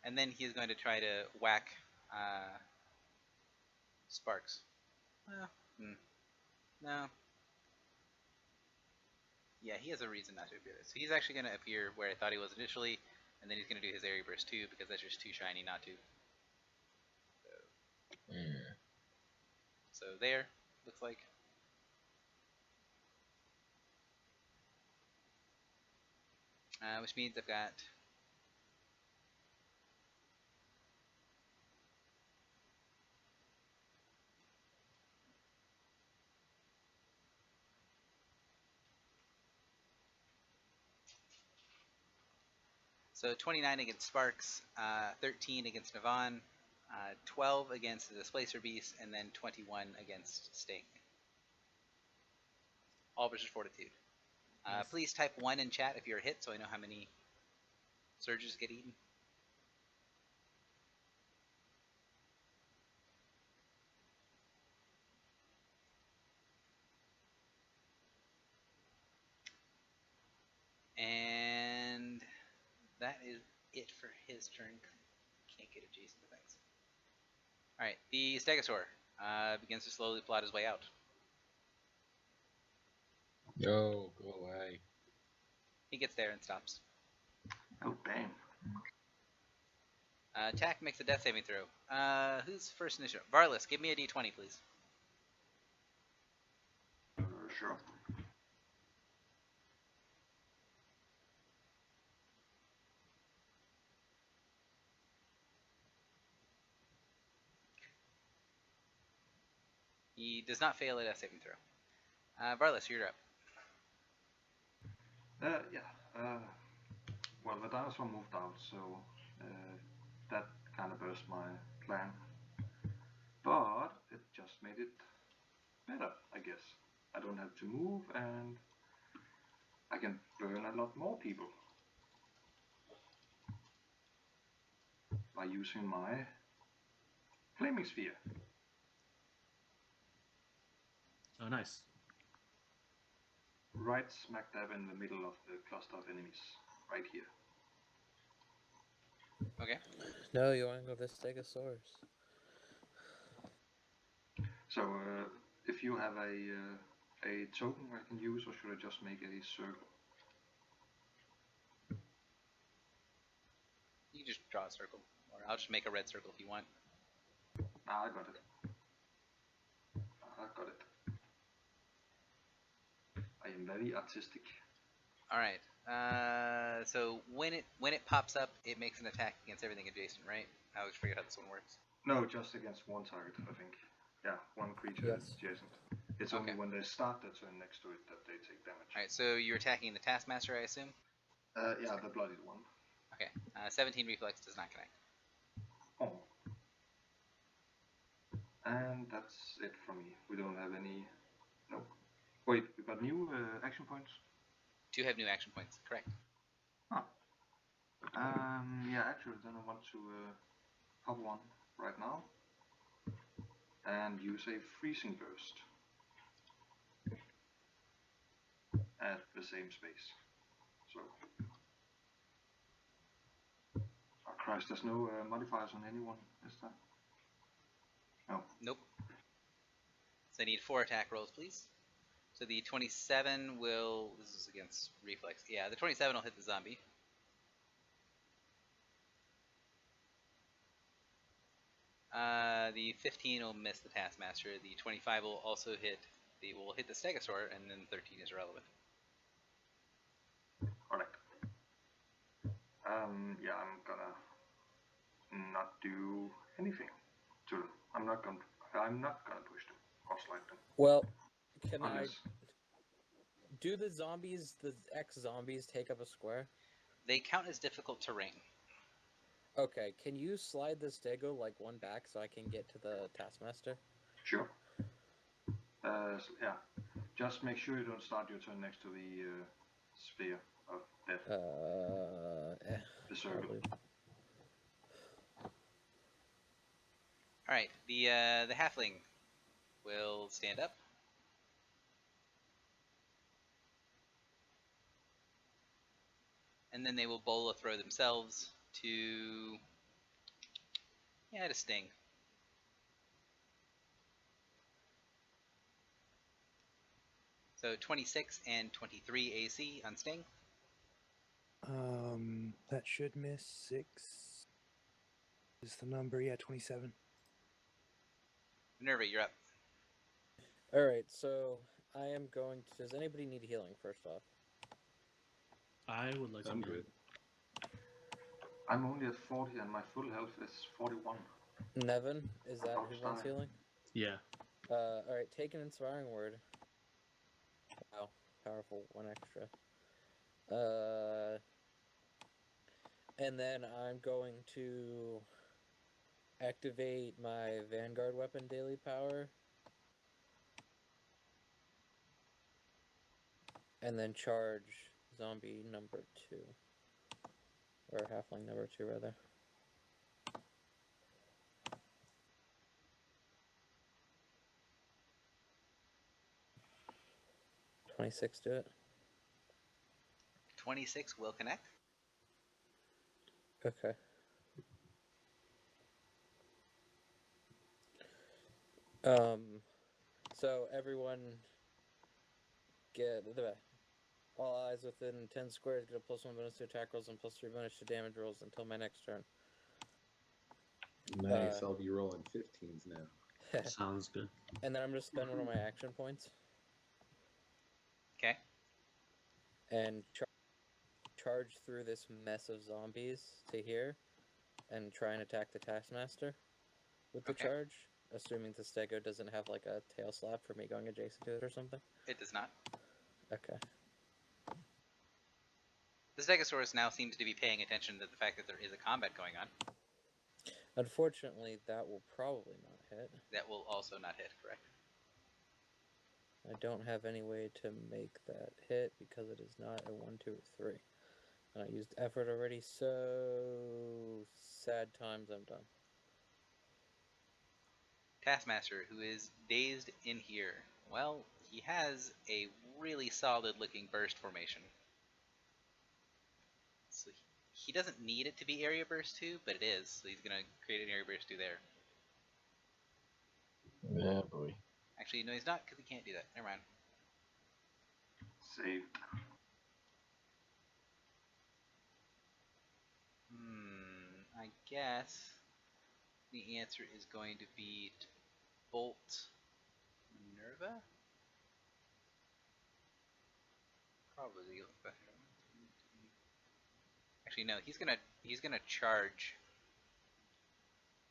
And then he's going to try to whack Sparks. No. Yeah, he has a reason not to appear there. So he's actually going to appear where I thought he was initially, and then he's going to do his area burst too, because that's just too shiny not to. So there, looks like. Which means I've got so 29 against Sparks, 13 against Navan, 12 against the Displacer Beast, and then 21 against Sting. All versus Fortitude. Nice. Please type 1 in chat if you're hit so I know how many surges get eaten. And that is it for his turn. Can't get adjacent to things. Alright, the Stegosaur begins to slowly plot his way out. Yo, go away. He gets there and stops. Oh, damn. Tack makes a death saving throw. Who's first initiative? Varlas, give me a d20, please. Sure. He does not fail a death saving throw. Varlas, you're up. Yeah. Well, the dinosaur moved out, so that kind of burst my plan. But it just made it better, I guess. I don't have to move, and I can burn a lot more people by using my flaming sphere. Oh, nice. Right smack dab in the middle of the cluster of enemies, right here. Okay. No, you want to go to Stegosaurus. So, if you have a token I can use, or should I just make a circle? You just draw a circle. Or I'll just make a red circle if you want. Ah, I got it. I am very artistic. Alright. So when it pops up, it makes an attack against everything adjacent, right? I always forget how this one works. No, just against one target, I think. Yeah, one creature Yes. adjacent. It's Okay. only when they start their turn next to it that they take damage. Alright, so you're attacking the Taskmaster, I assume? Yeah, the bloodied one. Okay. 17 reflex does not connect. Oh. And that's it for me. We don't have any... No. Wait, we got new action points? 2 have new action points, correct. Huh. Yeah, actually, then I want to pop one right now. And use a freezing burst. At the same space. So... Oh Christ, there's no modifiers on anyone, is there? No. Nope. So I need 4 attack rolls, please. So the 27 will... This is against reflex. Yeah, the 27 will hit the zombie. The 15 will miss the Taskmaster. The 25 will also hit the Stegosaur, and then 13 is irrelevant. Alright. Yeah, I'm gonna not do anything to them. I'm not gonna push them or slide them. Well, can Unless... do the zombies, the X-zombies, take up a square? They count as difficult terrain. Okay, can you slide the Stego like one back so I can get to the Taskmaster? Sure. Yeah. Just make sure you don't start your turn next to the sphere of death. The circle. Probably. Alright, the halfling will stand up. And then they will bola throw themselves to sting. So 26 and 23 AC on sting. That should miss 6. Is the number? Yeah, 27. Minerva, you're up. Alright, so I am going to... Does anybody need healing, first off? I would like I'm some good. I'm only at 40 and my full health is 41. Nevin, is that who wants healing? Yeah. Alright, take an inspiring word. Wow, powerful, 1 extra. And then I'm going to activate my Vanguard weapon daily power. and then charge zombie number 2. Or halfling number 2, rather. $26 do it. 26 will connect. Okay. So everyone get all eyes within 10 squares get a +1 bonus to attack rolls and +3 bonus to damage rolls until my next turn. Nice. I'll be rolling 15s now. Sounds good. And then I'm going to spend one of my action points. Okay. And charge through this mess of zombies to here and try and attack the Taskmaster with the charge, assuming the Stego doesn't have like a tail slap for me going adjacent to it or something. It does not. Okay. The Stegosaurus now seems to be paying attention to the fact that there is a combat going on. Unfortunately, that will probably not hit. That will also not hit, correct? I don't have any way to make that hit because it is not a 1, 2, or 3. And I used effort already, so sad times, I'm done. Taskmaster, who is dazed in here, well, he has a really solid looking burst formation. So he doesn't need it to be area burst 2, but it is, so he's going to create an area burst 2 there. Yeah, boy. Actually, no, he's not, because he can't do that. Never mind. Save. I guess the answer is going to be to bolt Minerva? Probably. Actually, no. He's gonna charge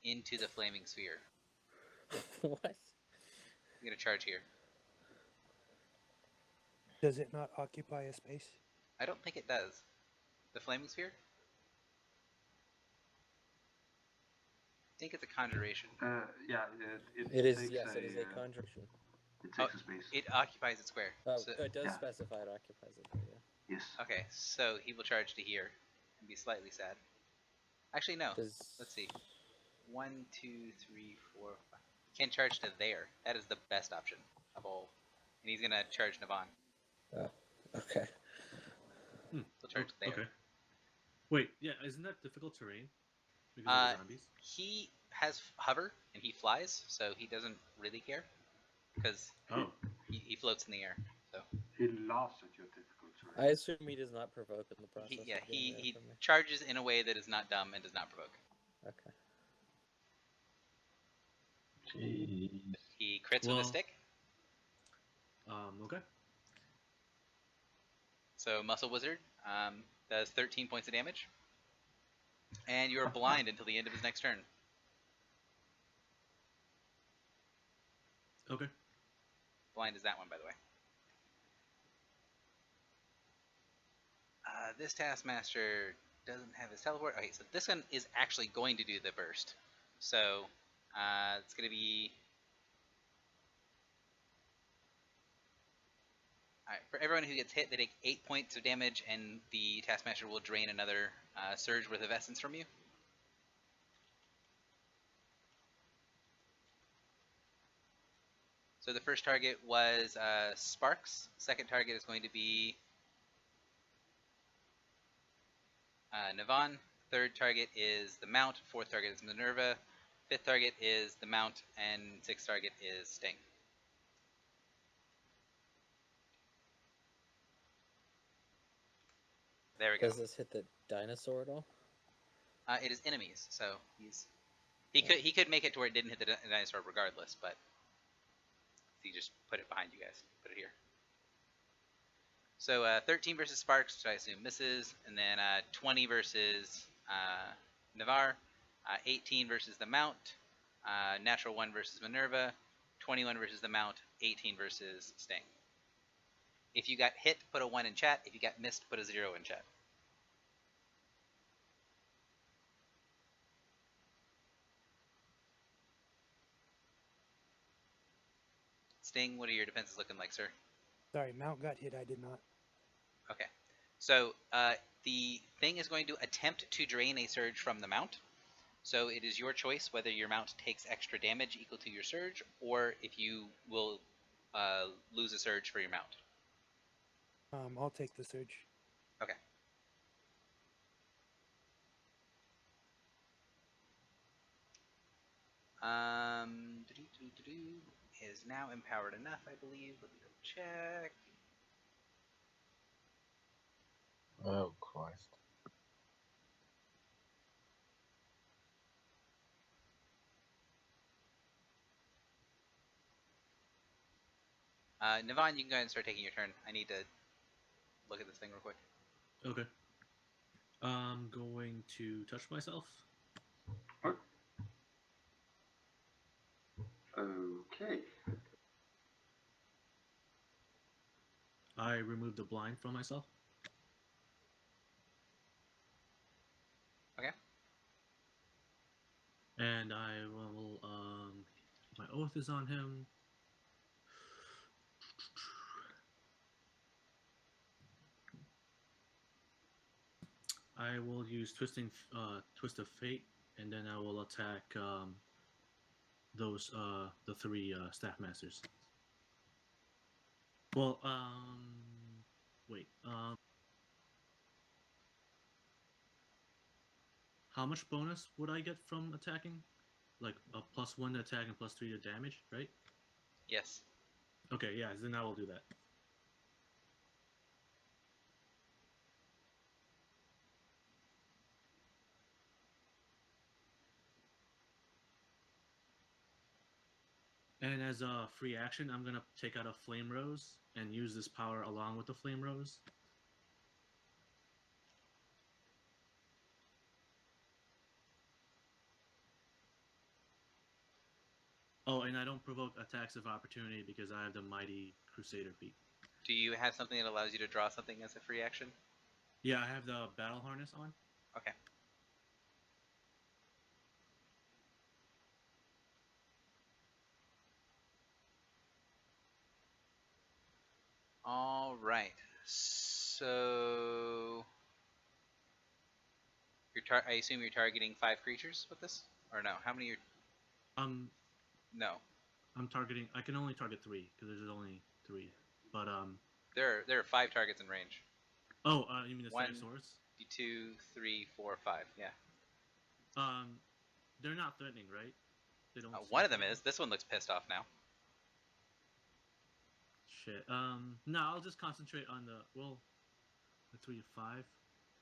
into the flaming sphere. What? He's gonna charge here. Does it not occupy a space? I don't think it does. The flaming sphere? I think it's a conjuration. Yeah, It is, takes yes, it is a conjuration. It takes a space. It occupies a square. Oh, So, it does yeah. specify it occupies it, though, yeah. Yes. okay, so he will charge to here and be slightly sad. Actually, no. Does... Let's see. 1, 2, 3, 4, 5. He can charge to there. That is the best option of all. And he's gonna charge Navan. Oh, okay. He'll charge there. Okay. Wait, yeah, isn't that difficult terrain? Because of the zombies? He has hover and he flies, so he doesn't really care because he floats in the air. So he laughs at your difficult terrain. I assume he does not provoke in the process. He charges in a way that is not dumb and does not provoke. Okay. Jeez. He crits with a stick. Okay. So Muscle Wizard does 13 points of damage, and you're blind until the end of his next turn. Okay. Blind is that one, by the way. This Taskmaster doesn't have his teleport. Okay, so this one is actually going to do the burst. So it's going to be... Alright, for everyone who gets hit, they take 8 points of damage, and the Taskmaster will drain another surge worth of essence from you. So the first target was Sparks. Second target is going to be Navan. Third target is the Mount. Fourth target is Minerva. Fifth target is the Mount, and sixth target is Sting. There we go. Does this hit the dinosaur at all? It is enemies, so he could make it to where it didn't hit the dinosaur regardless, but he just put it behind you guys. Put it here. So 13 versus Sparks, which I assume misses, and then 20 versus Navarre, 18 versus the Mount, natural 1 versus Minerva, 21 versus the Mount, 18 versus Sting. If you got hit, put a 1 in chat. If you got missed, put a 0 in chat. Sting, what are your defenses looking like, sir? Sorry, Mount got hit. I did not. Okay. So the thing is going to attempt to drain a surge from the mount. So it is your choice whether your mount takes extra damage equal to your surge, or if you will lose a surge for your mount. I'll take the surge. Okay. Is now empowered enough, I believe. Let me double check. Oh Christ. Navon, you can go ahead and start taking your turn. I need to look at this thing real quick. Okay. I'm going to touch myself. Okay. I remove the blind from myself. Okay. And I will, my oath is on him. I will use Twist of Fate, and then I will attack the three staff masters. Well, wait. How much bonus would I get from attacking? Like a +1 to attack and +3 to damage, right? Yes. Okay, yeah, then I will do that. And as a free action, I'm gonna take out a Flame Rose and use this power along with the Flame Rose. Oh, and I don't provoke attacks of opportunity because I have the Mighty Crusader feat. Do you have something that allows you to draw something as a free action? Yeah, I have the Battle Harness on. Okay. All right. So I assume you're targeting 5 creatures with this, or no? How many? No. I'm targeting. I can only target 3 because there's only 3. But There are 5 targets in range. Oh, you mean the 1, Six Swords? 2, 3, 4, 5. Yeah. They're not threatening, right? They don't. One of them is. This one looks pissed off now. Shit. No, I'll just concentrate on the 3 to 5.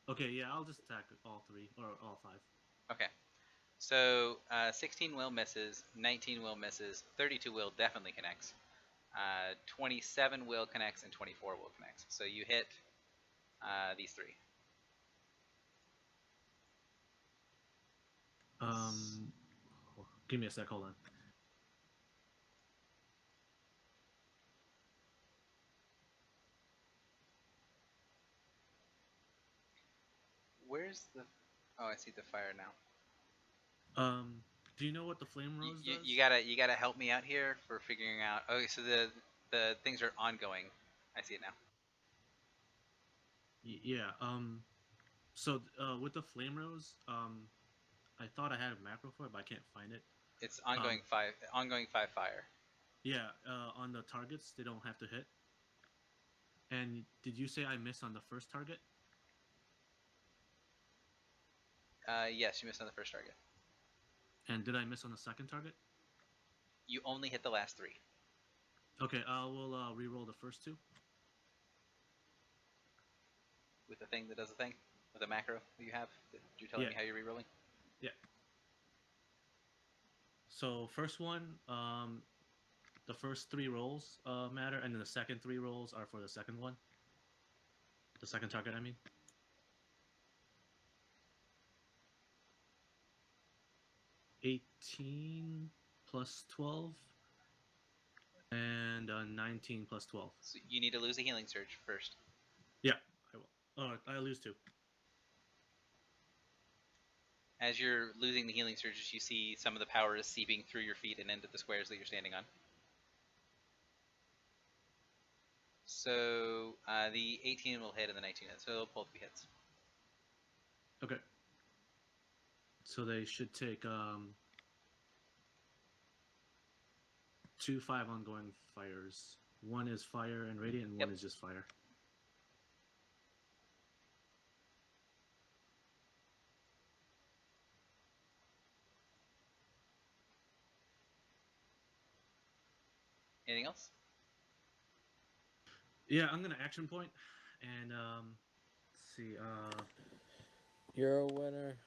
Okay, yeah, I'll just attack all 3 or all 5. Okay. So 16 will misses, 19 will misses, 32 will definitely connects, 27 will connects, and 24 will connects. So you hit these 3. Give me a sec. Hold on. Where's the? Oh, I see the fire now. Do you know what the Flame Rose does? You gotta help me out here for figuring out. Okay, so the things are ongoing. I see it now. Yeah. So with the Flame Rose, I thought I had a macro for it, but I can't find it. It's ongoing 5 fire. Yeah. On the targets, they don't have to hit. And did you say I missed on the first target? Yes, you missed on the first target. And did I miss on the second target? You only hit the last 3. Okay, I will re-roll the first 2. With the thing that does the thing? With the macro that you have? You're telling me how you're re-rolling? Yeah. So first one, the first 3 rolls matter, and then the second 3 rolls are for the second one. The second target, I mean. $18 plus 12, and 19 plus 12. So you need to lose a healing surge first. Yeah, I will. Oh, I lose 2. As you're losing the healing surges, you see some of the power is seeping through your feet and into the squares that you're standing on. So the 18 will hit and the 19 hits. So both be hits. Okay. So they should take 2 5 ongoing fires. One is fire and radiant, and Yep. one is just fire. Anything else? Yeah, I'm gonna action point, and let's see. You're a winner.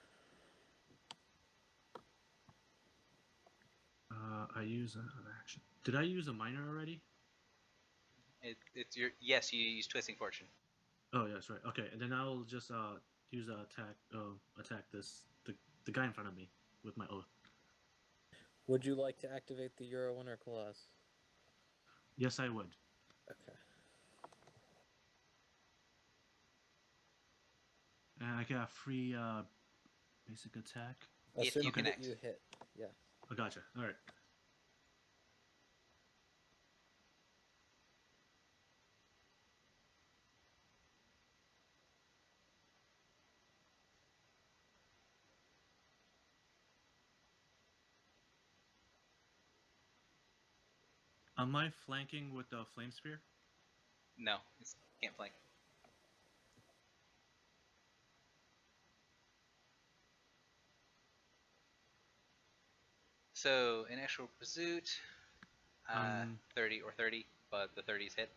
I use an action. Did I use a minor already? It's your yes. You use Twisting Fortune. Oh, yeah, that's right. Okay, and then I'll just use a attack the guy in front of me with my oath. Would you like to activate the Euro winner clause? Yes, I would. Okay. And I get a free basic attack. If Assuming you that connect. you hit. Yeah. I gotcha. All right. Am I flanking with the flame spear? No, it can't flank. So in actual pursuit, 30 or 30, but the 30s hit.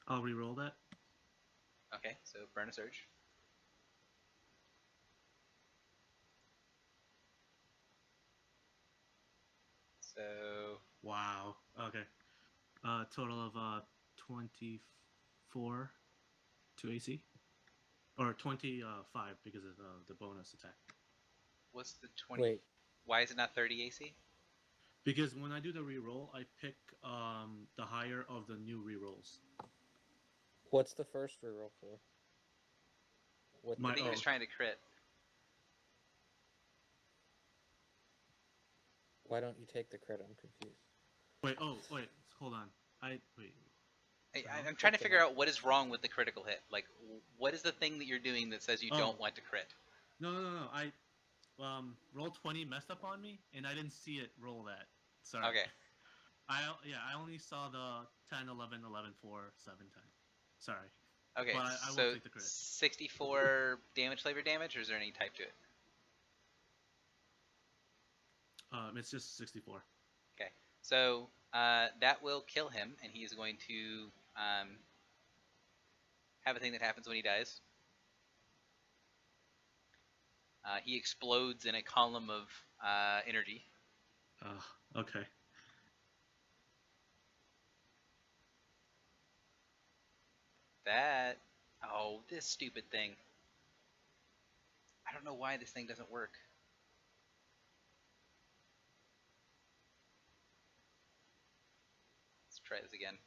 I'll re-roll that. Okay, so burn a surge. So Wow. Okay. Total of 24 to AC, or 25 because of the bonus attack. what's the 20? Wait. Why is it not 30 AC? Because when I do the re-roll, I pick the higher of the new re-rolls. What's the first reroll for? What I My think he was oath. trying to crit. Why don't you take the crit? I'm confused. Wait. Oh, wait. Hold on. Wait. I'm trying to figure out what is wrong with the critical hit. Like, what is the thing that you're doing that says you don't want to crit? No. I roll 20 messed up on me, and I didn't see it roll that. Sorry. Okay. I only saw the 10, 11, 11, 4, 7 times. Sorry. Okay, But I so will take the crit. 64 damage, flavor damage, or is there any type to it? It's just 64. Okay, so that will kill him, and he is going to have a thing that happens when he dies. He explodes in a column of energy. Okay. This stupid thing. I don't know why this thing doesn't work. Let's try this again.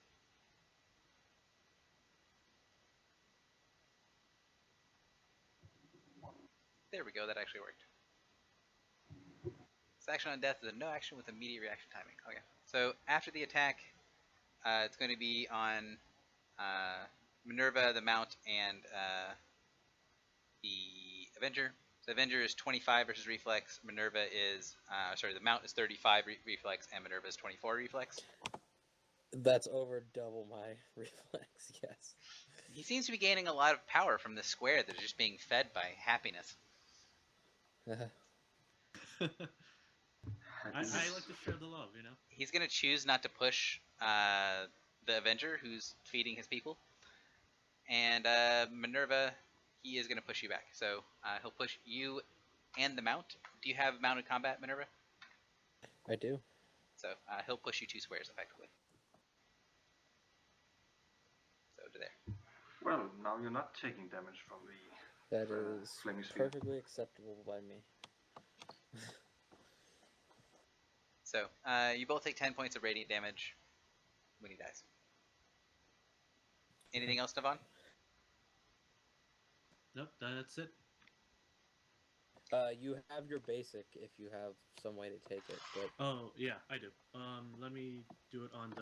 There we go, that actually worked. This action on death is a no action with immediate reaction timing. Okay, so after the attack, it's going to be on Minerva, the Mount, and the Avenger. So Avenger is 25 versus Reflex. Minerva is, the Mount is 35 Reflex, and Minerva is 24 Reflex. That's over double my reflex, yes. He seems to be gaining a lot of power from this square that is just being fed by happiness. I like to share the love, you know? He's going to choose not to push the Avenger, who's feeding his people. And Minerva, he is going to push you back. So he'll push you and the Mount. Do you have mounted combat, Minerva? I do. So he'll push you 2 squares, effectively. So to there. Well, now you're not taking damage from the That is flaming sphere. perfectly acceptable by me. So you both take 10 points of radiant damage when he dies. Anything else, Devon? Nope, that's it. You have your basic if you have some way to take it, but Oh, yeah, I do. Let me do it on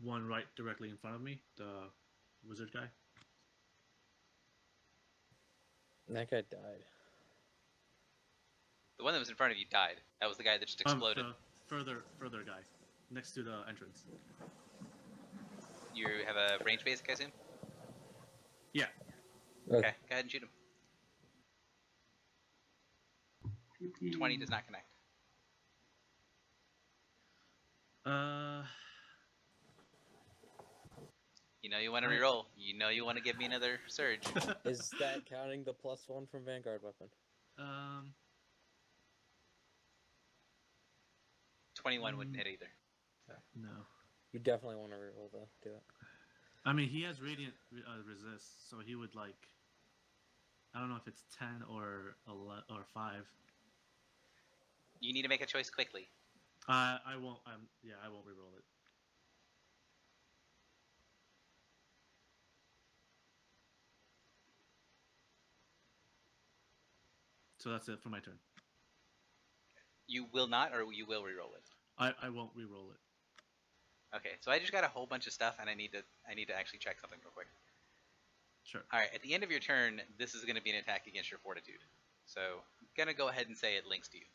one right directly in front of me, the wizard guy. That guy died. The one that was in front of you died. That was the guy that just exploded. The further guy, next to the entrance. You have a range basic, I assume? Yeah. Okay, go ahead and shoot him. 20 does not connect. You know you want to reroll. You know you want to give me another surge. Is that counting the +1 from Vanguard weapon? 21 wouldn't hit either. So. No. You definitely want to reroll though. Do it. I mean, he has radiant resist, so he would like. I don't know if it's 10 or 11 or 5. You need to make a choice quickly. I won't. I won't reroll it. So that's it for my turn. You will not, or you will reroll it. I won't reroll it. Okay, so I just got a whole bunch of stuff, and I need to actually check something real quick. Sure. All right, at the end of your turn, this is going to be an attack against your fortitude. So I'm going to go ahead and say it links to you.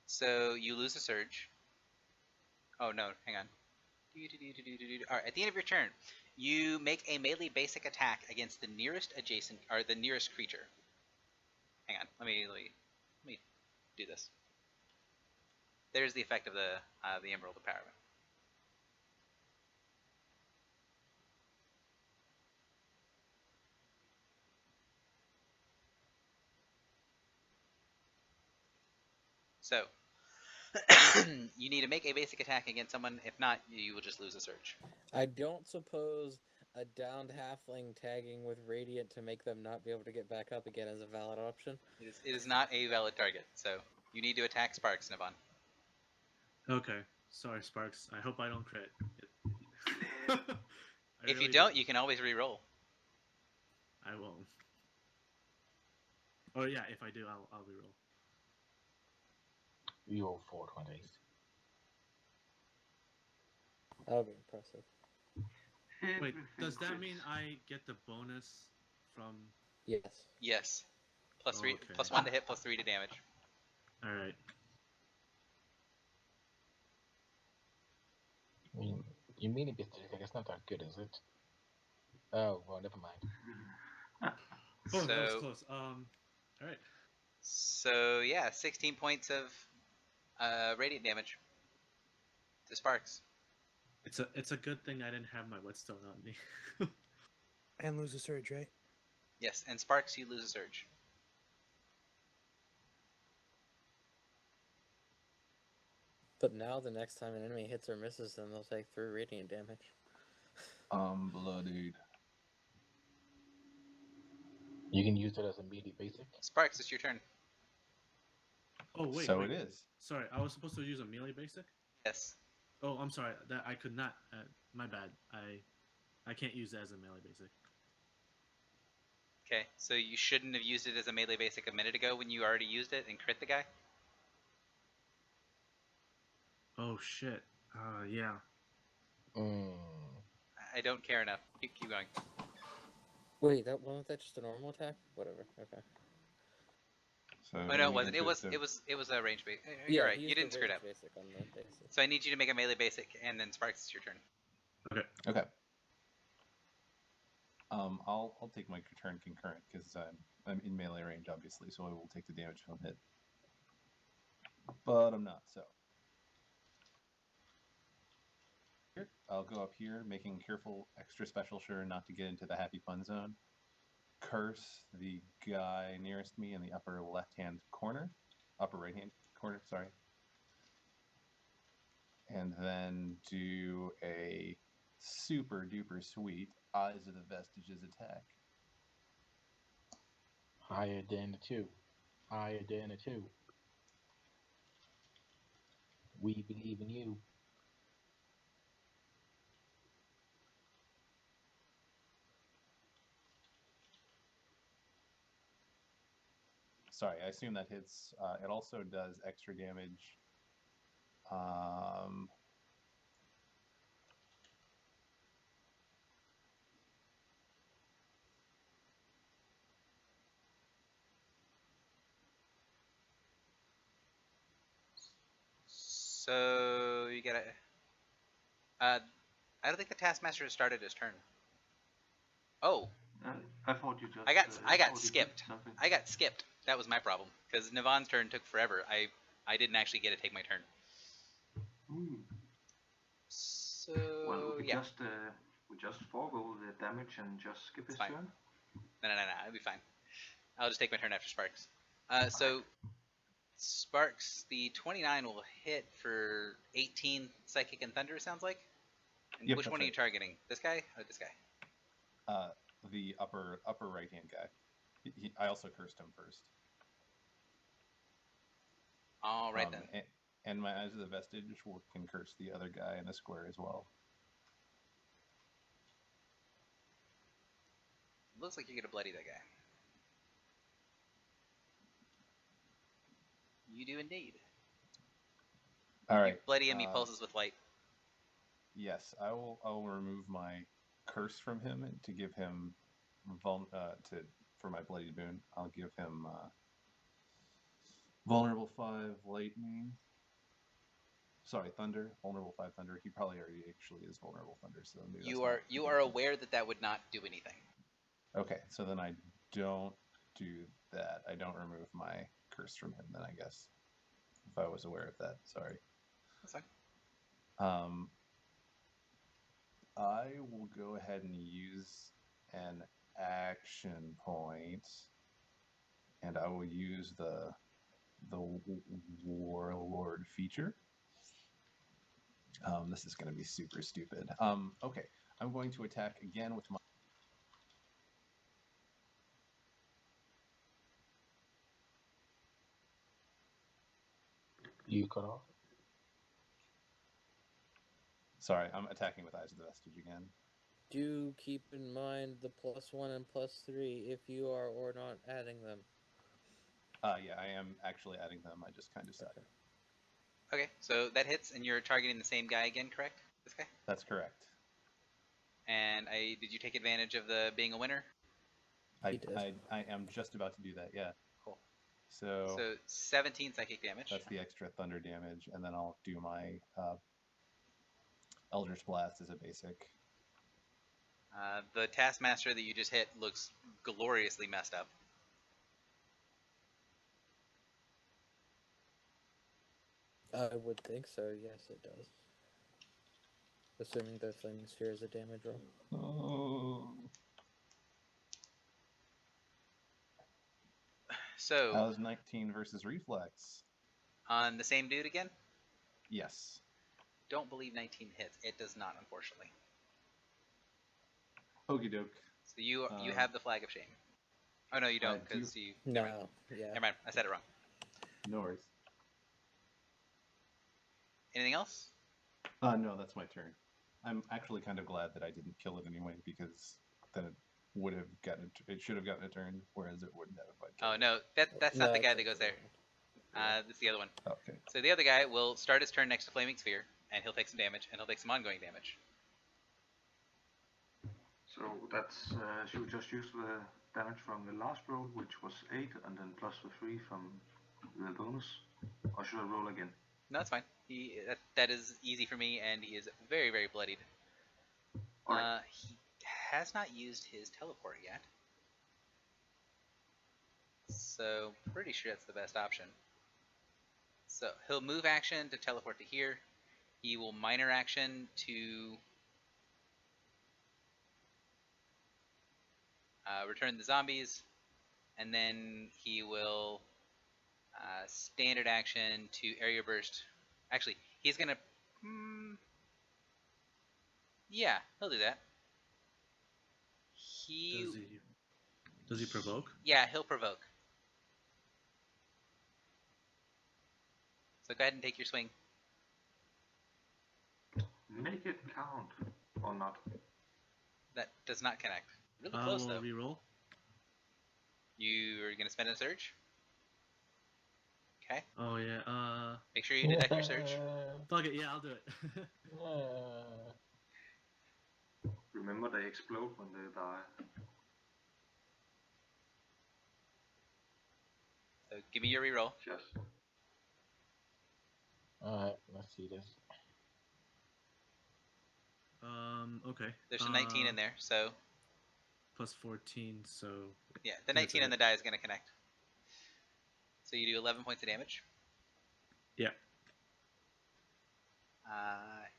So you lose a surge. Oh no, hang on. All right, at the end of your turn, you make a melee basic attack against the nearest adjacent or the nearest creature. Hang on, let me do this. There's the effect of the Emerald Empowerment. So you need to make a basic attack against someone. If not, you will just lose a surge. I don't suppose a downed halfling tagging with radiant to make them not be able to get back up again is a valid option. It is not a valid target, so you need to attack Sparks, Navon. Okay. Sorry, Sparks. I hope I don't crit. If you don't, you can always re-roll. I won't. Oh yeah, if I do, I'll re-roll. You roll 4 20s. That'll be impressive. Wait, does that mean I get the bonus from? Yes. Yes. Plus 3, Okay. plus 1 to hit, plus 3 to damage. All right. I mean, your melee basic attack is not that good, is it? Oh, well, never mind. Oh, that was close. All right. So yeah, 16 points of radiant damage to Sparks. It's a good thing I didn't have my whetstone on me. And lose a surge, right? Yes, and Sparks, you lose a surge. But now the next time an enemy hits or misses them, they'll take 3 radiant damage. Bloodied. You can use it as a melee basic. Sparks, it's your turn. Oh wait. So wait. it is. Sorry, I was supposed to use a melee basic. Yes. Oh, I'm sorry. That I could not. My bad. I can't use it as a melee basic. Okay, so you shouldn't have used it as a melee basic a minute ago when you already used it and crit the guy? Oh shit. Yeah. I don't care enough. Keep going. Wait, wasn't that just a normal attack? Whatever. Okay. So Oh no, it wasn't. It was a range basic. Yeah, You're right. he You used the didn't screw it range up. basic on the basic. So I need you to make a melee basic, and then Sparks, it's your turn. Okay. Okay. I'll take my turn concurrent because I'm in melee range, obviously, so I will take the damage from hit. But I'm not, so. I'll go up here, making careful, extra special sure not to get into the happy fun zone. Curse the guy nearest me in the upper left-hand corner. Upper right-hand corner, sorry. And then do a super duper sweet Eyes of the Vestiges attack. Higher than a 2. Higher than a 2. We believe in you. Sorry, I assume that hits. It also does extra damage. So you gotta. I don't think the Taskmaster has started his turn. Oh, I thought you just. I got thought you did skipped. something. I got skipped. That was my problem because Navon's turn took forever. I didn't actually get to take my turn. So Well, yeah, we just forego the damage and just skip his fine. turn. No, it'll be fine. I'll just take my turn after Sparks. So Sparks, the 29 will hit for 18 Psychic and Thunder. It sounds like. And Yep, which that's one are you right. targeting? This guy or this guy? The upper right hand guy. I also cursed him first. All right then. And my Eyes of the Vestige can curse the other guy in the square as well. Looks like you're gonna bloody that guy. You do indeed. All right. You bloody him. He pulses with light. Yes, I will remove my curse from him to give him for my bloody boon. I'll give him vulnerable 5 lightning. Sorry, thunder. Vulnerable 5 thunder. He probably already actually is vulnerable thunder. So maybe You are aware that would not do anything. Okay, so then I don't do that. I don't remove my curse from him. Then I guess if I was aware of that, sorry. That's fine. I will go ahead and use an action point, and I will use the Warlord feature. This is going to be super stupid. Okay, I'm going to attack again with my. You cut off. Sorry, I'm attacking with Eyes of the Vestige again. Do keep in mind the +1 and +3 if you are or not adding them. Yeah, I am actually adding them. I just kind of decided. Okay, so that hits, and you're targeting the same guy again, correct? This guy? That's correct. And did you take advantage of the being a winner? I am just about to do that, yeah. Cool. So 17 psychic damage. That's the extra thunder damage, and then I'll do my Eldritch Blast as a basic. The Taskmaster that you just hit looks gloriously messed up. I would think so, yes it does. Assuming the Flaming Sphere is a damage roll. Oh. So that was 19 versus Reflex. On the same dude again? Yes. Don't believe 19 hits. It does not, unfortunately. Okie doke. So you have the Flag of Shame. Oh no, you don't, because you. No, yeah. Never mind. I said it wrong. No worries. Anything else? No, that's my turn. I'm actually kind of glad that I didn't kill it anyway, because then it would have gotten it should have gotten a turn, whereas it wouldn't have if I killed it. No, that's not the guy that goes there. That's the other one. Okay. So the other guy will start his turn next to Flaming Sphere, and he'll take some damage, and he'll take some ongoing damage. So that's should we just use the damage from the last roll, which was 8, and then plus the 3 from the bonus, or should I roll again? No, that's fine. That is easy for me, and he is very, very bloodied. Right. He has not used his teleport yet, so pretty sure that's the best option. So he'll move action to teleport to here. He will minor action to return the zombies, and then he will standard action to area burst. Actually, he's gonna. Yeah, he'll do that. Does he provoke? Yeah, he'll provoke. So go ahead and take your swing. Make it count, or not. That does not connect. Really close, though. Reroll. You're going to spend a surge? Okay. Oh yeah. Make sure you deduct your surge. Fuck it. Yeah, I'll do it. Remember, they explode when they die. So give me your reroll. Just Alright, let's see this. Okay. There's a 19 in there, so Plus 14, so yeah, the That's 19 on it. the die is going to connect. So you do 11 points of damage. yeah.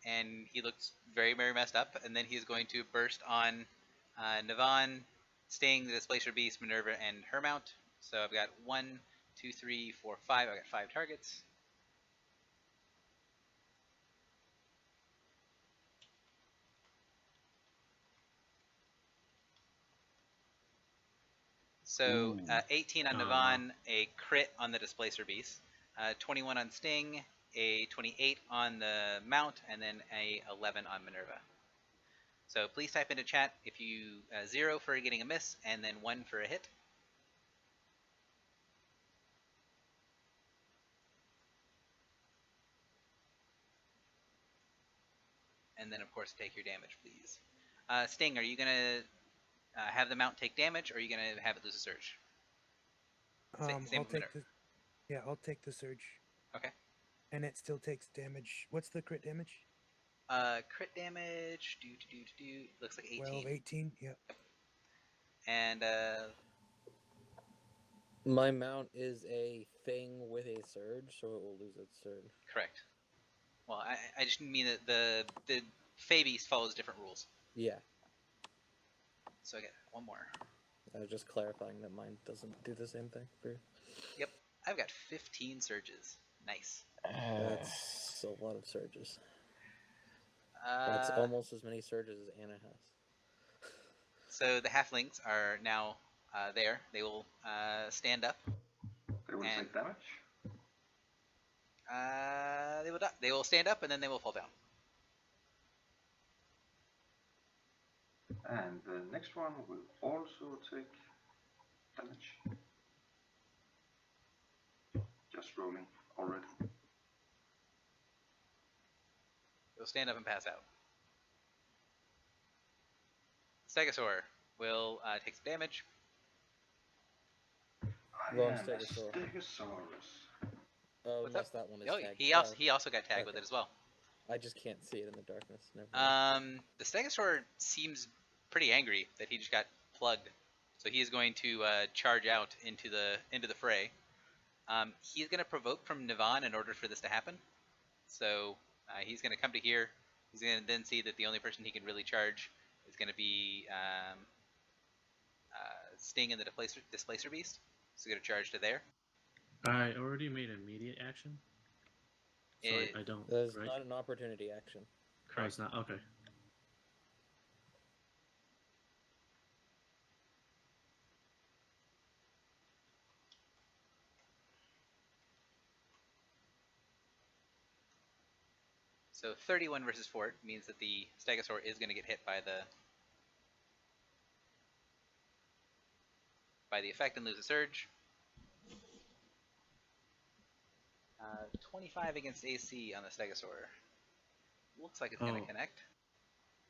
And he looks very, very messed up. And then he's going to burst on Navan, Sting, the Displacer Beast, Minerva, and her mount. So I've got 1, 2, 3, 4, 5. I've got 5 targets. So 18 on Navan, a crit on the Displacer Beast, 21 on Sting, a 28 on the Mount, and then a 11 on Minerva. So please type into chat if you 0 for getting a miss, and then 1 for a hit. And then of course take your damage, please. Sting, are you gonna have the Mount take damage, or are you gonna have it lose a surge? Same I'll with take Minerva. I'll take the surge. Okay. And it still takes damage. What's the crit damage? Crit damage, looks like 18. 12, 18, yep. And My mount is a thing with a surge, so it will lose its surge. correct. Well, I just mean that the Fey Beast follows different rules. Yeah, So I get one more. I was just clarifying that mine doesn't do the same thing for you. Yep, I've got 15 surges. Nice. That's a lot of surges. That's almost as many surges as Anna has. So the halflings are now there. They will stand up. they will take damage. They will die. They will stand up and then they will fall down. And the next one will also take damage. Just rolling already. They'll stand up and pass out. Stegosaur will take some damage. I Wrong am a Stegosaur. Stegosaurus. Oh, What's unless up? that one is Oh, tagged. he also got tagged with okay. it as well. I just can't see it in the darkness. Never mind. The Stegosaur seems pretty angry that he just got plugged, so he is going to charge out into the fray. He's going to provoke from Navan in order for this to happen. So he's going to come to here. He's going to then see that the only person he can really charge is going to be Sting and the Displacer Beast. So he's going to charge to there. I already made immediate action. So I don't. That is right? not an opportunity action. Oh, it's not. Okay. So 31 versus 4 means that the Stegosaur is going to get hit by the effect and lose a surge. 25 against AC on the Stegosaur. Looks like it's going to connect.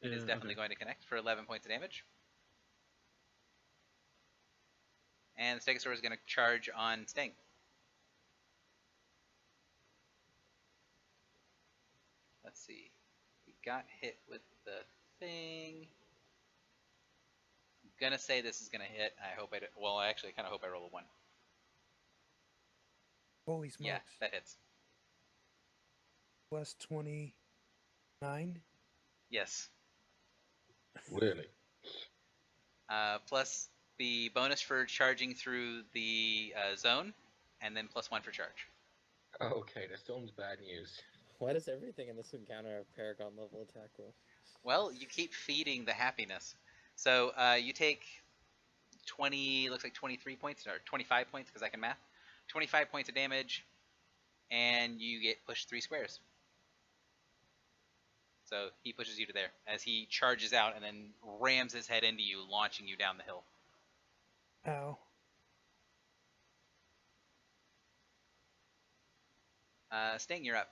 It is definitely going to connect for 11 points of damage. And the Stegosaur is going to charge on Sting. Let's see. He got hit with the thing. I'm going to say this is going to hit. I hope I do. Well, I actually kind of hope I roll a 1. Holy smokes. Yeah, that hits. Plus 29? Yes. Really? Plus the bonus for charging through the zone, and then plus 1 for charge. Okay, that sounds bad news. Why does everything in this encounter have Paragon level attack roll? Well, you keep feeding the happiness. So you take 20, looks like 23 points, or 25 points, because I can math. 25 points of damage, and you get pushed 3 squares. So he pushes you to there as he charges out and then rams his head into you, launching you down the hill. Ow. Sting, you're up.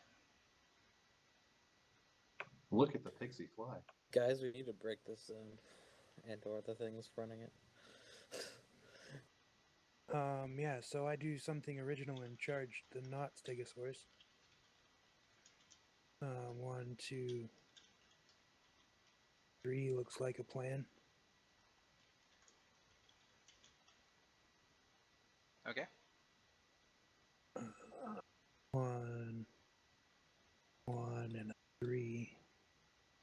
Look at the pixie fly. Guys, we need to break this zone. And/or the thing is running it. Yeah, so I do something original and charge the not Stegosaurus. 1, 2, 3 looks like a plan. Okay. 1, 1, and a 3.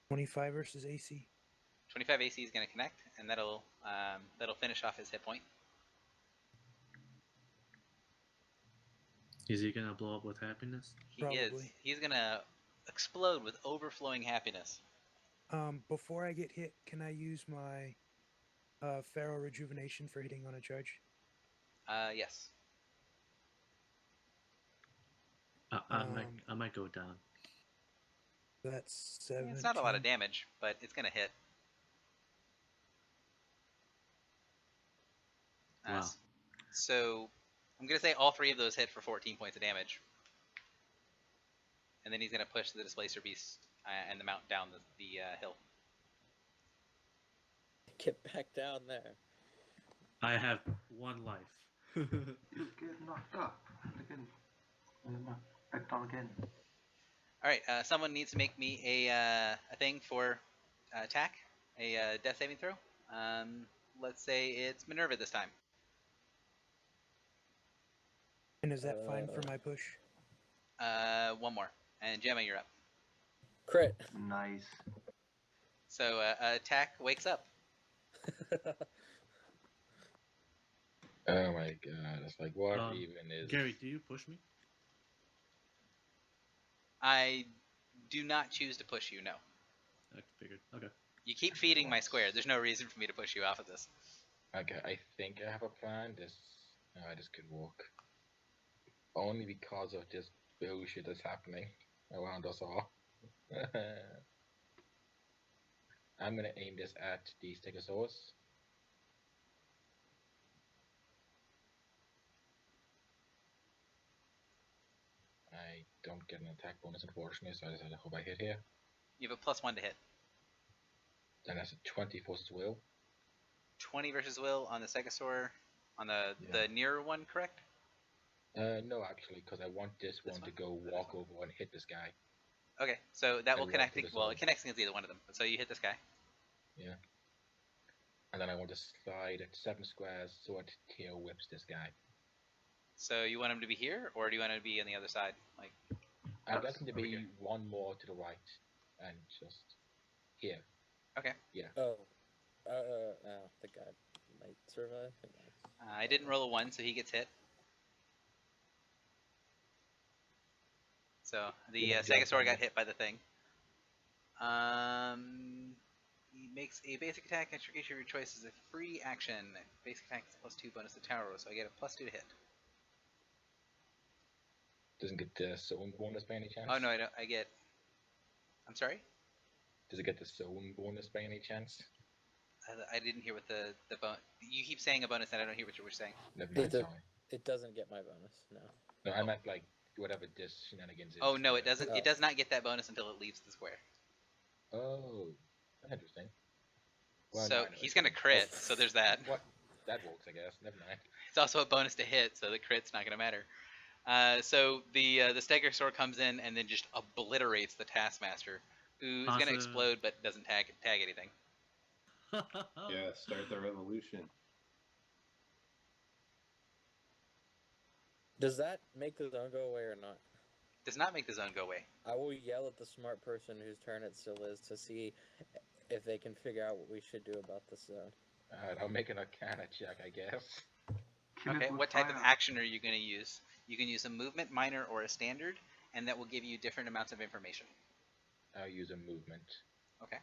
25 versus AC. 25 AC is going to connect, and that'll finish off his hit point. Is he gonna blow up with happiness? He is. Probably. He's going to explode with overflowing happiness. Before I get hit, can I use my Pharaoh Rejuvenation for hitting on a charge? Yes. I might go down. That's 17. It's not a lot of damage, but it's going to hit. Wow. So I'm going to say all 3 of those hit for 14 points of damage. And then he's going to push the Displacer Beast and the mount down the hill. Get back down there. I have 1 life. You get knocked up again. Back down again. All right, someone needs to make me a thing for attack, a death saving throw. Let's say it's Minerva this time. And is that fine for my push? 1 more, and Gemma, you're up. Crit. Nice. So attack wakes up. Oh my god, it's like, what even is... Gary, do you push me? I do not choose to push you, no. I figured. Okay. You keep feeding my square. There's no reason for me to push you off of this. Okay, I think I have a plan. I just could walk. Only because of this bullshit that's happening around us all. I'm gonna aim this at the Stegosaurus. I don't get an attack bonus, unfortunately, so I decided to hope I hit here. You have a +1 to hit. Then that's a 20 versus will. 20 versus will on the Stegosaur, on the nearer one, correct? No, actually, because I want this one to go walk over and hit this guy. Okay, so that will walk connect. to the Well, side. it connects against either one of them. So you hit this guy. Yeah. And then I want to slide at 7 squares so it tail whips this guy. So you want him to be here, or do you want him to be on the other side? Like, I'd like him to over be here. 1 more to the right and just here. okay. Yeah. The guy might survive. Who knows? I didn't roll a 1, so he gets hit. So the Yeah, Stegosaur yeah. got hit by the thing. He makes a basic attack. Extra creature of your choice is a free action. Basic attack is +2 bonus to tower roll, so I get a +2 to hit. Doesn't get the zone bonus by any chance? Oh no, I don't. I get. I'm sorry. Does it get the zone bonus by any chance? I didn't hear what the bonus. You keep saying a bonus, and I don't hear what you were saying. Never mind, sorry. It doesn't get my bonus. No. No, I meant like whatever this shenanigans is. Oh no, it doesn't. Oh. It does not get that bonus until it leaves the square. Oh, interesting. Well, So no, I know he's it gonna doesn't. crit. So there's that. What? That works, I guess. Never mind. It's also a bonus to hit, so the crit's not gonna matter. So the Stegosaur comes in and then just obliterates the Taskmaster, who's gonna Awesome. explode but doesn't tag anything. Yeah, start the revolution. Does that make the zone go away or not? Does not make the zone go away. I will yell at the smart person whose turn it still is to see if they can figure out what we should do about this zone. Alright, I'll make an Arcana check, I guess. Kill it Okay, with what type of fire. action are you gonna use? You can use a movement, minor, or a standard, and that will give you different amounts of information. I'll use a movement. Okay.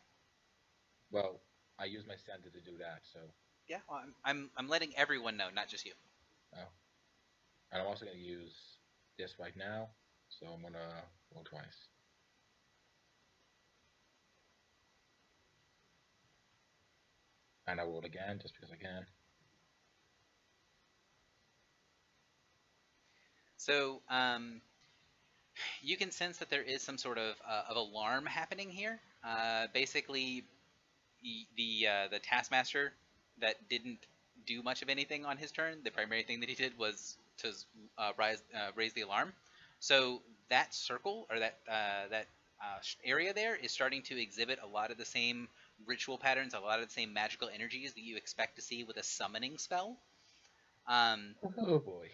Well, I use my standard to do that, so. Yeah, well, I'm letting everyone know, not just you. Oh. And I'm also going to use this right now, so I'm going to roll twice. And I roll again, just because I can. So, You can sense that there is some sort of alarm happening here. Basically, the taskmaster that didn't do much of anything on his turn. The primary thing that he did was to raise the alarm. So that circle or that area there is starting to exhibit a lot of the same ritual patterns, a lot of the same magical energies that you expect to see with a summoning spell. Oh boy.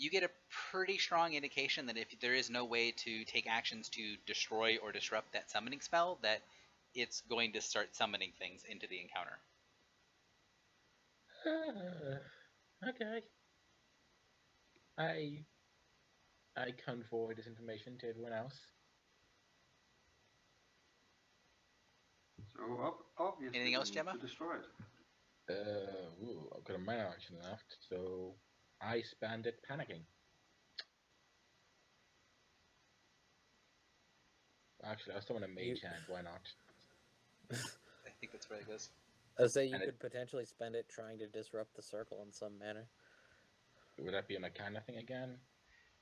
You get a pretty strong indication that if there is no way to take actions to destroy or disrupt that summoning spell, that it's going to start summoning things into the encounter. Okay. I convey this information to everyone else. So obviously Anything else, we need Gemma? to destroy it. I've got a mana action left, so I spend it panicking. Actually, I'll summon a mage hand. Why not? I think that's where it goes. I would say you And could potentially spend it trying to disrupt the circle in some manner. Would that be a Arcana thing again?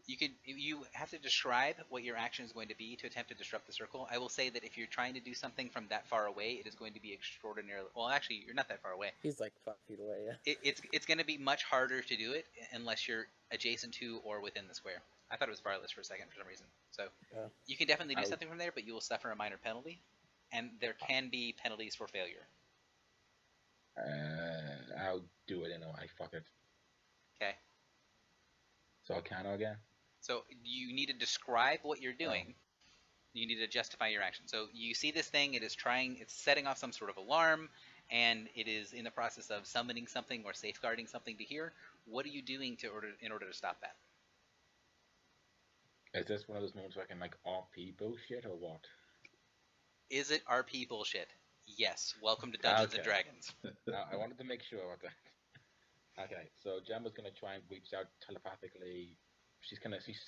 You have to describe what your action is going to be to attempt to disrupt the circle. I will say that if you're trying to do something from that far away, it is going to be extraordinarily well. Actually, you're not that far away. He's like 5 feet away. Yeah. It's going to be much harder to do it unless you're adjacent to or within the square. I thought it was farless for a second for some reason. So Yeah. you can definitely do something from there, but you will suffer a minor penalty, and there can be penalties for failure. I'll do it anyway. Fuck it. Okay. So Arcana again. So you need to describe what you're doing. You need to justify your action. So you see this thing, it's setting off some sort of alarm, and it is in the process of summoning something or safeguarding something to hear. What are you doing in order to stop that? Is this one of those moments where I can like RP bullshit or what? Is it RP bullshit? Yes. Welcome to Dungeons and Dragons. I wanted to make sure about that. Okay, so Gemma's gonna try and reach out telepathically. She's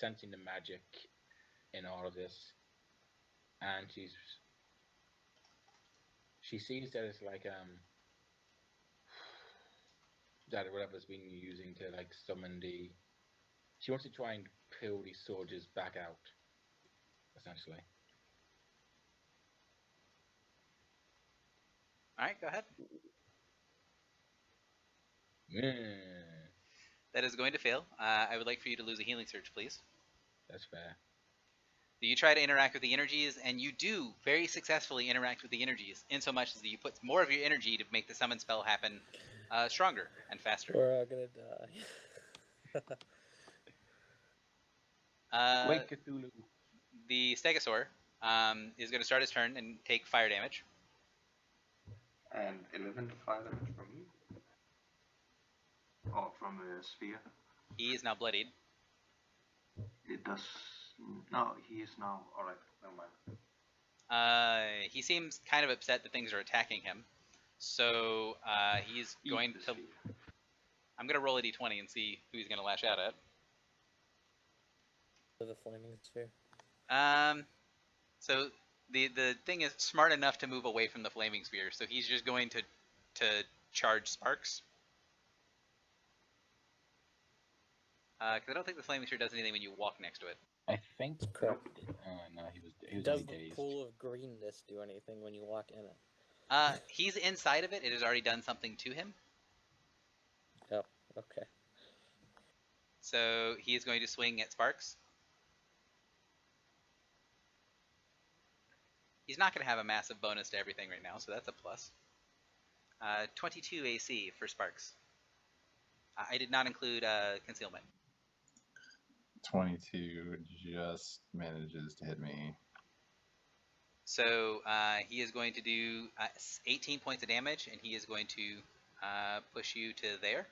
sensing the magic in all of this, and she sees that it's like that whatever's been using to like summon the. She wants to try and pull these soldiers back out, essentially. All right, go ahead. Mm, That is going to fail. I would like for you to lose a healing surge, please. that's fair. You try to interact with the energies, and you do very successfully interact with the energies, in so much as that you put more of your energy to make the summon spell happen stronger and faster. We're all gonna die. Wake Cthulhu. The Stegosaur is going to start his turn and take fire damage. And 11 fire damage from me. Or from the sphere. He is now bloodied. It does. No, he is now. Alright, never mind. He seems kind of upset that things are attacking him. So he's going to. I'm going to roll a d20 and see who he's going to lash out at. The flaming sphere. So the thing is smart enough to move away from the flaming sphere, so he's just going to charge sparks. Because I don't think the flaming sphere does anything when you walk next to it. I think. Correct. No, he was Does only the dazed. pool of greenness do anything when you walk in it? He's inside of it. It has already done something to him. Oh, okay. So he is going to swing at sparks. He's not going to have a massive bonus to everything right now, so that's a plus. 22 AC for sparks. I did not include concealment. 22 just manages to hit me. So he is going to do 18 points of damage, and he is going to push you to there.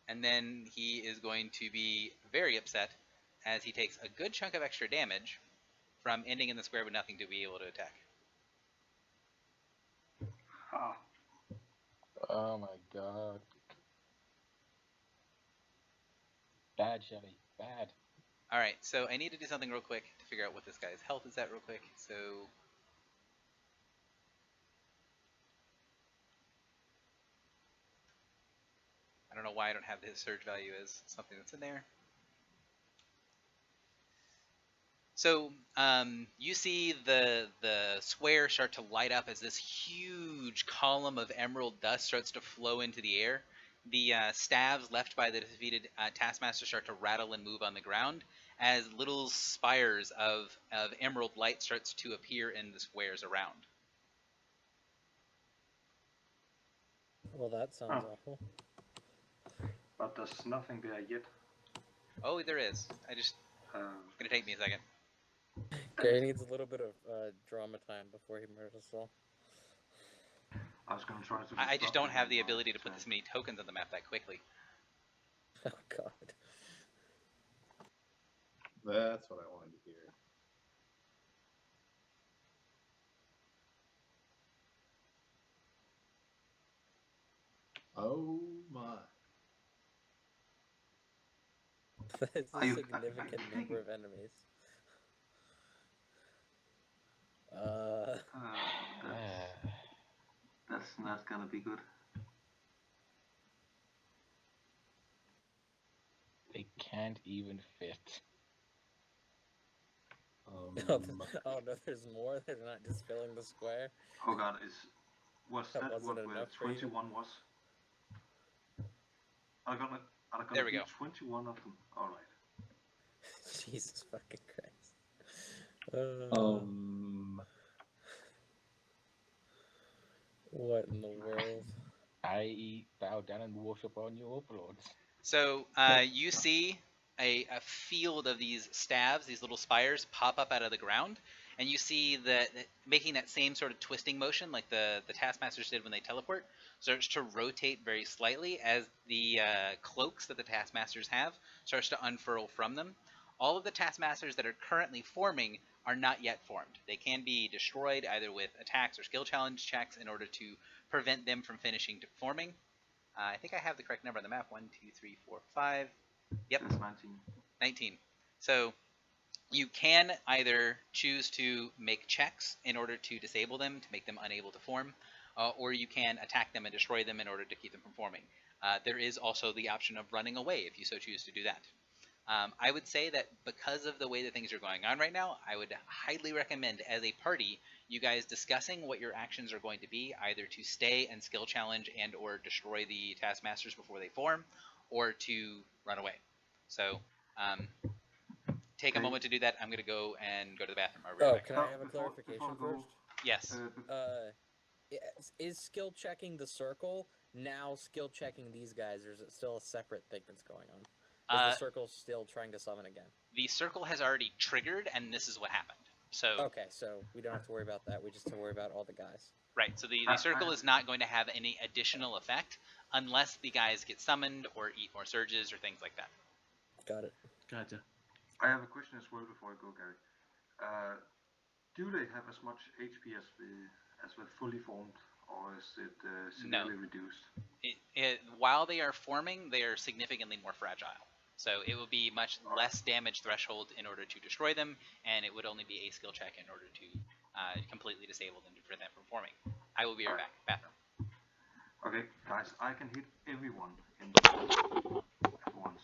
And then he is going to be very upset as he takes a good chunk of extra damage from ending in the square with nothing to be able to attack. Ah. Oh my god. Bad, Shelly. Bad. Alright, so I need to do something real quick to figure out what this guy's health is at real quick. So don't know why I don't have his surge value as something that's in there. So you see the square start to light up as this huge column of emerald dust starts to flow into the air. The staves left by the defeated Taskmaster start to rattle and move on the ground as little spires of emerald light starts to appear in the squares around. Well, that sounds awful. But there's nothing there yet. Oh, there is. It's gonna take me a second. Gary needs a little bit of drama time before he murders us all. I was gonna try to. I just don't have the ability to put this many tokens on the map that quickly. Oh god. That's what I wanted to hear. Oh my. That's a significant number of enemies. That's not gonna be good. They can't even fit. Oh no, there's more. They're not just filling the square. Oh god, was That that wasn't what enough for you? 21 was? Are there There we be go. 21 of them? Alright. Jesus fucking Christ. What in the world? I bow down and worship all new overlords. So you see a field of these staves, these little spires, pop up out of the ground, and you see that making that same sort of twisting motion like the Taskmasters did when they teleport, starts to rotate very slightly as the cloaks that the Taskmasters have starts to unfurl from them. All of the Taskmasters that are currently forming are not yet formed. They can be destroyed either with attacks or skill challenge checks in order to prevent them from finishing forming. I think I have the correct number on the map. 1, 2, 3, 4, 5. Yep. That's 19. 19. So you can either choose to make checks in order to disable them, to make them unable to form, or you can attack them and destroy them in order to keep them from forming. There is also the option of running away if you so choose to do that. I would say that because of the way that things are going on right now, I would highly recommend as a party you guys discussing what your actions are going to be, either to stay and skill challenge and or destroy the Taskmasters before they form, or to run away. So take a moment to do that. I'm going to go to the bathroom. I'll be right back. Can I have a clarification first? Yes. Is skill checking the circle now skill checking these guys, or is it still a separate thing that's going on? Is the circle still trying to summon again? The circle has already triggered, and this is what happened. So okay, so we don't have to worry about that. We just have to worry about all the guys. Right. So the circle is not going to have any additional effect unless the guys get summoned or eat more surges or things like that. Got it. Gotcha. I have a question as well before I go, Gary. Do they have as much HP as with fully formed, or is it severely reduced? While they are forming, they are significantly more fragile. So it will be much less damage threshold in order to destroy them, and it would only be a skill check in order to completely disable them to prevent them from forming. I will be right back. Bathroom. Okay, guys, I can hit everyone at once.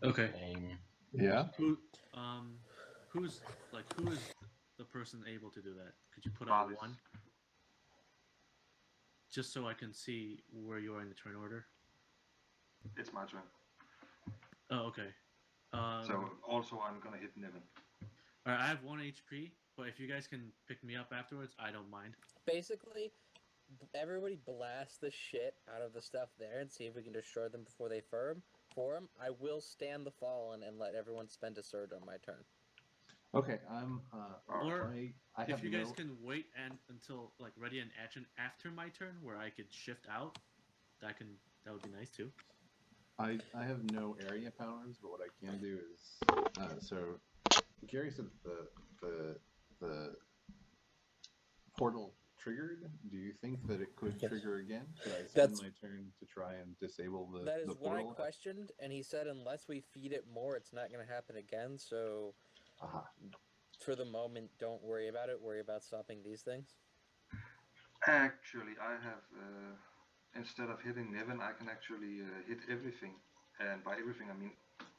Okay. Yeah. Who is the person able to do that? Could you put out one? Just so I can see where you are in the turn order. It's my turn. Oh, okay. So also I'm gonna hit Nevin. Alright, I have 1 HP, but if you guys can pick me up afterwards, I don't mind. Basically, everybody blast the shit out of the stuff there and see if we can destroy them before they form. I will stand the fallen and let everyone spend a surge on my turn. Okay, or if you guys can wait until like ready an action after my turn, where I could shift out, that would be nice too. I have no area powers, but what I can do is so Gary said the portal triggered. Do you think that it could trigger again? Should I spend my turn to try and disable the portal? That is what I questioned, and he said unless we feed it more, it's not going to happen again. So for the moment, don't worry about it. Worry about stopping these things. Actually, I have instead of hitting Nevin, I can actually hit everything, and by everything I mean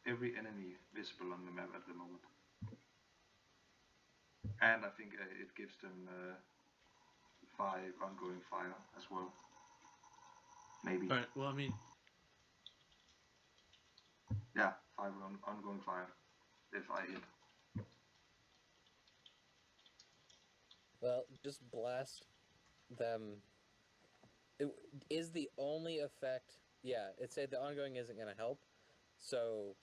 every enemy visible on the map at the moment. And I think it gives them 5 ongoing fire as well. Maybe. Alright, well, I mean, Yeah, 5 ongoing fire if I hit. Well, just blast them. Is the only effect. Yeah, it said the ongoing isn't going to help. So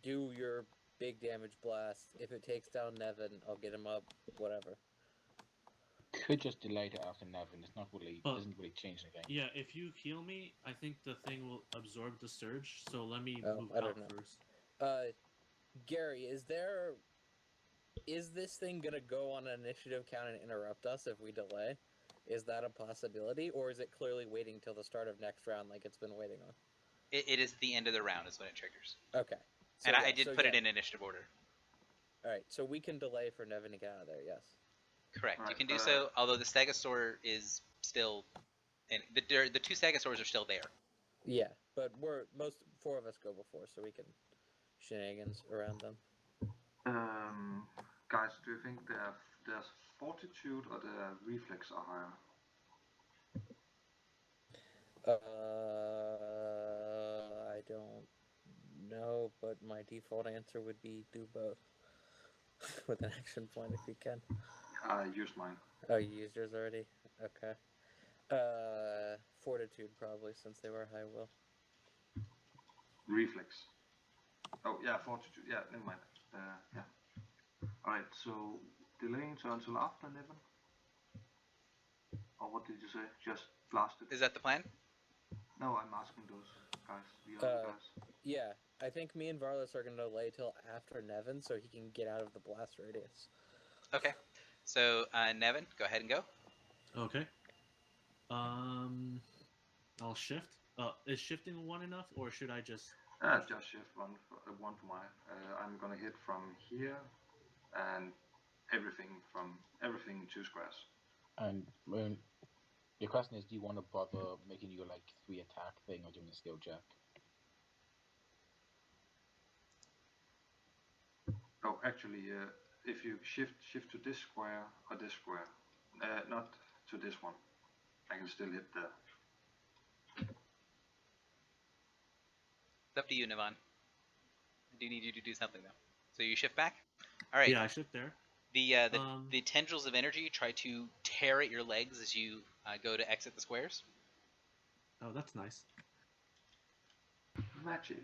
do your big damage blast. If it takes down Nevin, I'll get him up. Whatever. Could just delay it after Nevin. It's not really doesn't really change anything. Yeah, if you heal me, I think the thing will absorb the surge. So let me move I out don't know. first. Gary, is this thing gonna go on an initiative count and interrupt us if we delay? Is that a possibility, or is it clearly waiting till the start of next round like it's been waiting on? It is the end of the round is when it triggers. Okay. So and I did put it in initiative order. All right, so we can delay for Nevin to get out of there. Yes. Correct. Right, you can do so. Although the Stegosaur is still, and the 2 Stegosaurs are still there. Yeah, but most 4 of us go before, so we can shenanigans around them. Guys, do you think there's fortitude or the reflex are higher? I don't know, but my default answer would be do both with an action point if you can. I used mine. Oh, you used yours already? Okay. Fortitude probably, since they were high will. Reflex. Oh yeah, fortitude. Yeah, never mind. Yeah. All right. So delaying to until after Nevin. Or what did you say? Just blast it. Is that the plan? No, I'm asking those guys, the other guys. Yeah, I think me and Varlas are gonna delay till after Nevin so he can get out of the blast radius. Okay. So Nevin, go ahead and go. Okay. I'll shift. Is shifting 1 enough, or should I just? Just shift one for my. I'm gonna hit from here, and everything 2 squares. And the question is, do you want to bother making your 3 attack thing or doing a skill check? Oh, actually, if you shift to this square or this square, not to this one, I can still hit there. It's up to you, Nivan. I do need you to do something though. So you shift back. All right. Yeah, I shift there. The tendrils of energy try to tear at your legs as you go to exit the squares. Oh, that's nice. Magic.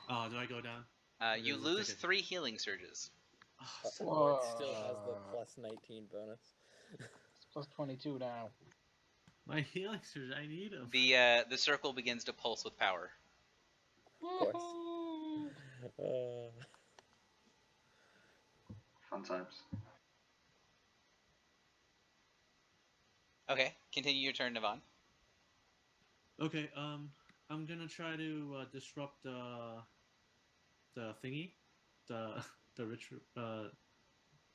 Oh, do I go down? You lose 3 healing surges. Or it still has the plus 19 bonus. It's plus 22 now. My healing surge, I need them. The circle begins to pulse with power. Of course. Fun times. Okay, continue your turn, Nivan. Okay, I'm gonna try to disrupt the thingy,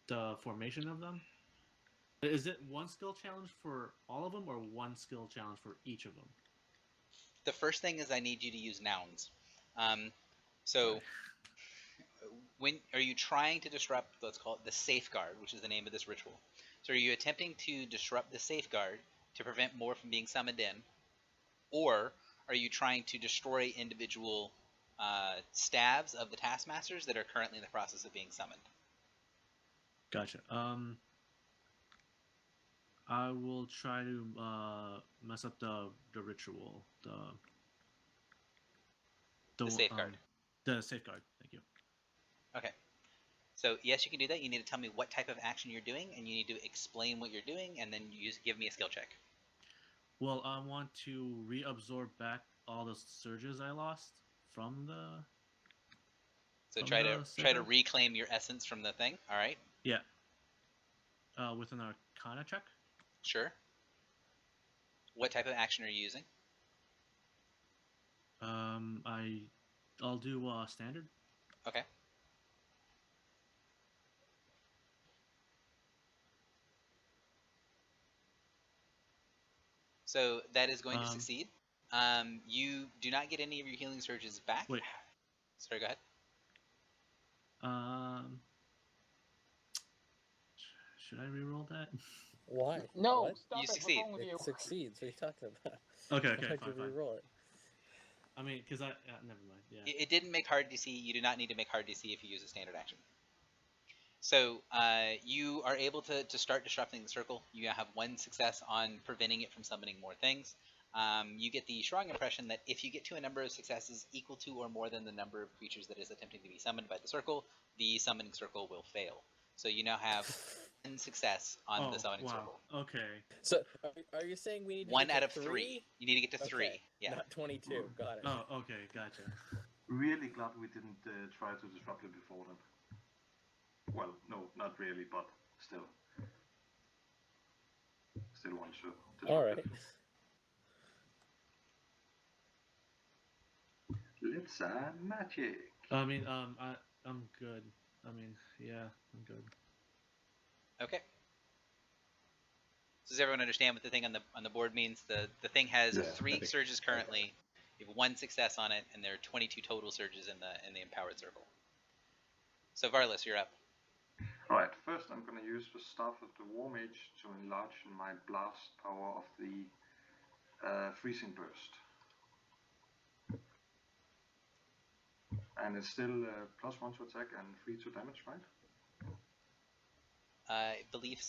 the formation of them. Is it 1 skill challenge for all of them, or 1 skill challenge for each of them? The first thing is I need you to use nouns. When are you trying to disrupt, let's call it the safeguard, which is the name of this ritual? So are you attempting to disrupt the safeguard to prevent more from being summoned in, or are you trying to destroy individual stabs of the taskmasters that are currently in the process of being summoned? Gotcha. I will try to mess up the ritual, the safeguard. The safeguard. Thank you. Okay. So yes, you can do that. You need to tell me what type of action you're doing, and you need to explain what you're doing, and then you just give me a skill check. Well, I want to reabsorb back all the surges I lost from the. So try to reclaim your essence from the thing. All right. Yeah. With an Arcana check. Sure. What type of action are you using? I'll do standard. Okay. So that is going to Um, succeed. You do not get any of your healing surges back. Wait. Sorry, go ahead. Should I reroll that? Why? No, What? stop You it. What's succeed. wrong with It you? succeeds. What are you talking about? Okay, Why'd fine, you reroll it? I mean, because never mind. Yeah. It didn't make hard DC. You do not need to make hard DC if you use a standard action. So you are able to start disrupting the circle. You have one success on preventing it from summoning more things. You get the strong impression that if you get to a number of successes equal to or more than the number of creatures that is attempting to be summoned by the circle, the summoning circle will fail. So you now have one success on the summoning circle. Okay. So are you saying we need to One get out to of three. You need to get to Okay, three. Yeah. Not 22. Got it. Oh, okay, gotcha. Really glad we didn't try to disrupt it before then. Well, no, not really, but still. Still want to disrupt All right. it. Let's magic. I mean, I'm good. I mean, yeah, I'm good. Okay. So does everyone understand what the thing on the board means? The thing has Yeah, 3 surges currently. You have 1 success on it, and there are 22 total surges in the empowered circle. So Varlas, you're up. Alright, first I'm gonna use the Staff of the War Mage to enlarge my blast power of the freezing burst. And it's still +1 to attack and 3 to damage, right? I believe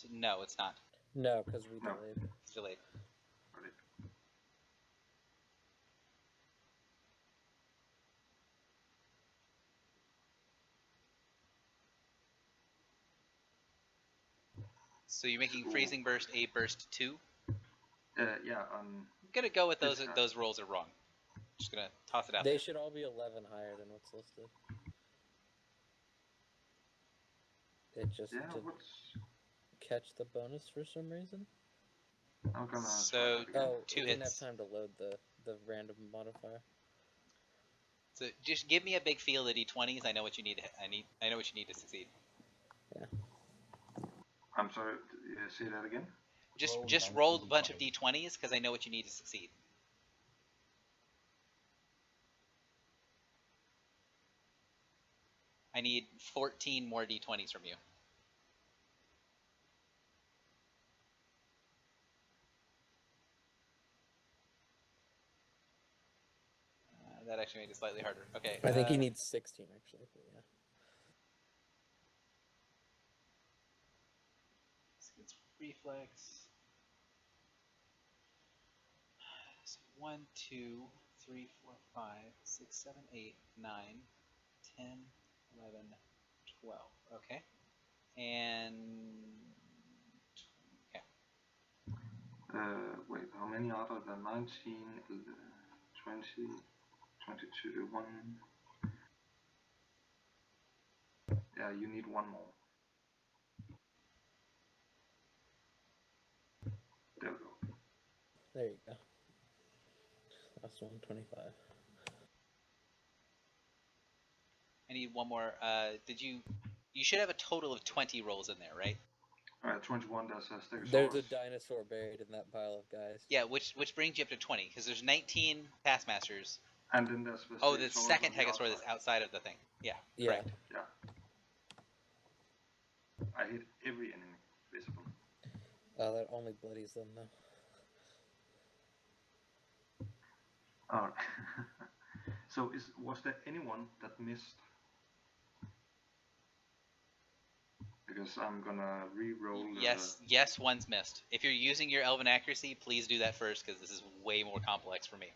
no, it's not. No, because we No. delayed. It's delayed. Got it. So you're making freezing burst a burst 2. Yeah. I'm gonna go with This guy. those rolls are wrong. Just gonna toss it out They there. should all be 11 higher than what's listed. It just Yeah, didn't what's... catch the bonus for some reason. I'm gonna So- try that again. Oh, Two it didn't hits. have time to load the random modifier. So just give me a big field of d20s. I know what you need. I know what you need to succeed. I'm sorry, say that again? Just roll a bunch of d20s because I know what you need to succeed. I need 14 more d20s from you. That actually made it slightly harder. Okay. I think he needs 16 actually. But yeah. It's reflex. So 1, 2, 3, 4, 5, 6, 7, 8, 9, 10, 11, 12. Okay. And okay. Wait, how many are there? 19, 20, 22, 1. Yeah, you need 1 more. There we go. There you go. That's 125. I need one more. Did you? You should have a total of 20 rolls in there, right? Alright, 21, there's a Stegosaurus. There's a dinosaur buried in that pile of guys. Yeah, which brings you up to 20 because there's 19 Taskmasters. And then there's the Oh, the Stegosaurus second on the Tegosaur that's outside of the thing. Yeah. Yeah. Correct. Yeah. I hit every enemy visible. That only bloodies them though. Alright. So was there anyone that missed? Because I'm gonna re-roll. Yes, one's missed. If you're using your Elven accuracy, please do that first because this is way more complex for me.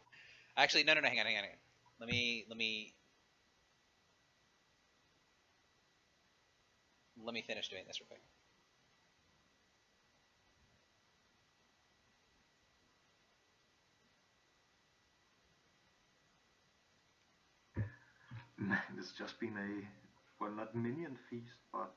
Actually, no, hang on. Let me finish doing this real quick. It's just been well, not minion feast, but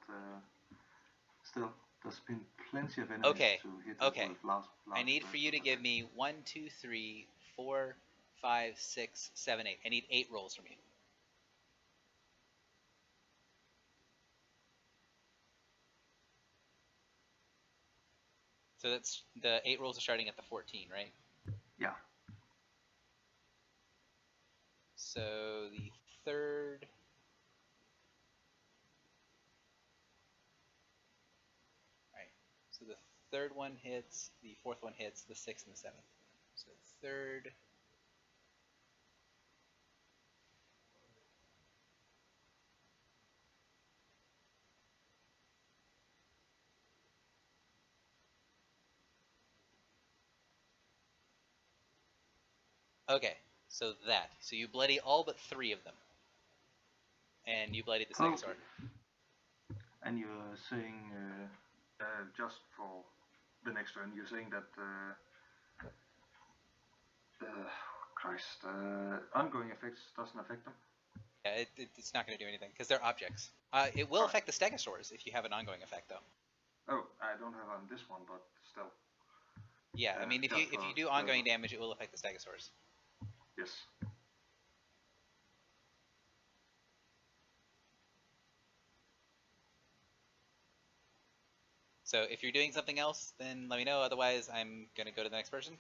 still, there's been plenty of enemies to hit with last I need for you to burst give attack. me 1, 2, 3, 4, 5, 6, 7, 8. I need 8 rolls from you. So that's the 8 rolls are starting at the 14, right? Yeah. So the third. Alright. So the third one hits, the fourth one hits, the sixth and the seventh. So third. Okay, so that. So you bloody all but 3 of them. And you bloodied the Stegosaur. And you're saying, just for the next turn, you're saying that ongoing effects doesn't affect them? Yeah, it's not going to do anything because they're objects. It will affect the Stegosaurs if you have an ongoing effect, though. Oh, I don't have on this one, but still. Yeah, I mean, if you do ongoing damage, it will affect the Stegosaurs. Yes. So if you're doing something else, then let me know. Otherwise, I'm going to go to the next person.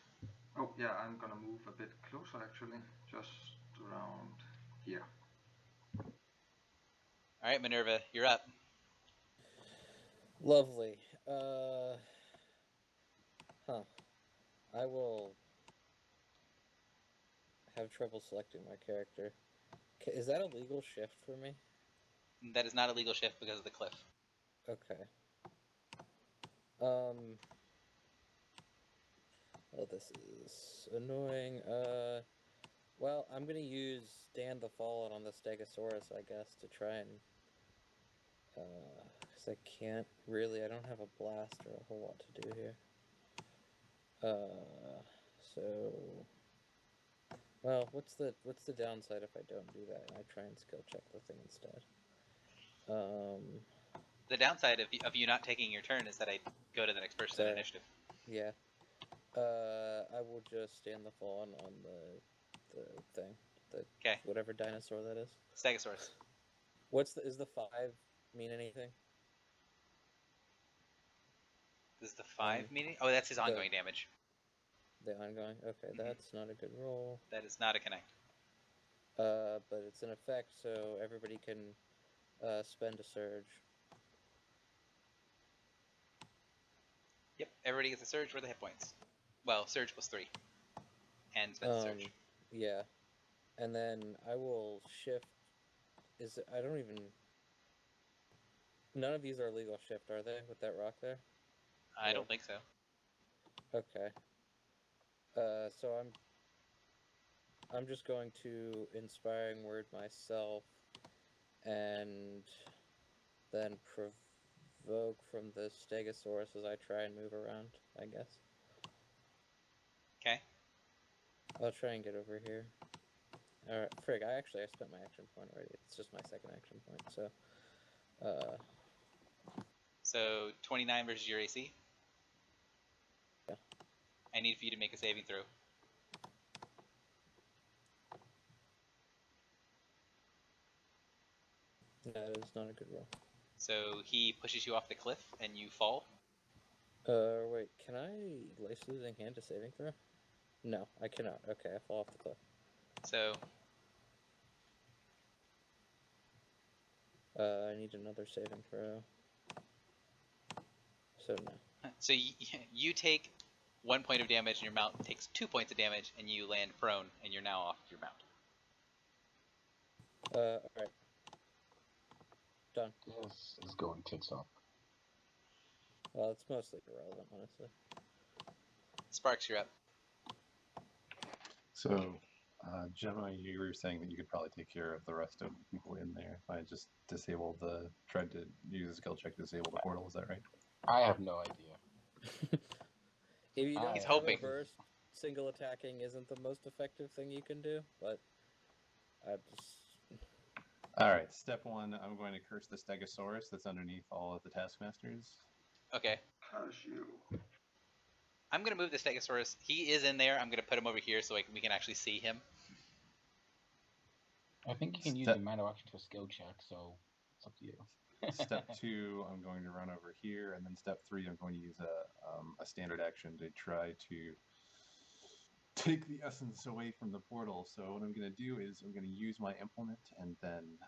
Oh, yeah, I'm gonna move a bit closer, actually. Just around here. Alright, Minerva, you're up. Lovely. I will have trouble selecting my character. Is that a legal shift for me? That is not a legal shift because of the cliff. Okay. Oh, this is annoying. Well, I'm gonna use Stand the Fallen on the Stegosaurus, I guess, to try and, because I can't really, I don't have a blast or a whole lot to do here. So, well, what's the downside if I don't do that and I try and skill check the thing instead? The downside of you not taking your turn is that I go to the next person in initiative. Yeah. I will just Stand the Fallen on the thing. Okay. Whatever dinosaur that is. Stegosaurus. Is the 5 mean anything? Does the 5 mean? Oh, that's his ongoing damage. The ongoing? Okay, that's not a good roll. That is not a connect. But it's an effect, so everybody can spend a surge. Yep, everybody gets a surge for the hit points. Well, surge plus 3. And spend the surge. Yeah. And then I will shift. I don't even. None of these are legal shift, are they? With that rock there? I don't think so. Okay. So I'm just going to Inspiring Word myself, and then provoke from the Stegosaurus as I try and move around, I guess. Okay. I'll try and get over here. Alright, frig, I spent my action point already. It's just my second action point, so... So, 29 versus your AC? Yeah. I need for you to make a saving throw. That is not a good roll. So, he pushes you off the cliff, and you fall? Wait, can I Lace Losing Hand to saving throw? No, I cannot. Okay, I fall off the cliff. So... I need another saving throw. So, no. So, you take 1 point of damage, and your mount takes 2 points of damage, and you land prone, and you're now off your mount. Alright. Done. This is going tits up. Well, it's mostly irrelevant, honestly. Sparks, you're up. So, Gemma, you were saying that you could probably take care of the rest of the people in there if I just tried to use a skill check to disable the portal, is that right? I have no idea. If you don't He's have hoping. a burst, single attacking isn't the most effective thing you can do, but I just... Alright, step 1, I'm going to curse the Stegosaurus that's underneath all of the Taskmasters. Okay. Curse you. I'm going to move the Stegosaurus. He is in there. I'm going to put him over here so we can actually see him. I think you can use the mana action for skill check, so it's up to you. Step 2, I'm going to run over here, and then step 3, I'm going to use a standard action to try to take the essence away from the portal. So what I'm going to do is I'm going to use my implement and then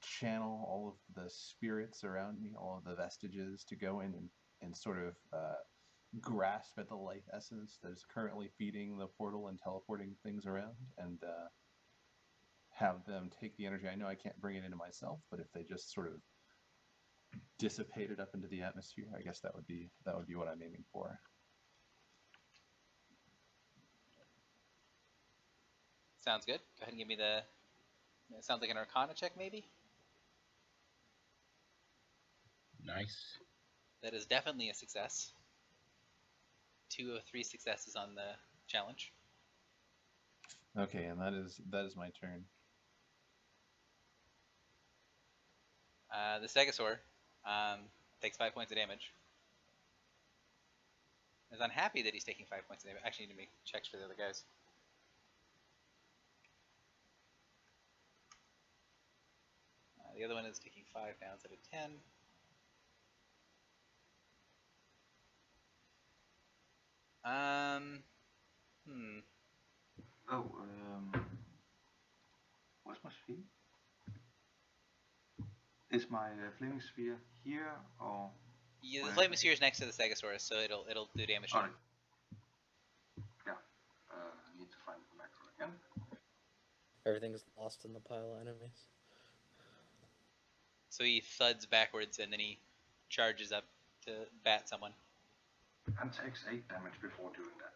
channel all of the spirits around me, all of the vestiges, to go in and sort of grasp at the life essence that is currently feeding the portal and teleporting things around, and have them take the energy. I know I can't bring it into myself, but if they just sort of dissipate it up into the atmosphere, I guess that would be what I'm aiming for. Sounds good. Go ahead and give me the. It sounds like an Arcana check, maybe. Nice. That is definitely a success. 2 of 3 successes on the challenge. Okay, and that is my turn. The Stegosaur takes 5 points of damage. Is unhappy that he's taking 5 points of damage. Actually, need to make checks for the other guys. The other one is taking 5 now instead of 10. Oh, what's my sphere? Is my flaming sphere here or? Yeah, the flaming sphere is next to the Stegosaurus, so it'll do damage to him. Yeah. I need to find the macro again. Everything's lost in the pile of enemies. So he thuds backwards and then he charges up to bat someone. And takes 8 damage before doing that.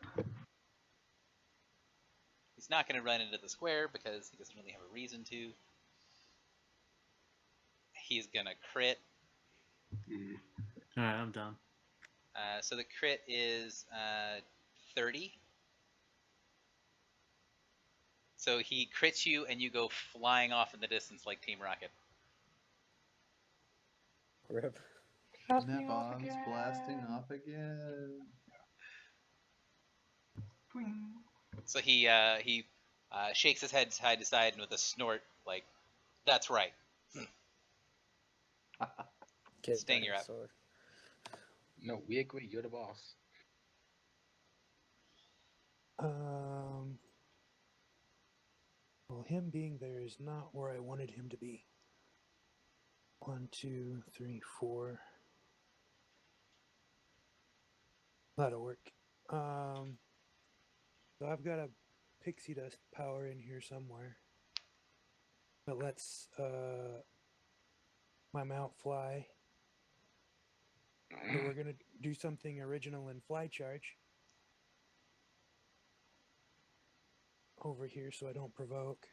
He's not going to run into the square because he doesn't really have a reason to. He's going to crit. Alright, I'm done. So the crit is 30. So he crits you and you go flying off in the distance like Team Rocket. Rip. Nebon's blasting off again. So he shakes his head side to side and with a snort, like, that's right. Sting, you're up. No, we agree. You're the boss. Well, him being there is not where I wanted him to be. 1, 2, 3, 4. That'll work. So I've got a pixie dust power in here somewhere. But let's my mount fly. So we're gonna do something original in fly charge. Over here so I don't provoke.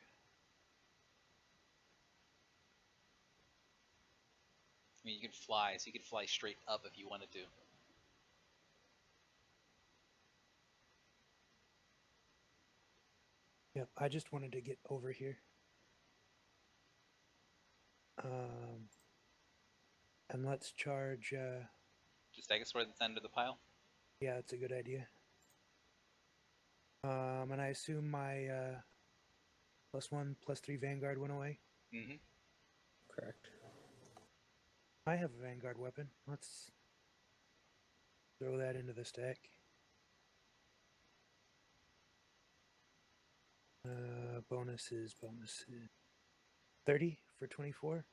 I mean, you could fly, so you could fly straight up if you wanted to. Yep, I just wanted to get over here. And let's charge. Just take a sword that's under the pile. Yeah, that's a good idea. And I assume my +1, +3 Vanguard went away. Mm-hmm. Correct. I have a Vanguard weapon. Let's throw that into the stack. Bonuses. 30 for 24.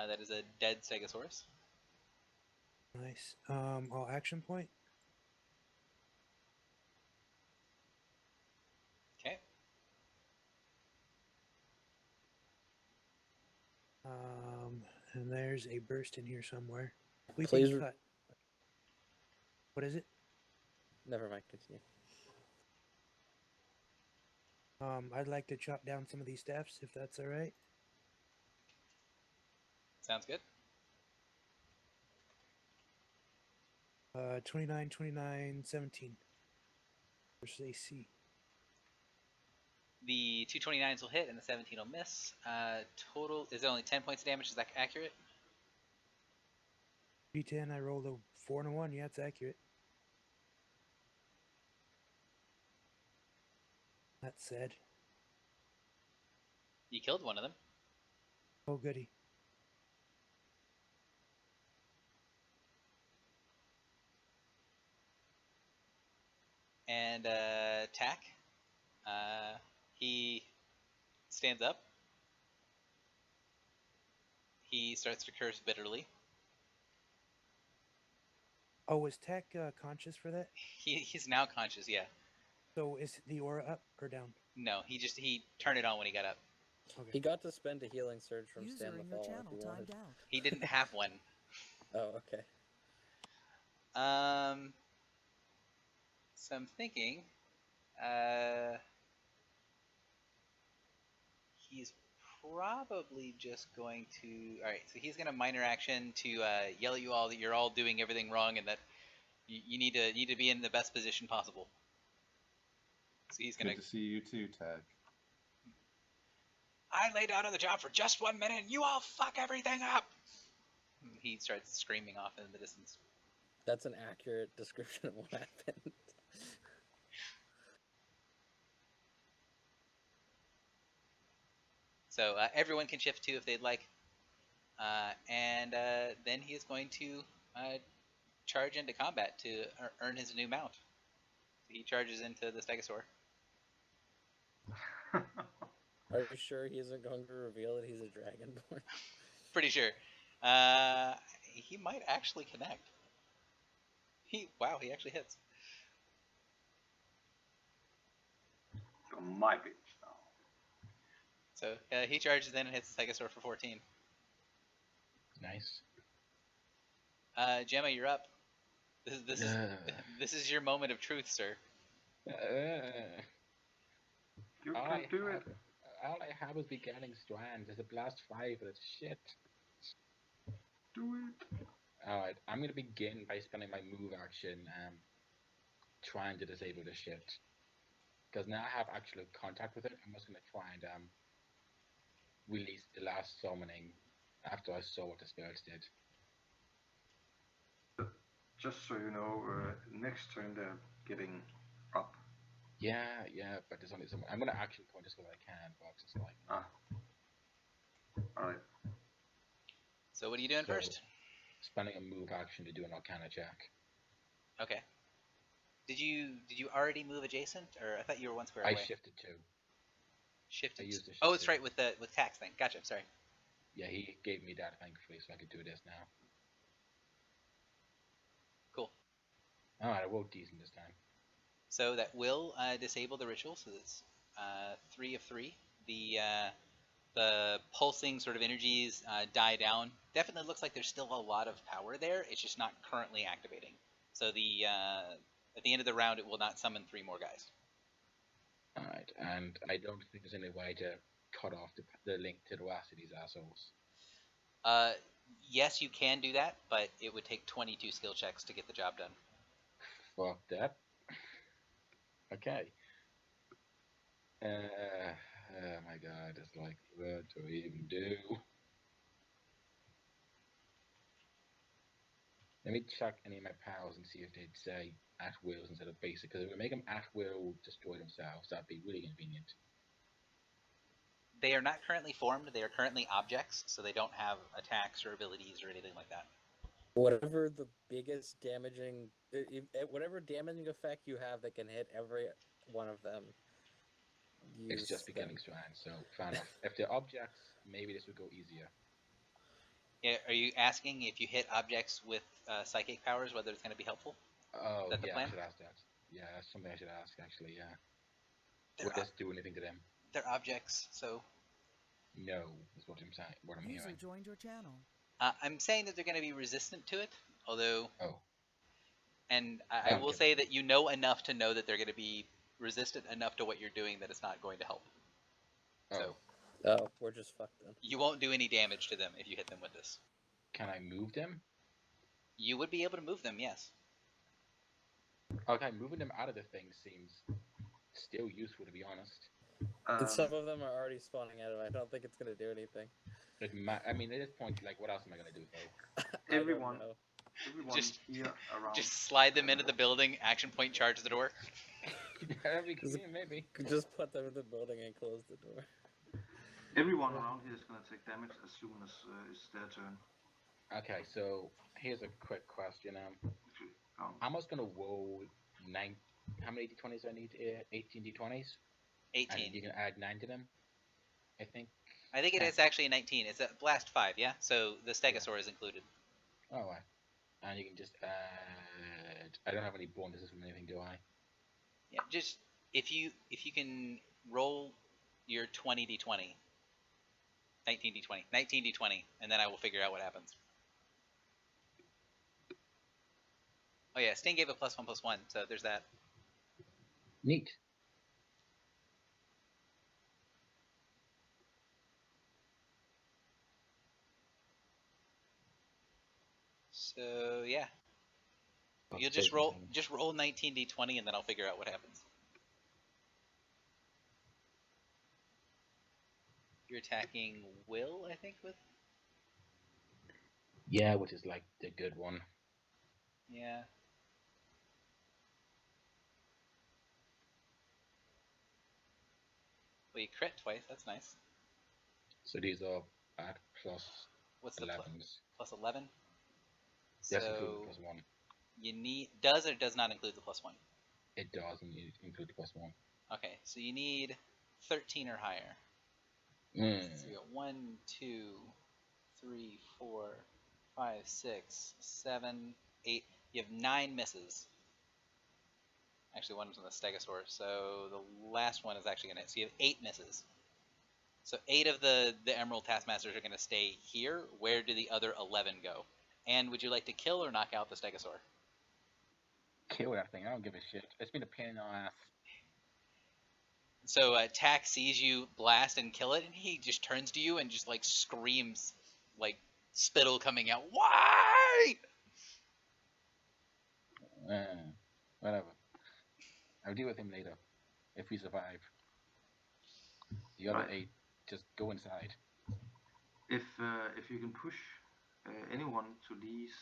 That is a dead Stegosaurus. Nice. I'll action point. Okay. And there's a burst in here somewhere. We Please. can cut. What is it? Never mind. Continue. I'd like to chop down some of these staffs if that's all right. Sounds good. 29, 29, 17. Versus AC. The 229s will hit and the 17 will miss. Total is it only 10 points of damage? Is that accurate? D10. I rolled a 4 and a 1. Yeah, it's accurate. That's sad. You killed one of them. Oh, goody. And Tack. He stands up. He starts to curse bitterly. Oh, was Tech conscious for that? He's now conscious, yeah. So is the aura up or down? No, he turned it on when he got up. Okay. He got to spend a healing surge from User Stand the in your Fall if channel he wanted. timed out. He didn't have one. Oh, okay. So I'm thinking, he's probably just going to. All right, so he's gonna minor action to yell at you all that you're all doing everything wrong and that you need to be in the best position possible. So he's gonna. Good to see you too, Tag. I laid down on the job for just 1 minute, and you all fuck everything up. He starts screaming off in the distance. That's an accurate description of what happened. So everyone can shift too if they'd like. And then he is going to charge into combat to earn his new mount. So he charges into the Stegosaur. Are you sure he isn't going to reveal that he's a dragonborn? Pretty sure. He might actually connect. Wow, he actually hits. You're my bitch now. So he charges in and hits the Stegosaur for 14. Nice. Gemma, you're up. This is your moment of truth, sir. You all can do it. All I have is beginning strand. There's a blast 5, but it's shit. Do it. Alright, I'm gonna begin by spending my move action trying to disable this shit. Because now I have actual contact with it, I'm just gonna try and release the last summoning after I saw what the spirits did. Just so you know, next turn they're getting up. Yeah, but there's only some. I'm gonna action point just because I can, but it's like. Alright. So what are you doing first? Spending a move action to do an Arcana check. Okay. Did you already move adjacent, or I thought you were one square away? I shifted 2. Shifted. I used the shift oh, it's 2. right with tax thing. Gotcha. Sorry. Yeah, he gave me that thankfully, so I could do this now. Cool. Alright, I rolled decent this time. So that will disable the ritual. So it's 3 of 3. The pulsing sort of energies die down. Definitely looks like there's still a lot of power there. It's just not currently activating. So the at the end of the round, it will not summon 3 more guys. Alright, and I don't think there's any way to cut off the link to the rest of these assholes. Yes, you can do that, but it would take 22 skill checks to get the job done. Fuck that. Okay. Oh my god, it's like, what do we even do? Let me check any of my powers and see if they'd say at wills instead of basic, because if we make them at will destroy themselves, that'd be really convenient. They are not currently formed. They are currently objects, so they don't have attacks or abilities or anything like that. Whatever the biggest damaging, whatever damaging effect you have that can hit every one of them. It's just beginning strand, so fair enough. If they're objects, maybe this would go easier. Are you asking if you hit objects with psychic powers, whether it's going to be helpful? Oh, Is that the plan? I should ask that. Yeah, that's something I should ask, actually, yeah. Would this do anything to them? They're objects, so... No, is what I'm saying. What I'm User hearing. joined your channel. I'm saying that they're going to be resistant to it, although... Oh. And I will say that you know enough to know that they're going to be resistant enough to what you're doing that it's not going to help. Oh. So, we're just fucked then. You won't do any damage to them if you hit them with this. Can I move them? You would be able to move them, yes. Okay, moving them out of the thing seems still useful, to be honest. And some of them are already spawning out of it. I don't think it's going to do anything. I mean, at this point, like, what else am I going to do, though? Everyone just here around. Just slide them into the building, action point, charge the door. Maybe. Just put them in the building and close the door. Everyone around here is going to take damage as soon as it's their turn. Okay, so here's a quick question. I'm just going to roll how many d20s do I need? 18 d20s, and 18. you can add 9 to them. I think. I think it is actually 19. It's a blast 5, yeah? So the Stegosaur is included. Oh, right. And you can just add. I don't have any bonuses from anything, do I? Yeah, just if you can roll your 20d20, 19d20, 19d20, and then I will figure out what happens. Oh yeah, Sting gave a +1/+1, so there's that. Neat. So yeah, I'll you'll save just roll something. 19d20, and then I'll figure out what happens. You're attacking Will, I think, with. Yeah, which is like the good one. Yeah. Well, you crit twice. That's nice. So these are at plus What's the 11s. +11? Yes, including So +1. you need does or does not include the +1. It does include the +1. Okay, so you need 13 or higher. Mm. So you got 1, 2, 3, 4, 5, 6, 7, 8. You have 9 misses. Actually, one was on the Stegosaur, so the last one is actually going to hit. So you have 8 misses. So 8 of the Emerald Taskmasters are going to stay here. Where do the other 11 go? And would you like to kill or knock out the Stegosaur? Kill that thing. I don't give a shit. It's been a pain in the ass. So Tack sees you blast and kill it, and he just turns to you and just like screams, like spittle coming out. Why? Whatever. I'll deal with him later. If we survive. The other Right. 8 just go inside. If you can push anyone to these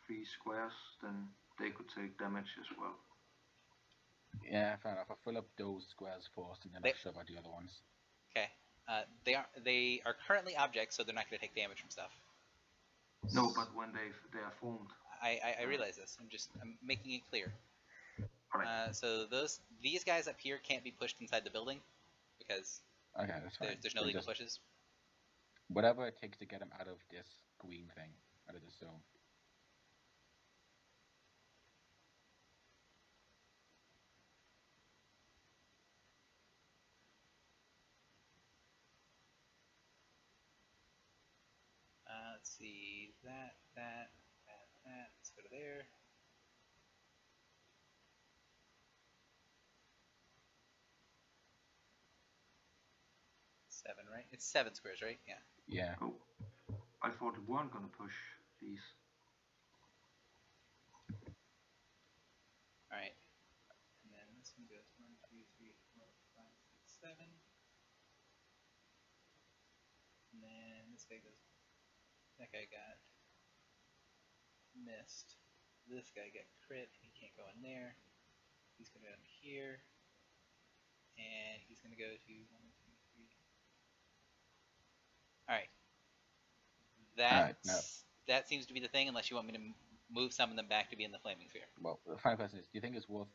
3 squares, then they could take damage as well. Yeah, fair enough. I'll fill up those squares first, and then I'll shove out the other ones. Okay. They are currently objects, so they're not going to take damage from stuff. No, but when they are formed. I realize this. I'm making it clear. Right. So these guys up here can't be pushed inside the building because Okay, that's fine. there's no legal pushes. Whatever it takes to get them out of this green thing, out of the zone. Let's see. That. Let's go to there. Seven, right? It's 7 squares, right? Yeah. Yeah. Oh, I thought we weren't gonna push these. All right. And then this one goes 1, 2, 3, 4, 5, 6, 7. And then this guy goes. That guy got missed. This guy got crit. He can't go in there. He's gonna go in here. And he's gonna go to 1, 2, 3. All right. That seems to be the thing, unless you want me to move some of them back to be in the flaming sphere. Well, the final question is: do you think it's worth?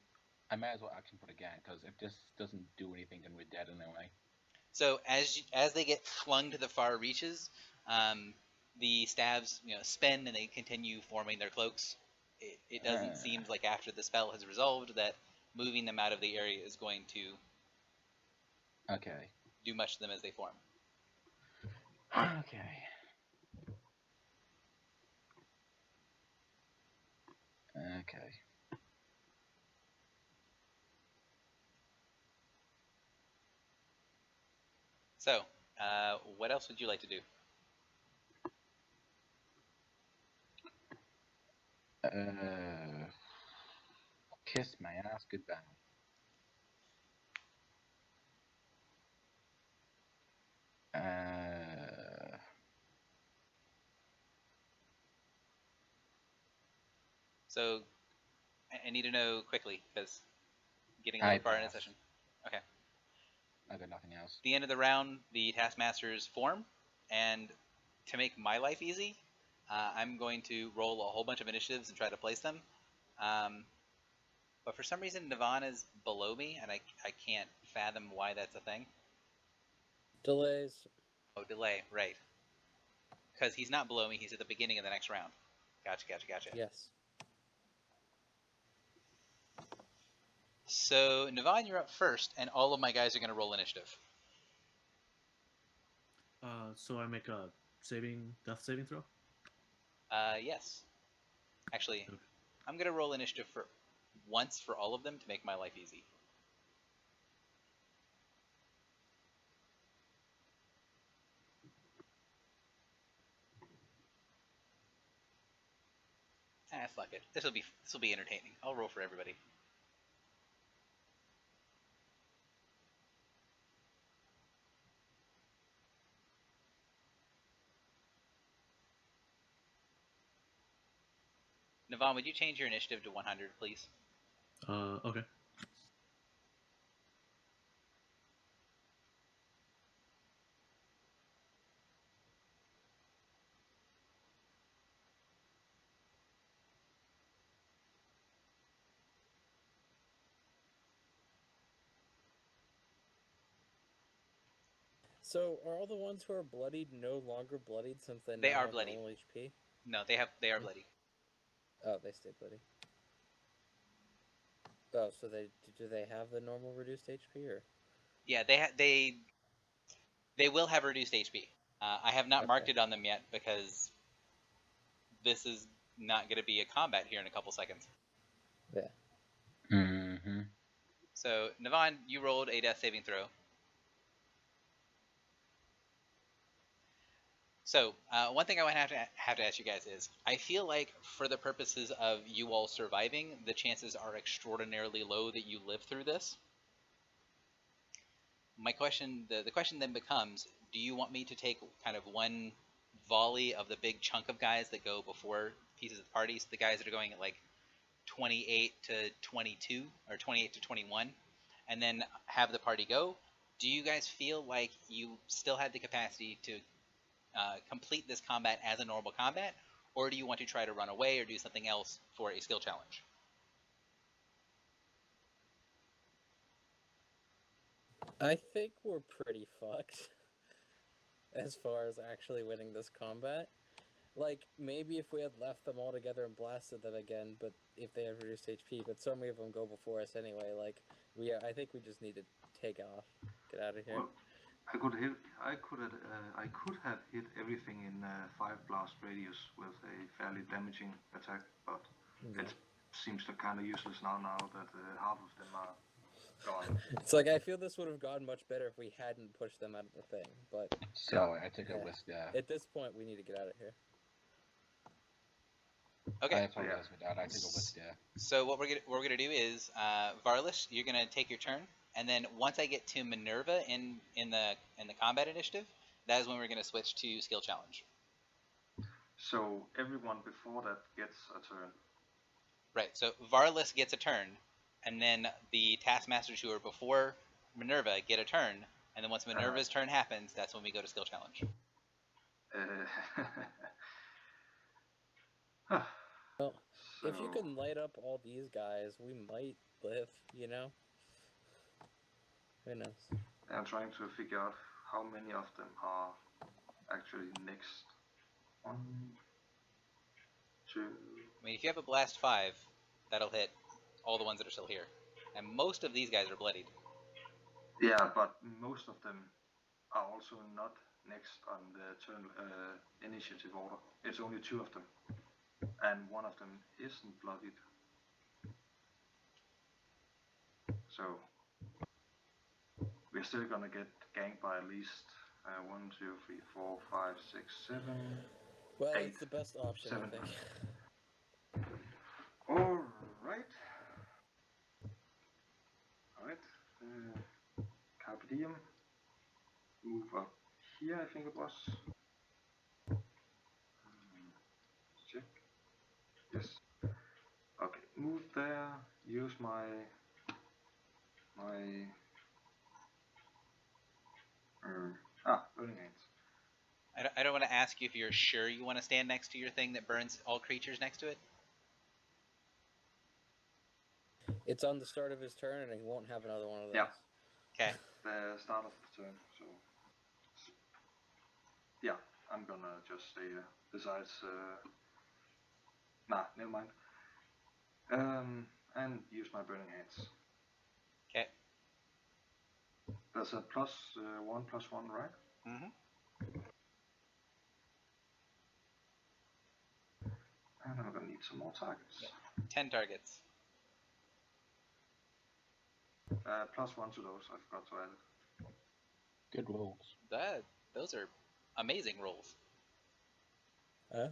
I might as well action put again, because if this doesn't do anything, then we're dead anyway. So as they get flung to the far reaches, the stabs spin and they continue forming their cloaks. It doesn't seem like after the spell has resolved that moving them out of the area is going to do much to them as they form. Okay. Okay. So, what else would you like to do? Kiss my ass goodbye. So, I need to know quickly because getting a little far in a session. Okay. I got nothing else. The end of the round, the Taskmasters form, and to make my life easy, I'm going to roll a whole bunch of initiatives and try to place them. But for some reason, Navon is below me, and I can't fathom why that's a thing. Delays. Oh, delay, right. Because he's not below me, he's at the beginning of the next round. Gotcha. Yes. So, Navon, you're up first, and all of my guys are going to roll initiative. So I make a death saving throw. Yes. Actually, Okay. I'm going to roll initiative for once for all of them to make my life easy. Fuck it. This will be entertaining. I'll roll for everybody. Navon, would you change your initiative to 100, please? Okay. So are all the ones who are bloodied no longer bloodied since they They now are have bloodied. normal HP? No, they are bloody. Oh, they stay bloody. Oh, so do they have the normal reduced HP or? Yeah, they will have reduced HP. I have not marked it on them yet because this is not going to be a combat here in a couple seconds. Yeah. Mm-hmm. So, Navon, you rolled a death saving throw. So, one thing I would have to ask you guys is, I feel like for the purposes of you all surviving, the chances are extraordinarily low that you live through this. My question, the question then becomes, do you want me to take kind of one volley of the big chunk of guys that go before pieces of the party, so the guys that are going at like 28 to 22 or 28 to 21, and then have the party go? Do you guys feel like you still had the capacity to complete this combat as a normal combat, or do you want to try to run away or do something else for a skill challenge? I think we're pretty fucked as far as actually winning this combat. Like, maybe if we had left them all together and blasted them again, but if they have reduced HP, but so many of them go before us anyway, like, I think we just need to take off. Get out of here. Well, I could have hit everything in 5 blast radius with a fairly damaging attack, but it seems kind of useless now that half of them are gone. It's like, I feel this would have gone much better if we hadn't pushed them out of the thing, but So I took a risk there. at this point, we need to get out of here. Okay. I apologize for that. I took a risk there. So what we're gonna do is, Varlis, you're gonna take your turn, and then once I get to Minerva in the combat initiative, that is when we're gonna switch to skill challenge. So everyone before that gets a turn. Right. So Varlis gets a turn, and then the taskmasters who are before Minerva get a turn, and then once Minerva's turn happens, that's when we go to skill challenge. Well, if you can light up all these guys, we might live, you know? Who knows? I'm trying to figure out how many of them are actually next. 1, 2. I mean, if you have a blast 5, that'll hit all the ones that are still here, and most of these guys are bloodied. Yeah, but most of them are also not next on the turn initiative order. It's only 2 of them, and one of them isn't bloodied. So we're still gonna get ganked by at least 1, 2, 3, 4, 5, 6, 7. Well, 8, it's the best option, 7. I think. All right. Carpe diem. Move up here, I think it was. Check. Yes. Okay, move there. Use my burning hands. I don't want to ask you if you're sure you want to stand next to your thing that burns all creatures next to it. It's on the start of his turn, and he won't have another one of those. Yeah. Okay. The start of the turn, so yeah, I'm gonna just stay here. Besides, nah, never mind. And use my burning hands. Okay. There's a +1/+1, right? Mm-hmm. And I'm gonna need some more targets. Yep. 10 targets. +1 to those. I forgot to add it. Good rolls. Those are amazing rolls. Huh?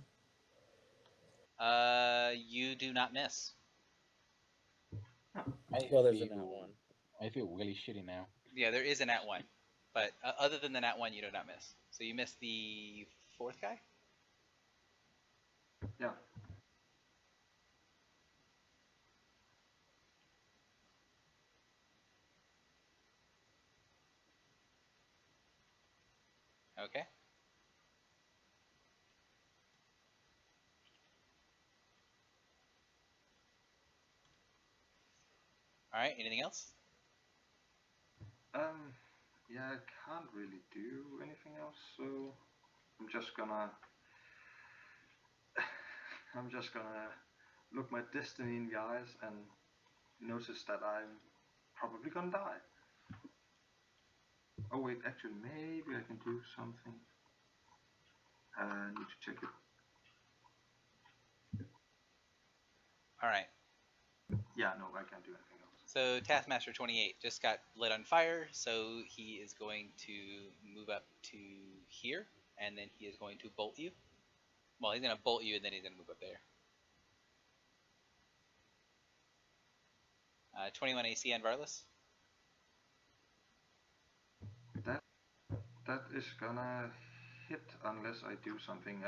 You do not miss. Well, there's a nat one. I feel really shitty now. Yeah, there is a nat 1. But other than the nat 1, you do not miss. So you missed the 4th guy? Yeah. Okay. Alright, anything else? Yeah, I can't really do anything else, so I'm just gonna look my destiny in the eyes and notice that I'm probably gonna die. Oh wait, actually maybe I can do something. I need to check it. Alright. Yeah, no, I can't do anything else. So Taskmaster 28 just got lit on fire, so he is going to move up to here, and then he is going to bolt you. Well, he's going to bolt you, and then he's going to move up there. 21 AC on Varlas. That is gonna hit unless I do something.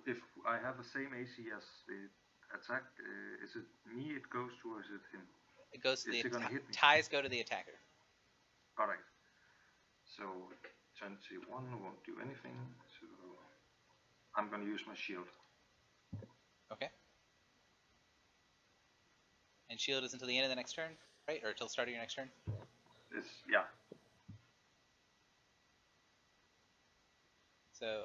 If I have the same AC as the attack, is it me it goes to or is it him? It goes to Is the he gonna hit me? ties go to the attacker. Alright. So 21 won't do anything. So I'm gonna use my shield. Okay. And shield is until the end of the next turn, right? Or until the start of your next turn? Yeah. So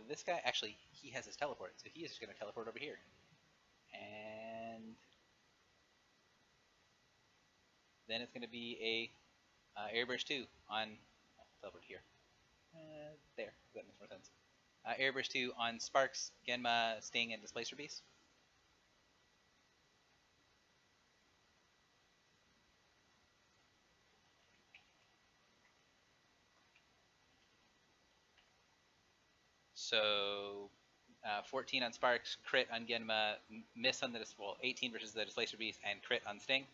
this guy, actually, he has his teleport, so he is just going to teleport over here. And then it's going to be a Airburst 2 on... teleport here. There. That makes more sense. Airburst 2 on Sparks, Genma, Sting, and Displacer Beast. So 14 on Sparks, crit on Genma, miss on the 18 versus the Displacer Beast, and crit on Sting.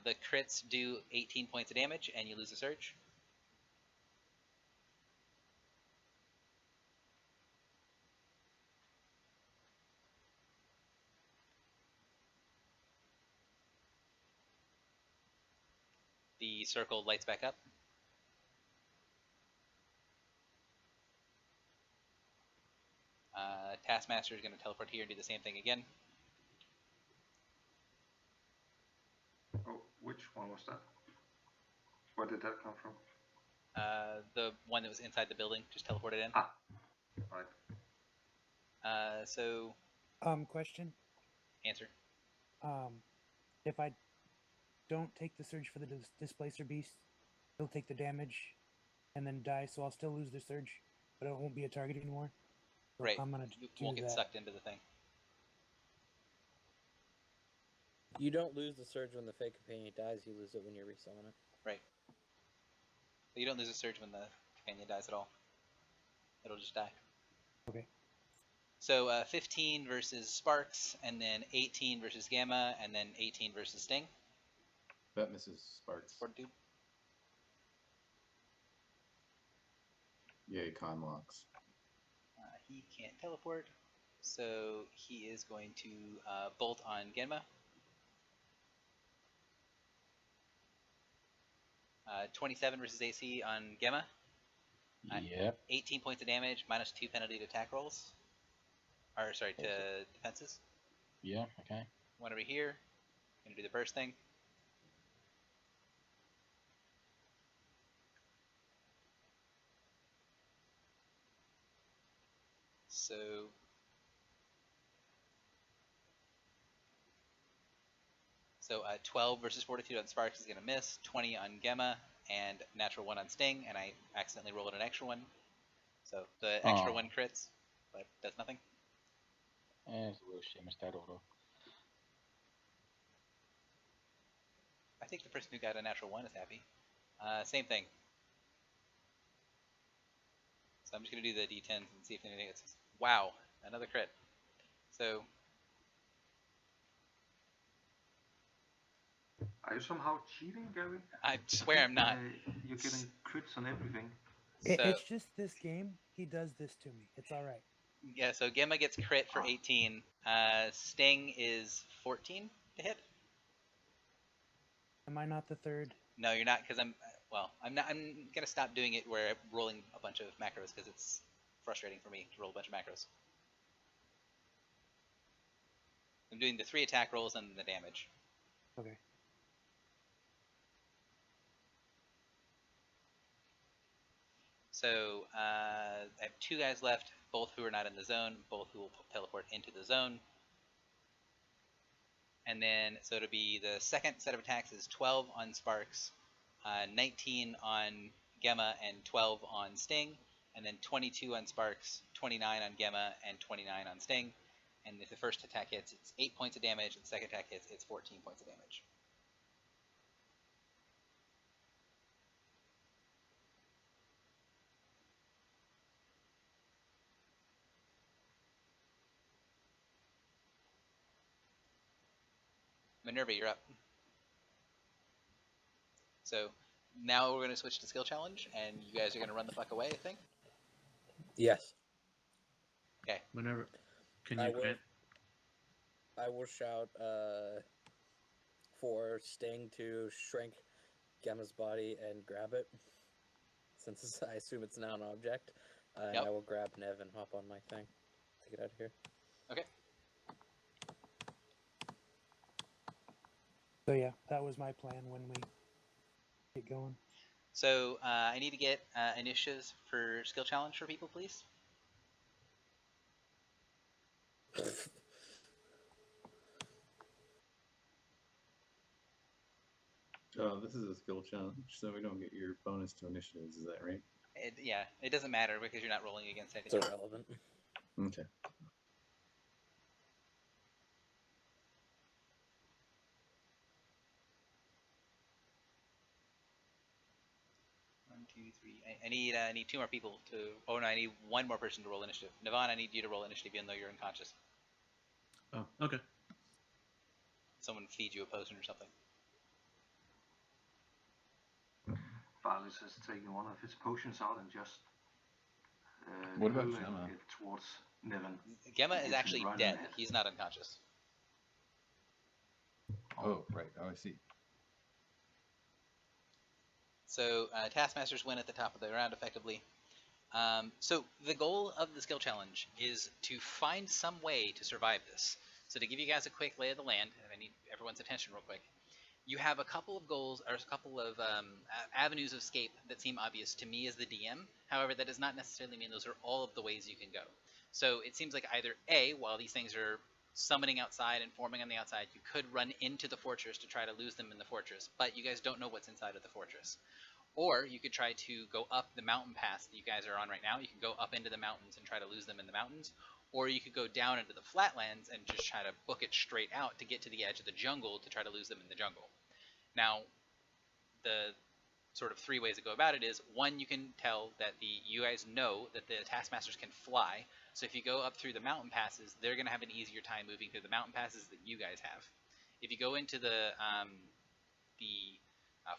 The crits do 18 points of damage, and you lose a surge. The circle lights back up. Taskmaster is going to teleport here and do the same thing again. Oh, which one was that? Where did that come from? The one that was inside the building just teleported in. Ah, right. So. Question. Answer. If I don't take the surge for the displacer beast, he'll take the damage and then die, so I'll still lose the surge, but it won't be a target anymore. So right. I'm gonna you do won't get that. sucked into the thing. You don't lose the surge when the fake companion dies, you lose it when you resummon it. Right. So you don't lose a surge when the companion dies at all. It'll just die. Okay. So 15 versus Sparks, and then 18 versus Gamma, and then 18 versus Sting. That misses Sparks. Fortitude. Yay, con locks. He can't teleport, so he is going to bolt on Genma. 27 versus AC on Gemma. Yep. 18 points of damage, minus 2 penalty to attack rolls. Or, sorry, to defenses. Yeah, okay. one over here. Gonna do the burst thing. So 12 versus Fortitude on Sparks is going to miss, 20 on Gemma, and natural 1 on Sting, and I accidentally rolled an extra 1. So the extra 1 crits, but does nothing. It's a real shame I missed that auto. I think the person who got a natural 1 is happy. Same thing. So I'm just going to do the d10s and see if anything gets... Wow, another crit. So... Are you somehow cheating, Gary? I swear I'm not. You're getting crits on everything. It's just this game. He does this to me. It's all right. Yeah, so Gemma gets crit for 18. Sting is 14 to hit. Am I not the third? No, you're not, because I'm not. I'm gonna stop doing it where I'm rolling a bunch of macros because it's frustrating for me to roll a bunch of macros. I'm doing the 3 attack rolls and the damage. Okay. So I have 2 guys left, both who are not in the zone, both who will teleport into the zone. And then, so it'll be the second set of attacks is 12 on Sparks, 19 on Gemma, and 12 on Sting. And then 22 on Sparks, 29 on Gemma, and 29 on Sting. And if the first attack hits, it's 8 points of damage. And the second attack hits, it's 14 points of damage. Minerva, you're up. So now we're going to switch to skill challenge, and you guys are going to run the fuck away, I think? Yes. Okay. Whenever, can you grant? I will shout for Sting to shrink Gemma's body and grab it, since I assume it's now an object. And I will grab Nev and hop on my thing. Take it out of here. Okay. So yeah, that was my plan when we get going. So I need to get initiatives for skill challenge for people, please. Oh, this is a skill challenge, so we don't get your bonus to initiatives, is that right? Yeah, it doesn't matter because you're not rolling against anything. It's irrelevant. Okay. One, two, three. I need 2 more people to... Oh, no, I need 1 more person to roll initiative. Navon, I need you to roll initiative even though you're unconscious. Oh, okay. Someone feed you a potion or something. Valis has taken one of his potions out and just What about hurling Gemma? it towards Nevin. Gemma is actually right in dead. the head. He's not unconscious. Oh, right. Oh, I see. So Taskmasters win at the top of the round effectively. So the goal of the skill challenge is to find some way to survive this. So to give you guys a quick lay of the land, and I need everyone's attention real quick, you have a couple of goals, or a couple of avenues of escape that seem obvious to me as the DM. However, that does not necessarily mean those are all of the ways you can go. So it seems like either A, while these things are summoning outside and forming on the outside, you could run into the fortress to try to lose them in the fortress, but you guys don't know what's inside of the fortress. Or you could try to go up the mountain pass that you guys are on right now. You can go up into the mountains and try to lose them in the mountains. Or you could go down into the flatlands and just try to book it straight out to get to the edge of the jungle to try to lose them in the jungle. Now, the sort of 3 ways to go about it is, 1, you can tell that you guys know that the Taskmasters can fly. So if you go up through the mountain passes, they're going to have an easier time moving through the mountain passes than you guys have. If you go into the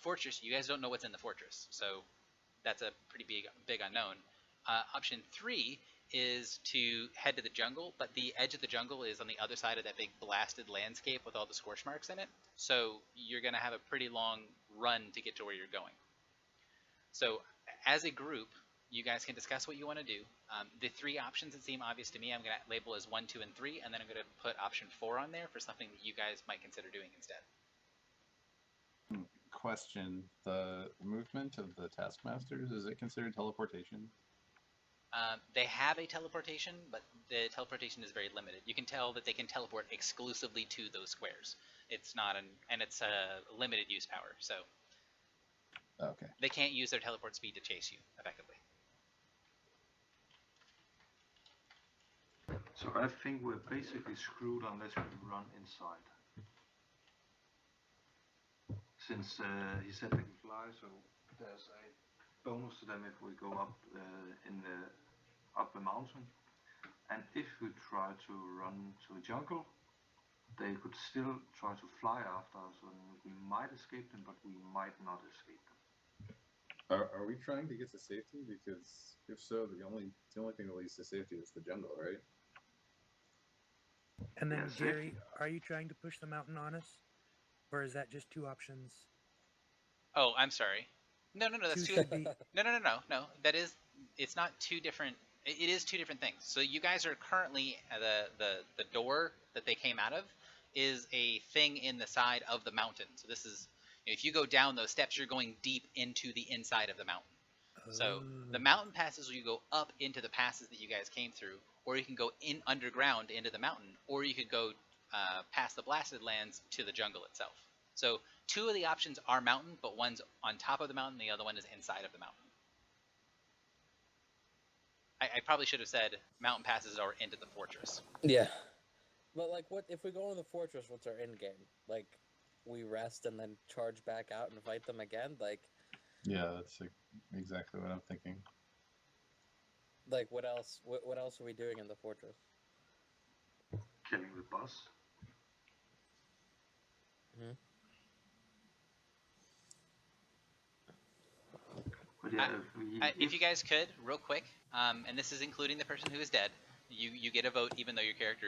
fortress, you guys don't know what's in the fortress, so that's a pretty big unknown. Option 3 is to head to the jungle, but the edge of the jungle is on the other side of that big blasted landscape with all the scorch marks in it, so you're going to have a pretty long run to get to where you're going. So as a group, you guys can discuss what you want to do. The three options that seem obvious to me, I'm going to label as 1, 2, and 3, and then I'm going to put option 4 on there for something that you guys might consider doing instead. Question: the movement of the Taskmasters, is it considered teleportation? They have a teleportation, but the teleportation is very limited. You can tell that they can teleport exclusively to those squares. It's not and it's a limited use power, so Okay. they can't use their teleport speed to chase you effectively. So I think we're basically screwed unless we run inside. Since he said they can fly, so there's a bonus to them if we go up up the mountain. And if we try to run to the jungle, they could still try to fly after us, and we might escape them, but we might not escape them. Are we trying to get to safety? Because if so, the only thing that leads to safety is the jungle, right? And then, Yes, Gary, are you trying to push the mountain on us? Or is that just two options? Oh, I'm sorry. No, that's Two two. should be. No. That is, it's not two different. It is two different things. So you guys are currently the door that they came out of is a thing in the side of the mountain. So this is, if you go down those steps, you're going deep into the inside of the mountain. So the mountain passes where you go up into the passes that you guys came through, or you can go in underground into the mountain, or you could go past the blasted lands to the jungle itself. So two of the options are mountain, but one's on top of the mountain, the other one is inside of the mountain. I probably should have said mountain passes are into the fortress. Yeah. But, like, what if we go into the fortress, what's our end game? Like, we rest and then charge back out and fight them again? Like, Yeah, that's exactly what I'm thinking. what else? What else are we doing in the fortress? Killing the boss. Hmm? But yeah, If you guys could, real quick, and this is including the person who is dead, you get a vote even though your character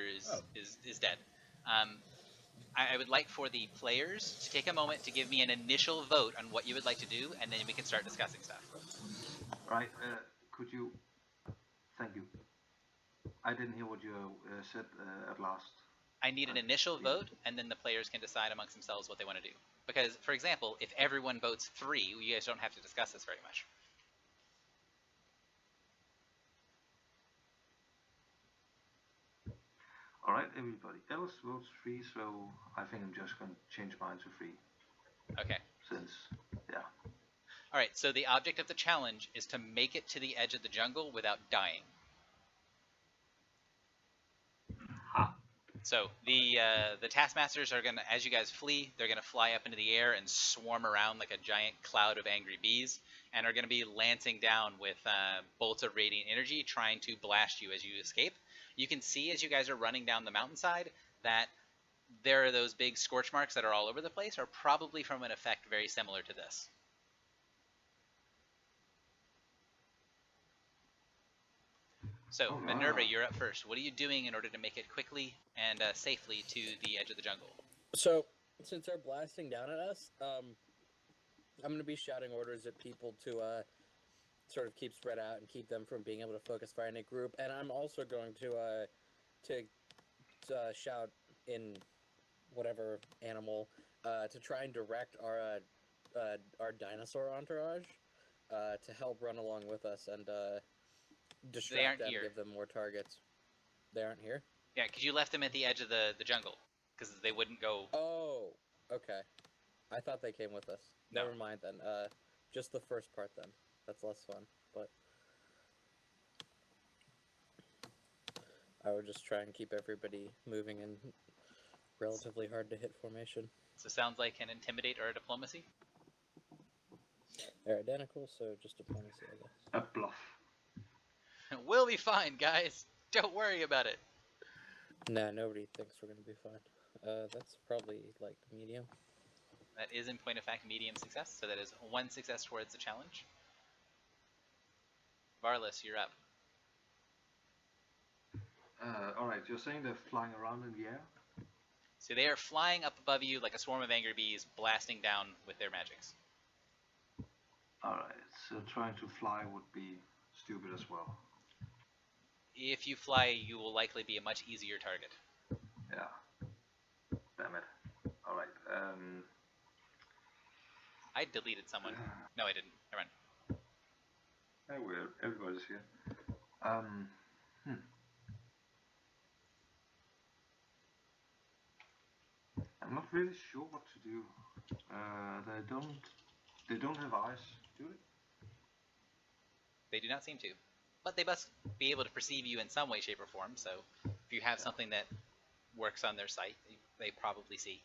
is dead. I would like for the players to take a moment to give me an initial vote on what you would like to do, and then we can start discussing stuff. Right, could you... Thank you. I didn't hear what you said at last. I need an initial vote, and then the players can decide amongst themselves what they want to do. Because, for example, if everyone votes 3, you guys don't have to discuss this very much. Alright, everybody else votes 3, so I think I'm just going to change mine to 3. Okay. Since, yeah. Alright, so the object of the challenge is to make it to the edge of the jungle without dying. Ha. So the taskmasters are gonna, as you guys flee, they're gonna fly up into the air and swarm around like a giant cloud of angry bees, and are gonna be lancing down with bolts of radiant energy, trying to blast you as you escape. You can see as you guys are running down the mountainside that there are those big scorch marks that are all over the place, are probably from an effect very similar to this. So, Minerva, you're up first. What are you doing in order to make it quickly and safely to the edge of the jungle? So, since they're blasting down at us, I'm going to be shouting orders at people to sort of keep spread out and keep them from being able to focus fire in a group. And I'm also going to shout in whatever animal to try and direct our dinosaur entourage to help run along with us and distract them, give them more targets. They aren't here? Yeah, because you left them at the edge of the jungle, because they wouldn't go... Oh, okay. I thought they came with us. No. Never mind then. Just the first part then. That's less fun, but... I would just try and keep everybody moving in relatively hard to hit formation. So sounds like an intimidate or a diplomacy? They're identical, so just diplomacy, I guess. A bluff. We'll be fine, guys. Don't worry about it. Nah, nobody thinks we're gonna be fine. That's probably like medium. That is, in point of fact, medium success. So that is 1 success towards the challenge. Varlas, you're up. Alright, you're saying they're flying around in the air? So they are flying up above you like a swarm of angry bees, blasting down with their magics. Alright, so trying to fly would be stupid as well. If you fly, you will likely be a much easier target. Yeah. Damn it. Alright. I deleted someone. No, I didn't. Never mind. Anyway, everybody's here. I'm not really sure what to do. They don't have eyes, do they? They do not seem to. But they must be able to perceive you in some way, shape, or form, so if you have something that works on their sight, they probably see.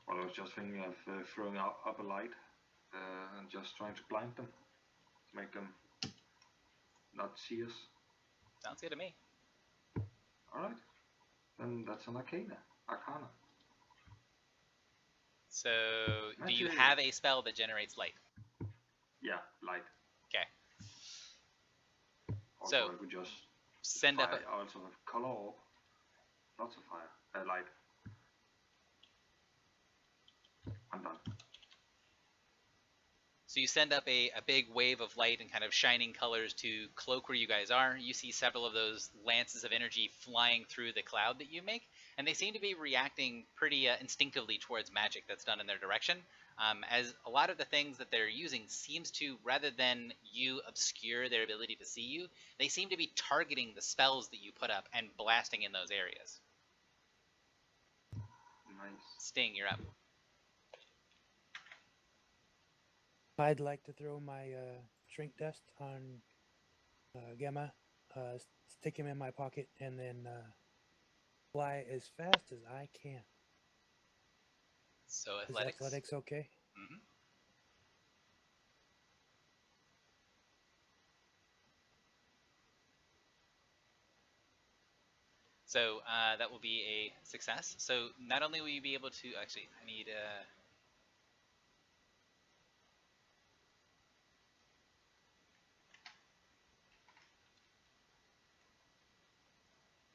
Well, I was just thinking of throwing up a light and just trying to blind them. Make them not see us. Sounds good to me. Alright. Then that's an arcana. So, do you have a spell that generates light? Yeah, light. Okay. Also, So, I could just send fire. up I also have color orb. Lots of fire. Light. I'm done. So you send up a big wave of light and kind of shining colors to cloak where you guys are. You see several of those lances of energy flying through the cloud that you make, and they seem to be reacting pretty instinctively towards magic that's done in their direction. As a lot of the things that they're using seems to, rather than you obscure their ability to see you, they seem to be targeting the spells that you put up and blasting in those areas. Nice. Sting, you're up. I'd like to throw my shrink dust on Gemma, stick him in my pocket, and then fly as fast as I can. So Is athletics okay? Mm-hmm. So that will be a success. So not only will you be able to, actually, I need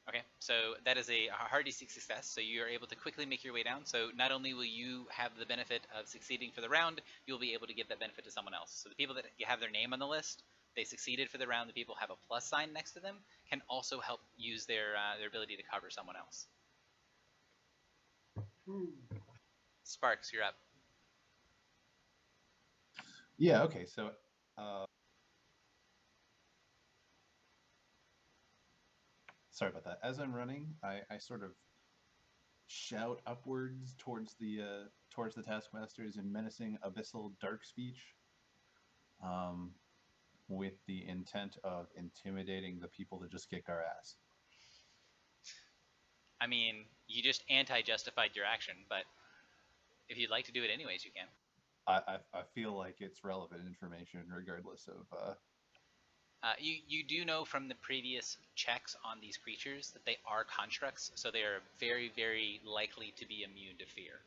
Okay, so that is a hard DC success, so you are able to quickly make your way down. So not only will you have the benefit of succeeding for the round, you'll be able to give that benefit to someone else. So the people that you have their name on the list, they succeeded for the round, the people have a plus sign next to them, can also help use their ability to cover someone else. Sparks, you're up. Yeah, okay, so sorry about that. As I'm running, I sort of shout upwards towards the taskmasters in menacing abyssal dark speech, with the intent of intimidating the people that just kicked our ass. I mean, you just anti-justified your action, but if you'd like to do it anyways, you can. I feel like it's relevant information regardless of... You do know from the previous checks on these creatures that they are constructs, so they are very, very likely to be immune to fear.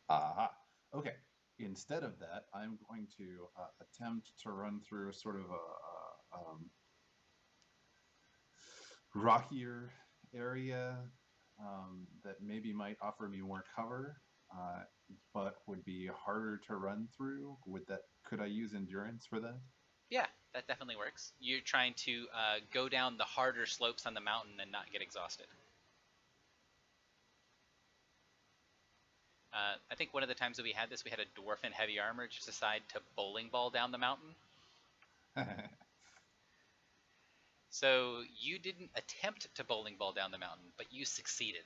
Aha. Okay. Instead of that, I'm going to attempt to run through sort of a rockier area that maybe might offer me more cover, but would be harder to run through. Could I use endurance for that? Yeah, that definitely works. You're trying to go down the harder slopes on the mountain and not get exhausted. I think one of the times that we had this, we had a dwarf in heavy armor just decide to bowling ball down the mountain. So you didn't attempt to bowling ball down the mountain, but you succeeded.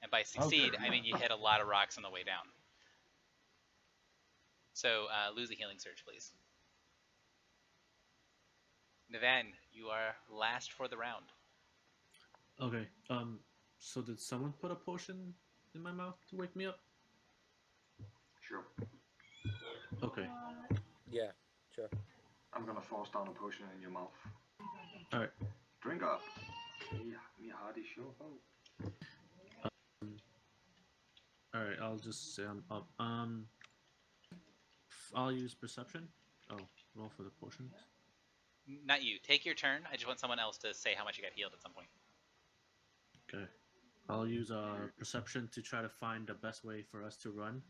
And by succeed, Okay. I mean you hit a lot of rocks on the way down. So lose a healing surge, please. Navan, you are last for the round. Okay. So did someone put a potion in my mouth to wake me up? Sure. Okay. Yeah, sure. I'm gonna force down a potion in your mouth. Alright. Drink up. Me hearty sure. Alright, I'll just say I'm up. I'll use perception. Oh, roll for the potions. Not you. Take your turn. I just want someone else to say how much you got healed at some point. Okay. I'll use perception to try to find the best way for us to run.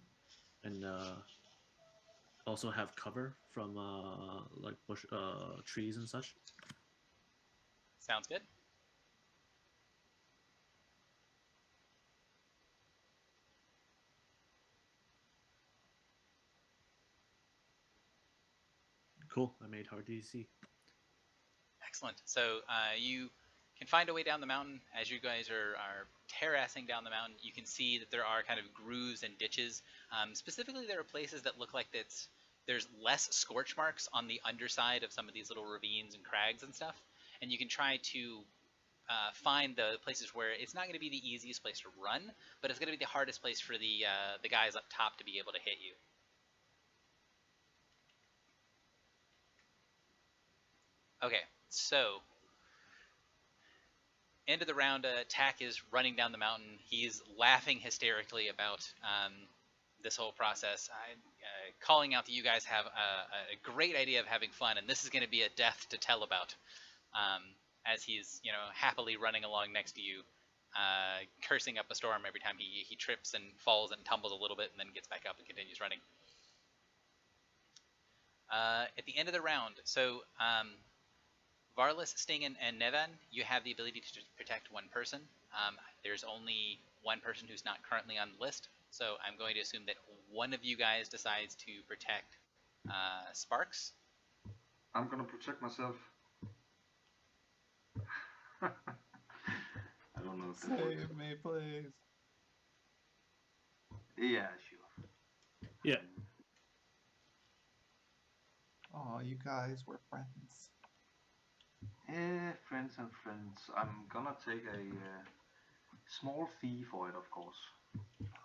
And also have cover from like bush, trees and such. Sounds good. Cool. I made hard DC. Excellent. So you can find a way down the mountain. As you guys are terracing down the mountain, you can see that there are kind of grooves and ditches. Specifically, there are places that look like there's less scorch marks on the underside of some of these little ravines and crags and stuff. And you can try to find the places where it's not going to be the easiest place to run, but it's going to be the hardest place for the guys up top to be able to hit you. Okay, so end of the round, Tack is running down the mountain. He's laughing hysterically about this whole process, calling out that you guys have a great idea of having fun, and this is going to be a death to tell about. As he's happily running along next to you, cursing up a storm every time he trips and falls and tumbles a little bit, and then gets back up and continues running. At the end of the round, so Varlas, Sting, and Nevan, you have the ability to protect one person. There's only one person who's not currently on the list, so I'm going to assume that one of you guys decides to protect Sparks. I'm gonna protect myself. I don't know if that works. Save me, please. Yeah, sure. Yeah. Oh, you guys were friends. Friends and friends. I'm gonna take a small fee for it, of course.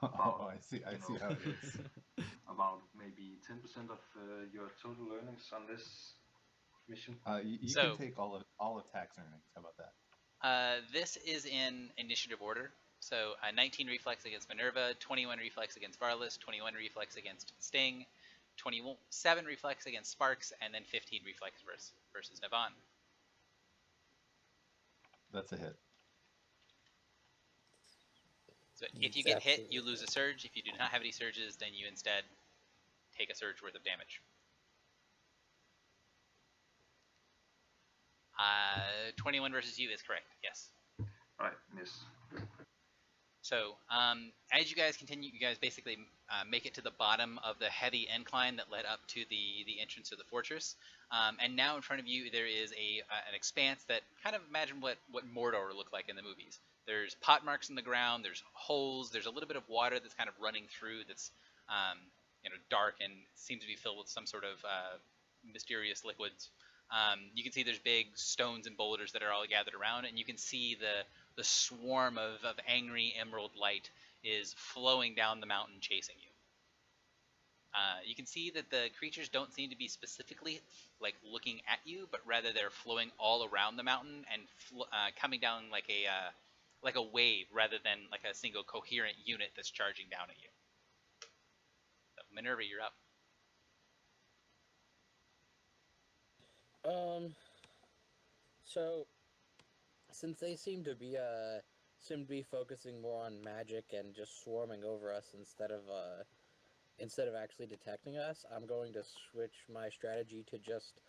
Oh, I see. I see how it is. About maybe 10% of your total earnings on this mission. You can take all of Tack's earnings. How about that? This is in initiative order. So 19 reflex against Minerva, 21 reflex against Varlas, 21 reflex against Sting, 27 reflex against Sparks, and then 15 reflex versus Navan. That's a hit. So if you get hit, you lose a surge. If you do not have any surges, then you instead take a surge worth of damage. 21 versus you is correct, yes. Right, miss. So as you guys continue, you guys basically make it to the bottom of the heavy incline that led up to the entrance of the fortress. And now in front of you there is an expanse that kind of imagine what Mordor looked like in the movies. There's pot marks in the ground, there's holes, there's a little bit of water that's kind of running through that's dark and seems to be filled with some sort of mysterious liquids. You can see there's big stones and boulders that are all gathered around, and you can see the swarm of angry emerald light is flowing down the mountain chasing you. You can see that the creatures don't seem to be specifically like looking at you, but rather they're flowing all around the mountain and coming down like a wave rather than like a single coherent unit that's charging down at you. So, Minerva, you're up. So since they seem to be focusing more on magic and just swarming over us instead of actually detecting us, I'm going to switch my strategy to just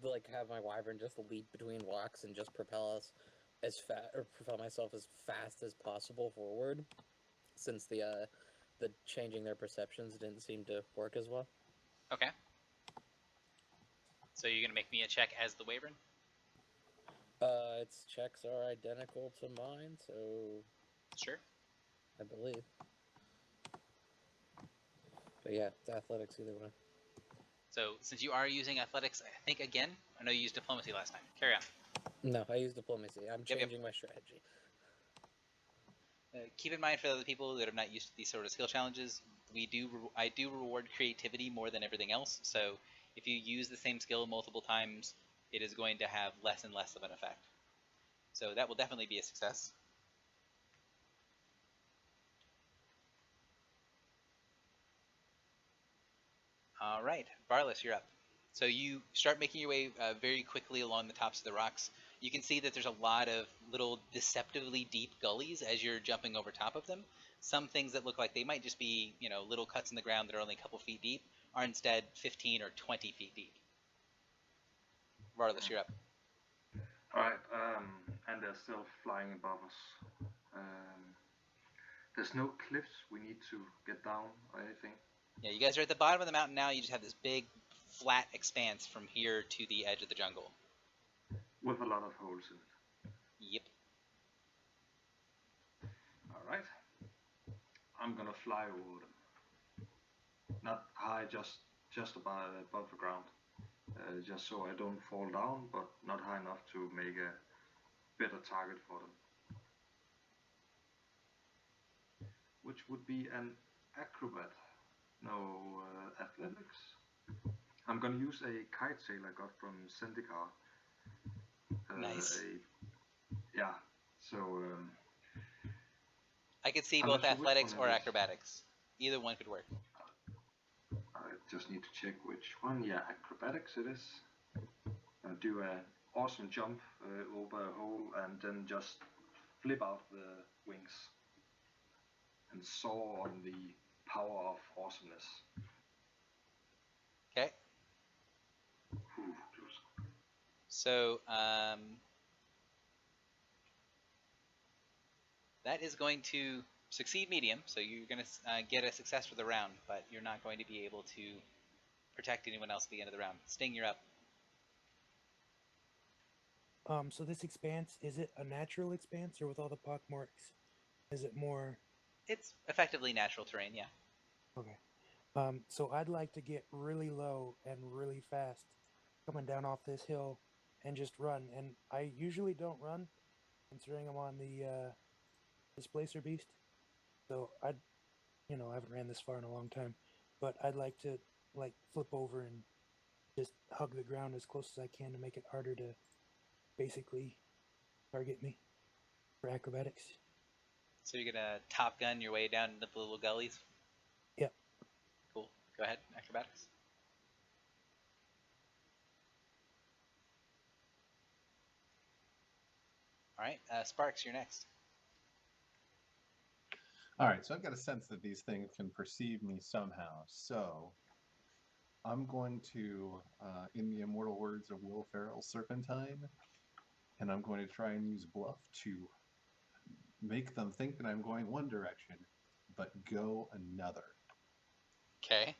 like have my wyvern just leap between rocks and just propel myself as fast as possible forward, since the changing their perceptions didn't seem to work as well. Okay. So you're gonna make me a check as the wyvern? Its checks are identical to mine, so Sure. I believe. But yeah, it's athletics either way. So since you are using athletics, I think again, I know you used diplomacy last time. Carry on. No, I use diplomacy. I'm Yep. changing my strategy. Keep in mind for other people that are not used to these sort of skill challenges, I do reward creativity more than everything else. So if you use the same skill multiple times, it is going to have less and less of an effect. So that will definitely be a success. All right, Varlas, you're up. So you start making your way very quickly along the tops of the rocks. You can see that there's a lot of little deceptively deep gullies as you're jumping over top of them. Some things that look like they might just be, little cuts in the ground that are only a couple feet deep are instead 15 or 20 feet deep. Regardless, you're up. Alright, and they're still flying above us. There's no cliffs we need to get down or anything. Yeah, you guys are at the bottom of the mountain now. You just have this big, flat expanse from here to the edge of the jungle. With a lot of holes in it. Yep. Alright. I'm gonna fly over them. Not high, just above the ground. Just so I don't fall down, but not high enough to make a better target for them. Which would be an acrobat. No, athletics. I'm gonna use a kite sail I got from Zendikar. Nice. Yeah, so... I could see I'm both not sure which athletics one or it is. acrobatics. Either one could work. I just need to check which one. Yeah, acrobatics it is. I'll do an awesome jump over a hole and then just flip out the wings and soar on the power of awesomeness. Okay. Ooh, close. So, that is going to succeed medium, so you're going to get a success for the round, but you're not going to be able to protect anyone else at the end of the round. Sting, you're up. So this expanse, is it a natural expanse or with all the pockmarks? Is it more... It's effectively natural terrain, yeah. Okay. So I'd like to get really low and really fast coming down off this hill and just run. And I usually don't run, considering I'm on the Displacer Beast. So I haven't ran this far in a long time, but I'd like to flip over and just hug the ground as close as I can to make it harder to basically target me for acrobatics. So you're going to Top Gun your way down into the little gullies? Yep. Cool. Go ahead, acrobatics. Alright, Sparks, you're next. Alright, so I've got a sense that these things can perceive me somehow, so I'm going to, in the immortal words of Will Ferrell, serpentine, and I'm going to try and use bluff to make them think that I'm going one direction, but go another. Okay.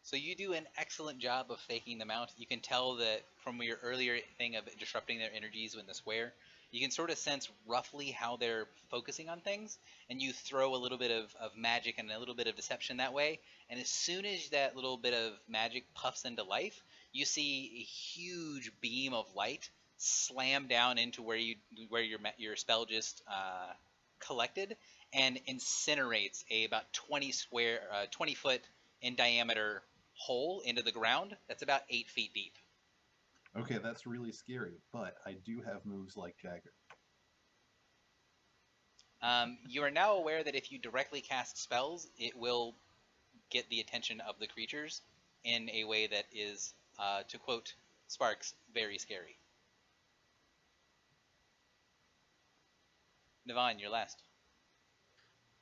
So you do an excellent job of faking them out. You can tell that from your earlier thing of disrupting their energies in the square, you can sort of sense roughly how they're focusing on things, and you throw a little bit of magic and a little bit of deception that way, and as soon as that little bit of magic puffs into life, you see a huge beam of light slam down into where your spell just collected and incinerates a about 20 foot in diameter hole into the ground that's about 8 feet deep. Okay, that's really scary, but I do have moves like Jagger. You are now aware that if you directly cast spells, it will get the attention of the creatures in a way that is, to quote Sparks, very scary. Navon, you're last.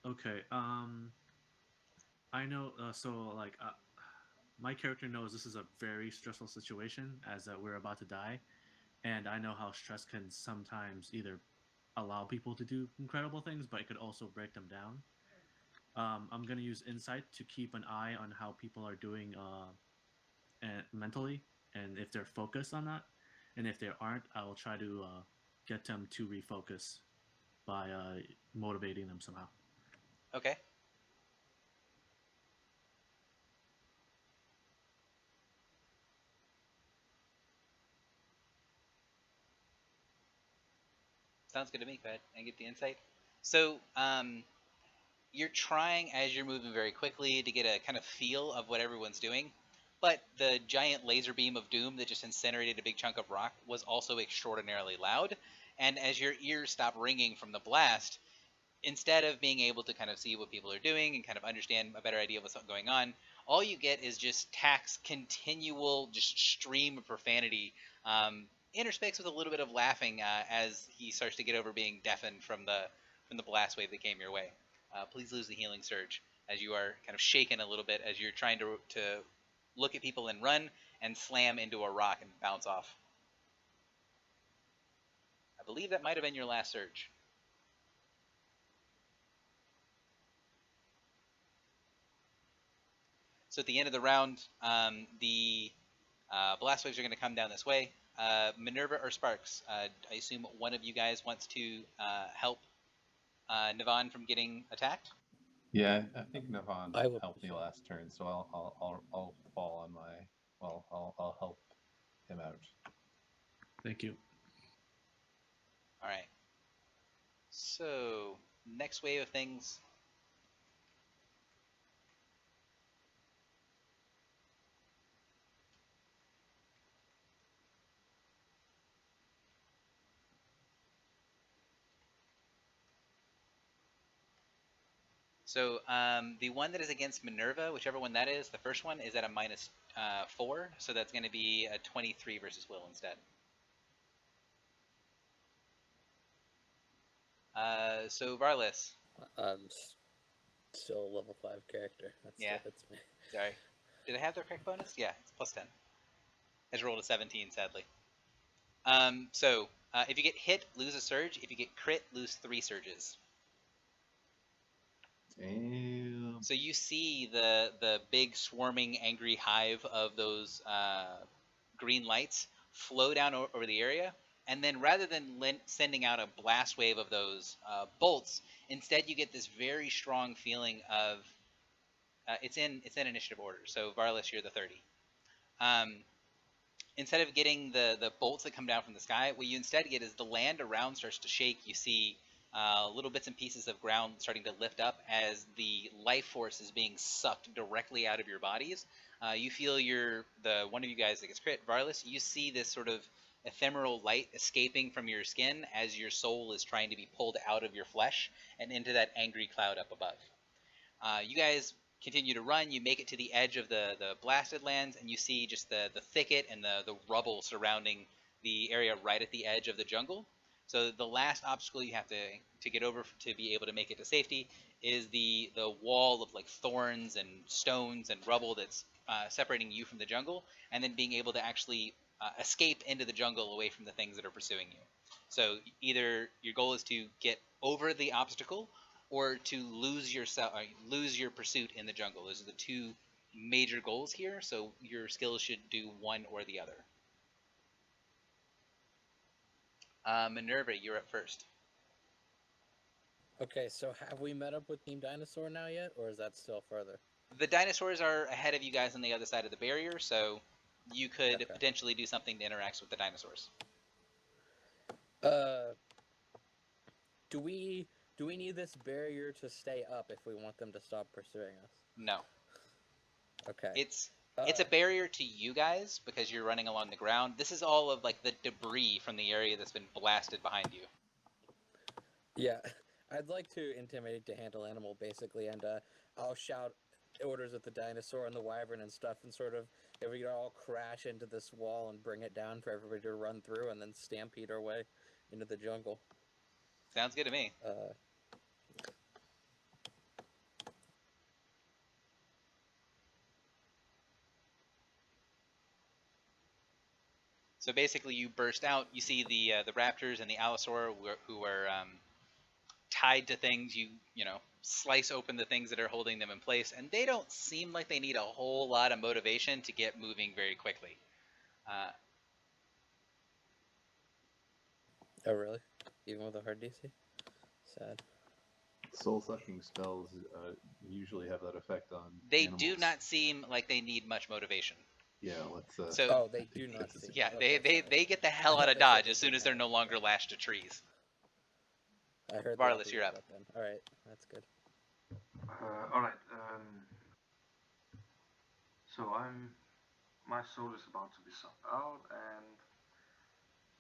Okay. I know. My character knows this is a very stressful situation, as we're about to die, and I know how stress can sometimes either allow people to do incredible things, but it could also break them down. I'm gonna use insight to keep an eye on how people are doing mentally, and if they're focused on that, and if they aren't, I will try to get them to refocus by motivating them somehow. Okay. Sounds good to me. Go ahead and get the insight. So, you're trying, as you're moving very quickly, to get a kind of feel of what everyone's doing, but the giant laser beam of doom that just incinerated a big chunk of rock was also extraordinarily loud, and as your ears stop ringing from the blast, instead of being able to kind of see what people are doing and kind of understand a better idea of what's going on, all you get is just Tack's continual just stream of profanity, interspecs with a little bit of laughing as he starts to get over being deafened from the blast wave that came your way. Please lose the healing surge as you are kind of shaken a little bit as you're trying to look at people and run and slam into a rock and bounce off. I believe that might have been your last surge. So at the end of the round, the blast waves are going to come down this way. Minerva or Sparks, I assume one of you guys wants to help Navon from getting attacked. Yeah, I think Navon I will helped me sure. last turn, so I'll fall on my. Well, I'll help him out. Thank you. All right. So next wave of things. So the one that is against Minerva, whichever one that is, the first one is at a -4, so that's going to be a 23 versus Will instead. So Varlis. Still a level 5 character. That Yeah. still hits me. Sorry. Did I have their crit bonus? Yeah, it's +10. I just rolled a 17, sadly. So if you get hit, lose a surge. If you get crit, lose 3 surges. Damn. So you see the big swarming angry hive of those green lights flow down over the area, and then rather than sending out a blast wave of those bolts, instead you get this very strong feeling of it's in initiative order. So Varlis, you're the 30. Instead of getting the bolts that come down from the sky, what you instead get is the land around starts to shake. You see little bits and pieces of ground starting to lift up as the life force is being sucked directly out of your bodies. You feel the one of you guys that gets crit, Varlis. You see this sort of ephemeral light escaping from your skin as your soul is trying to be pulled out of your flesh and into that angry cloud up above. You guys continue to run. You make it to the edge of the blasted lands, and you see just the thicket and the rubble surrounding the area right at the edge of the jungle. So the last obstacle you have to get over to be able to make it to safety is the wall of like thorns and stones and rubble that's separating you from the jungle, and then being able to actually escape into the jungle away from the things that are pursuing you. So either your goal is to get over the obstacle or to lose your pursuit in the jungle. Those are the two major goals here. So your skills should do one or the other. Minerva, you're up first. Okay, so have we met up with Team Dinosaur now yet, or is that still further? The dinosaurs are ahead of you guys on the other side of the barrier, so you could Okay. potentially do something to interact with the dinosaurs. Do we need this barrier to stay up if we want them to stop pursuing us? No. Okay. It's a barrier to you guys because you're running along the ground. This is all of like the debris from the area that's been blasted behind you. Yeah, I'd like to intimidate to handle animal basically, and I'll shout orders at the dinosaur and the wyvern and stuff, and sort of if we could all crash into this wall and bring it down for everybody to run through, and then stampede our way into the jungle. Sounds good to me. So basically, you burst out. You see the raptors and the allosaur who are tied to things. You know slice open the things that are holding them in place, and they don't seem like they need a whole lot of motivation to get moving very quickly. Oh really? Even with a hard DC? Sad. Soul sucking spells usually have that effect on. They animals. do not seem like they need much motivation. Yeah, let's. So they do not see. yeah, Okay, they get the hell out of dodge as soon as they're no longer lashed to trees. I heard Varlis, you're up. Then. All right, that's good. All right. So my soul is about to be sucked out, and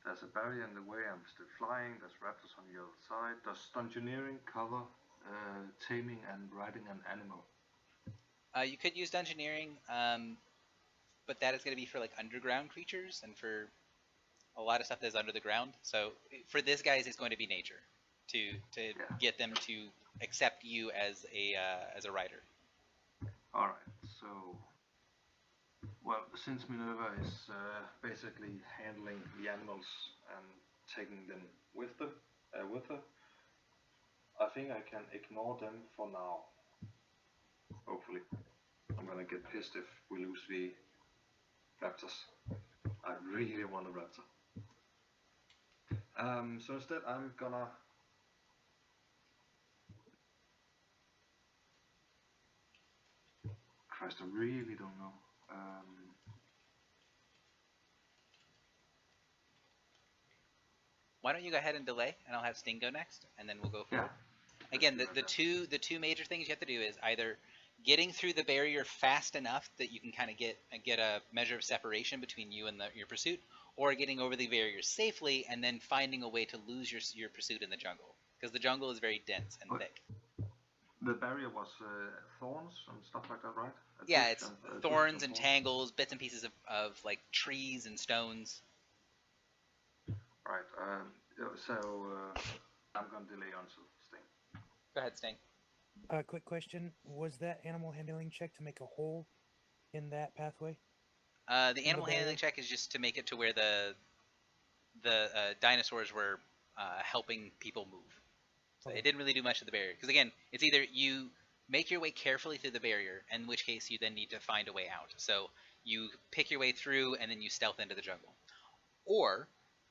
there's a barrier in the way. I'm still flying. There's raptors on the other side. Does dungeoneering cover taming and riding an animal? You could use dungeoneering, but that is going to be for like underground creatures and for a lot of stuff that's under the ground. So for this guys, it's going to be nature to get them to accept you as a rider. All right. So, well, since Minerva is basically handling the animals and taking them with her, I think I can ignore them for now. Hopefully, I'm gonna get pissed if we lose the raptors. I really want a raptor. So instead, I'm gonna. Christ, I really don't know. Why don't you go ahead and delay, and I'll have Sting go next, and then we'll go forward. Yeah. Again, the two major things you have to do is either getting through the barrier fast enough that you can kind of get a measure of separation between you and your pursuit, or getting over the barrier safely and then finding a way to lose your pursuit in the jungle, because the jungle is very dense and thick. The barrier was thorns and stuff like that, right? Yeah, it's thorns and tangles, bits and pieces of like trees and stones. Right. So I'm gonna delay on Sting. Go ahead, Sting. Quick question: was that animal handling check to make a hole in that pathway? The animal handling check is just to make it to where the dinosaurs were helping people move. So it didn't really do much to the barrier. Because again, it's either you make your way carefully through the barrier, in which case you then need to find a way out. So you pick your way through and then you stealth into the jungle. Or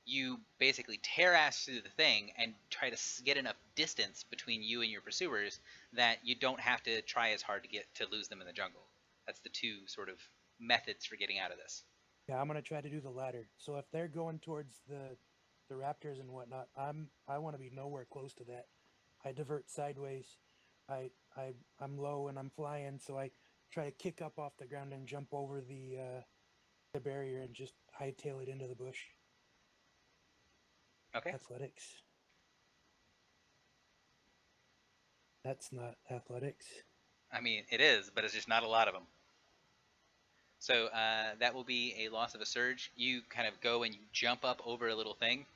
you basically tear ass through the thing and try to get enough distance between you and your pursuers that you don't have to try as hard to lose them in the jungle. That's the two sort of methods for getting out of this. Yeah, I'm gonna try to do the latter. So if they're going towards the raptors and whatnot, I want to be nowhere close to that. I divert sideways. I'm low and I'm flying, so I try to kick up off the ground and jump over the barrier and just hightail it into the bush. Okay. Athletics. That's not athletics. I mean, it is, but it's just not a lot of them. So that will be a loss of a surge. You kind of go and you jump up over a little thing,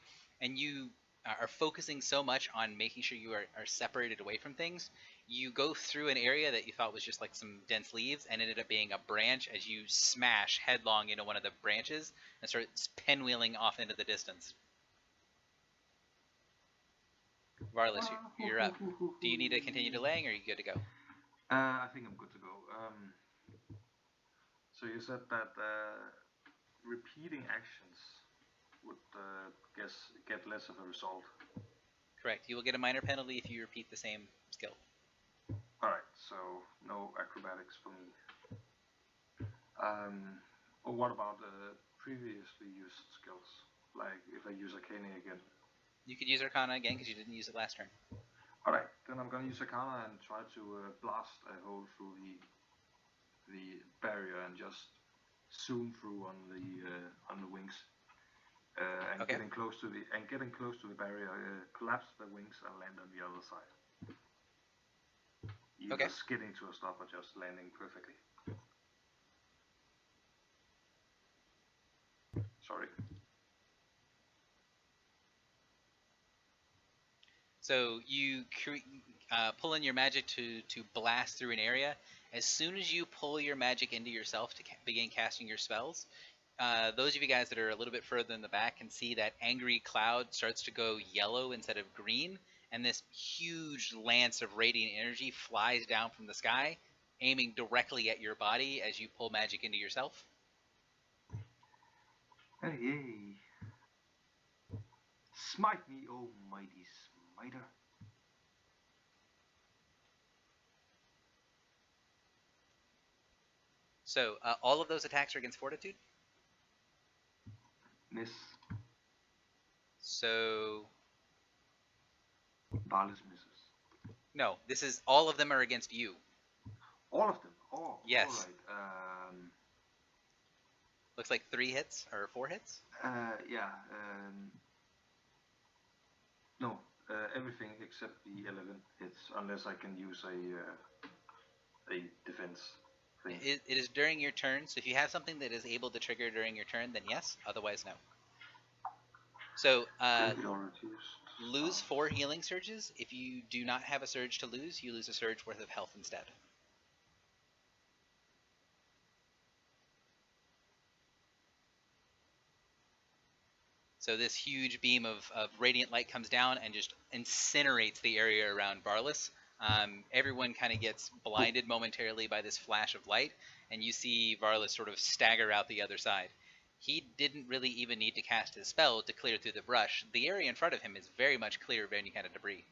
and you are focusing so much on making sure you are separated away from things. You go through an area that you thought was just like some dense leaves and ended up being a branch as you smash headlong into one of the branches and start pinwheeling off into the distance. Varlas, you're up. Do you need to continue delaying, or are you good to go? I think I'm good to go. So you said that repeating actions would get less of a result. Correct. You will get a minor penalty if you repeat the same skill. Alright, so no acrobatics for me. Or what about previously used skills? Like if I use Arcana again? You could use Arcana again because you didn't use it last turn. Alright, then I'm gonna use Arcana and try to blast a hole through the barrier and just zoom through on the wings. And Okay. getting close to the barrier, collapse the wings and land on the other side. Either skidding to a stop or just landing perfectly. Sorry. So you pull in your magic to blast through an area. As soon as you pull your magic into yourself to begin casting your spells, those of you guys that are a little bit further in the back can see that angry cloud starts to go yellow instead of green, and this huge lance of radiant energy flies down from the sky, aiming directly at your body as you pull magic into yourself. Hey, yay. Smite me, oh mighty smiter. So all of those attacks are against fortitude? Miss. So... Varlas misses. No, this is all of them are against you. All of them? Oh, yes. Alright. Looks like 3 hits or 4 hits? Yeah. No, everything except the 11 hits, unless I can use a defense thing. It is during your turn, so if you have something that is able to trigger during your turn, then yes. Otherwise, no. So Gravity reduced. lose 4 healing surges. If you do not have a surge to lose, you lose a surge worth of health instead. So this huge beam of radiant light comes down and just incinerates the area around Varlas. Everyone kind of gets blinded momentarily by this flash of light, and you see Varlas sort of stagger out the other side. He didn't really even need to cast his spell to clear through the brush. The area in front of him is very much clear of any kind of debris.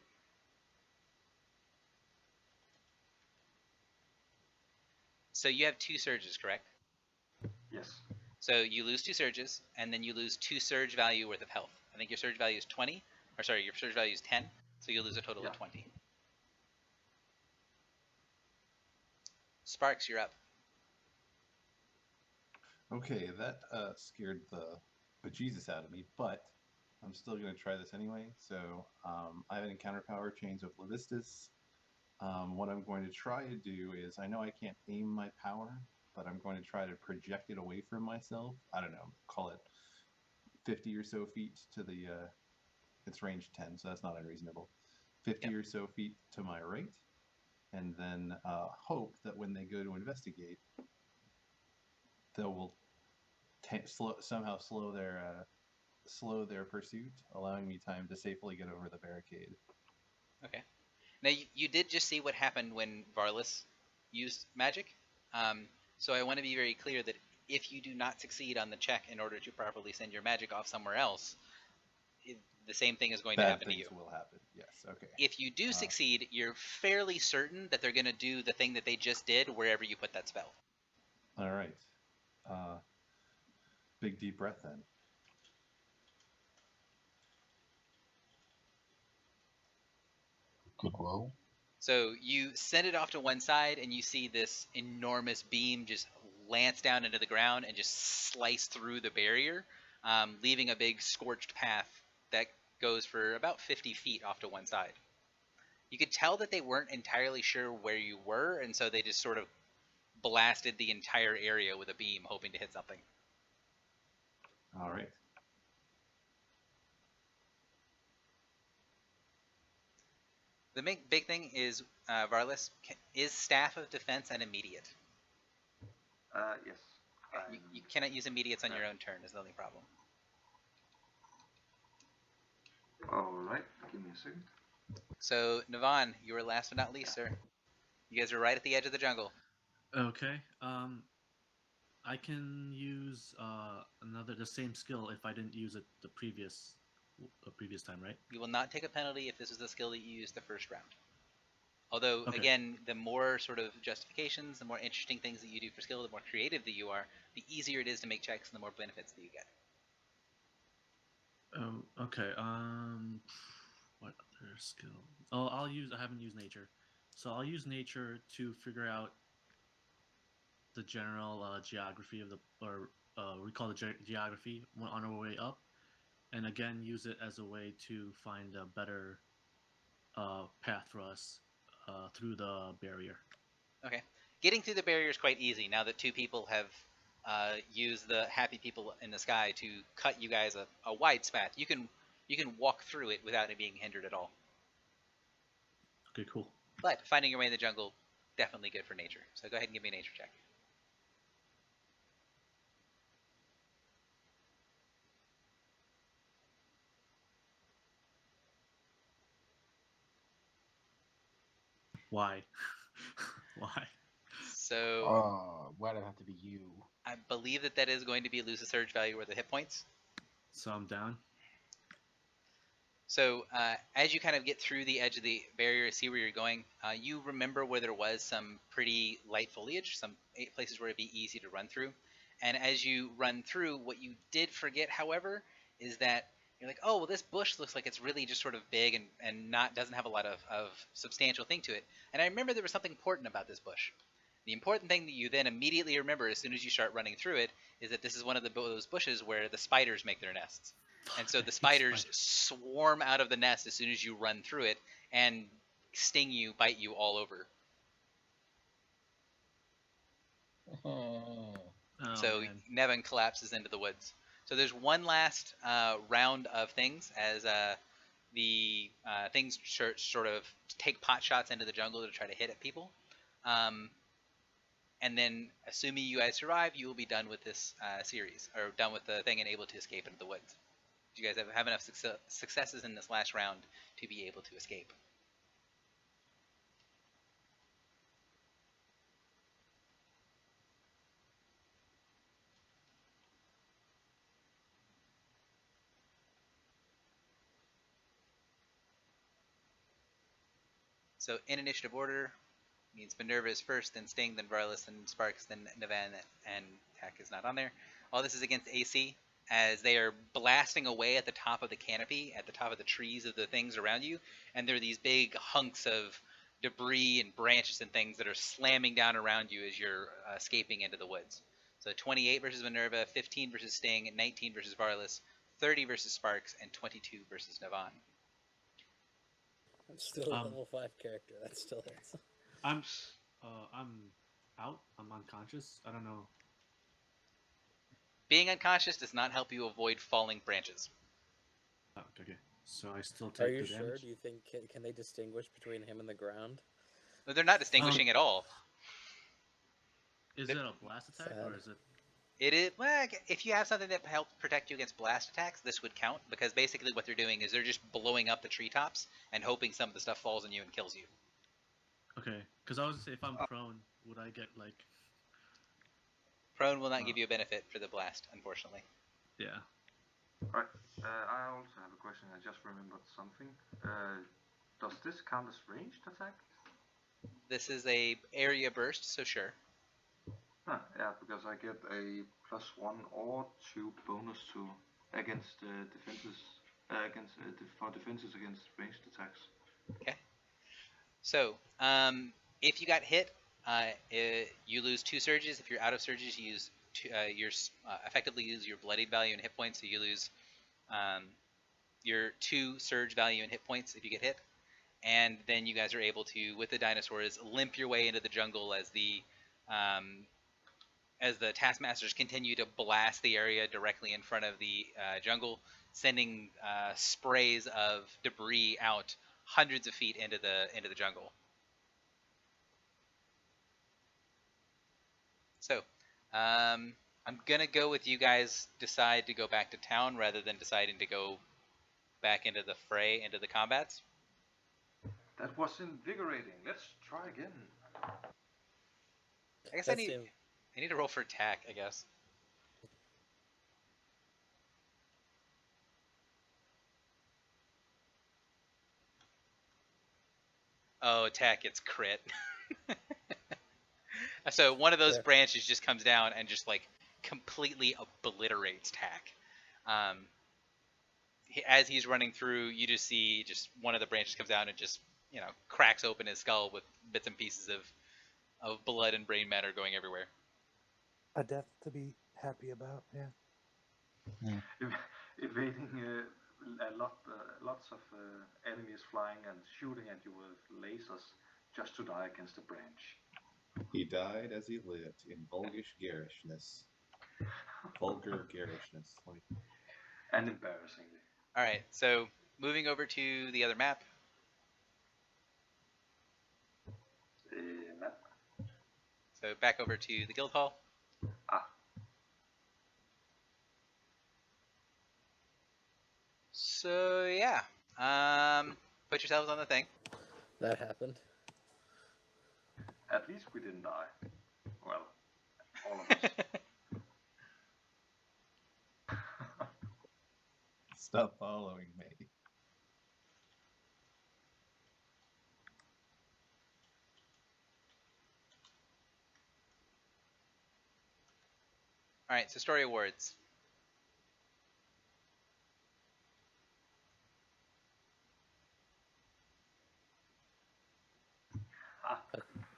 So you have 2 surges, correct? Yes. So you lose 2 surges, and then you lose 2 surge value worth of health. I think your surge value is 20, or sorry, your surge value is 10, so you'll lose a total of 20. Sparks, you're up. Okay, that scared the bejesus out of me, but I'm still going to try this anyway. So I have an encounter power change of Levistus. What I'm going to try to do is, I know I can't aim my power, but I'm going to try to project it away from myself. I don't know, call it 50 or so feet to the, it's range 10, so that's not unreasonable. 50 or so feet to my right, and then hope that when they go to investigate, they will somehow slow their pursuit, allowing me time to safely get over the barricade. Okay. Now you did just see what happened when Varlas used magic, so I want to be very clear that if you do not succeed on the check in order to properly send your magic off somewhere else, the same thing is going to happen to you. Bad things will happen. Yes. Okay. If you do succeed, you're fairly certain that they're going to do the thing that they just did wherever you put that spell. All right. Big deep breath then. Good roll. So you send it off to one side, and you see this enormous beam just lance down into the ground and just slice through the barrier, leaving a big scorched path that goes for about 50 feet off to one side. You could tell that they weren't entirely sure where you were, and so they just sort of blasted the entire area with a beam, hoping to hit something. All right. The big thing is, Varlas, is Staff of Defense an immediate? Yes. You cannot use immediates on your own turn, is the only problem. Alright, give me a second. So, Navan, you were last but not least, sir. You guys are right at the edge of the jungle. Okay. I can use the same skill if I didn't use it the previous time, right? You will not take a penalty if this is the skill that you used the first round. Although, Okay. again, the more sort of justifications, the more interesting things that you do for skill, the more creative that you are, the easier it is to make checks and the more benefits that you get. Oh, okay. What other skill? Oh, I haven't used nature, so I'll use nature to figure out the general geography of we call the geography on our way up, and again use it as a way to find a better path for us through the barrier. Okay. Getting through the barrier is quite easy now that 2 people have used the happy people in the sky to cut you guys a wide path. You can walk through it without it being hindered at all. Okay, cool. But finding your way in the jungle, definitely good for nature. So go ahead and give me a nature check. Why? Why? So why does it have to be you? I believe that is going to be lose a surge value or the hit points. So I'm down. So as you kind of get through the edge of the barrier, see where you're going, you remember where there was some pretty light foliage, some places where it'd be easy to run through. And as you run through, what you did forget, however, is that you're like, oh, well, this bush looks like it's really just sort of big and doesn't have a lot of substantial thing to it. And I remember there was something important about this bush. The important thing that you then immediately remember as soon as you start running through it is that this is one of those bushes where the spiders make their nests. And so the spiders swarm out of the nest as soon as you run through it and sting you, bite you all over. Oh, So man. Nevin collapses into the woods. So there's one last round of things as the things sort of take pot shots into the jungle to try to hit at people. And then, assuming you guys survive, you will be done with this series, or done with the thing and able to escape into the woods. You guys have enough successes in this last round to be able to escape. So in initiative order, means Minerva is first, then Sting, then Varus, then Sparks, then Navan, and Tack is not on there. All this is against AC, as they are blasting away at the top of the canopy, at the top of the trees of the things around you, and there are these big hunks of debris and branches and things that are slamming down around you as you're escaping into the woods. So 28 versus Minerva, 15 versus Sting, 19 versus Varus, 30 versus Sparks, and 22 versus Navan. I'm still a level 5 character. That still hits. I'm out. I'm unconscious. I don't know. Being unconscious does not help you avoid falling branches. Oh, okay. So I still take Are you the sure? damage. Do you think can they distinguish between him and the ground? No, they're not distinguishing at all. Is it a blast attack Sad. or is it? It is, well, if you have something that helps protect you against blast attacks, this would count, because basically what they're doing is they're just blowing up the treetops and hoping some of the stuff falls on you and kills you. Okay, because I was gonna say if I'm prone, would I get like? Prone will not give you a benefit for the blast, unfortunately. Yeah. Right. I also have a question. I just remembered something. Does this count as ranged attack? This is a area burst, so sure. Yeah, because I get a +1 or 2 bonus to against defenses for defenses against ranged attacks. Okay. So, if you got hit, you lose 2 surges. If you're out of surges, you use effectively use your bloodied value and hit points. So you lose your 2 surge value and hit points if you get hit. And then you guys are able to, with the dinosaurs, limp your way into the jungle as the taskmasters continue to blast the area directly in front of the jungle, sending sprays of debris out hundreds of feet into the jungle. So, I'm gonna go with you guys decide to go back to town rather than deciding to go back into the fray, into the combats. That was invigorating. Let's try again. I guess I need to roll for attack, I guess. Oh, attack, it's crit. So one of those branches just comes down and just like completely obliterates Tack. As he's running through, you just see one of the branches comes down and just, cracks open his skull with bits and pieces of blood and brain matter going everywhere. A death to be happy about, yeah. Evading lots of enemies flying and shooting at you with lasers just to die against a branch. He died as he lived in vulgar garishness. Vulgar garishness. And embarrassingly. Alright, so moving over to the other map. Map. So back over to the guild hall. So yeah, put yourselves on the thing. That happened. At least we didn't die. Well, all of us. Stop following me. Alright, so story awards.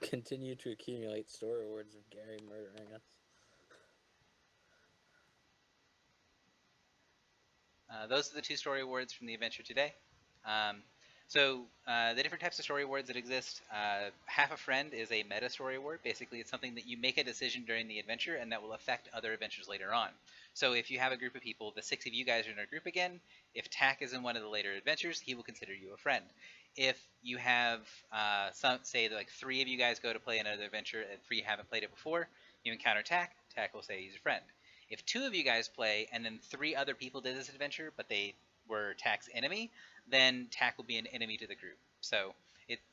Continue to accumulate story awards of Gary murdering us. Those are the 2 story awards from the adventure today. So the different types of story awards that exist, Half a Friend is a meta story award. Basically, it's something that you make a decision during the adventure and that will affect other adventures later on. So if you have a group of people, the 6 of you guys are in a group again. If Tack is in one of the later adventures, he will consider you a friend. If you have say like 3 of you guys go to play another adventure and 3 haven't played it before, you encounter Tack. Tack will say he's a friend. If 2 of you guys play and then 3 other people did this adventure, but they were Tack's enemy, then Tack will be an enemy to the group. So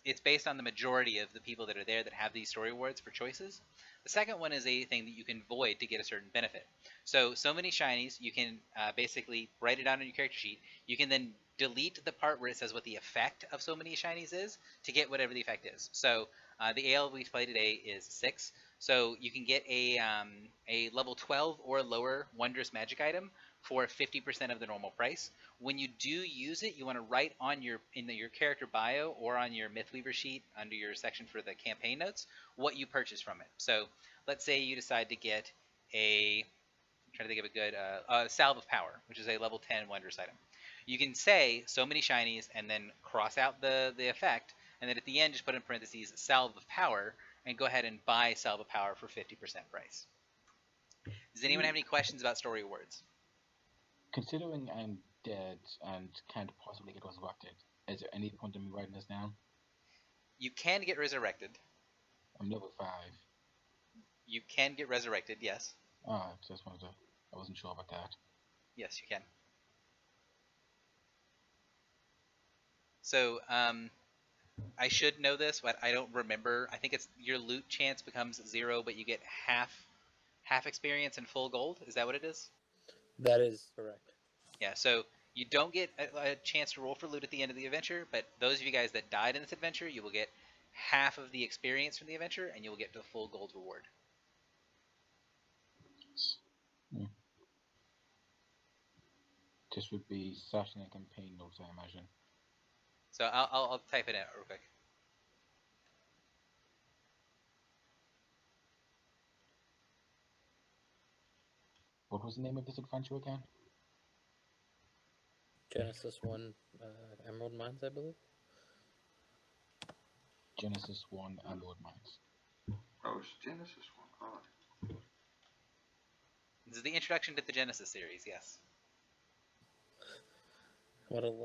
it's based on the majority of the people that are there that have these story awards for choices. The second one is a thing that you can void to get a certain benefit. So many shinies, you can basically write it down on your character sheet. You can then delete the part where it says what the effect of so many shinies is to get whatever the effect is. So the AL we play today is 6. So you can get a level 12 or lower wondrous magic item for 50% of the normal price. When you do use it, you want to write on your character bio or on your Mythweaver sheet under your section for the campaign notes what you purchased from it. So let's say you decide to get I'm trying to think of a good Salve of Power, which is a level 10 wondrous item. You can say so many shinies and then cross out the effect, and then at the end just put in parentheses Salve of Power and go ahead and buy Salve of Power for 50% price. Does anyone have any questions about story awards? Considering I'm dead and can't possibly get resurrected, is there any point in me writing this down? You can get resurrected. I'm level 5. You can get resurrected, yes. Ah, just wanted to. I wasn't sure about that. Yes, you can. So, I should know this, but I don't remember. I think it's your loot chance becomes 0, but you get half experience and full gold. Is that what it is? That is correct. Yeah, so you don't get a chance to roll for loot at the end of the adventure, but those of you guys that died in this adventure, you will get half of the experience from the adventure, and you will get the full gold reward. This would be starting a campaign notes, I imagine. So I'll type it out real quick. What was the name of this adventure again? Genesis 1 Emerald Mines, I believe. Genesis 1 Emerald Mines. Oh, it's Genesis 1. God. This is the introduction to the Genesis series, yes. What a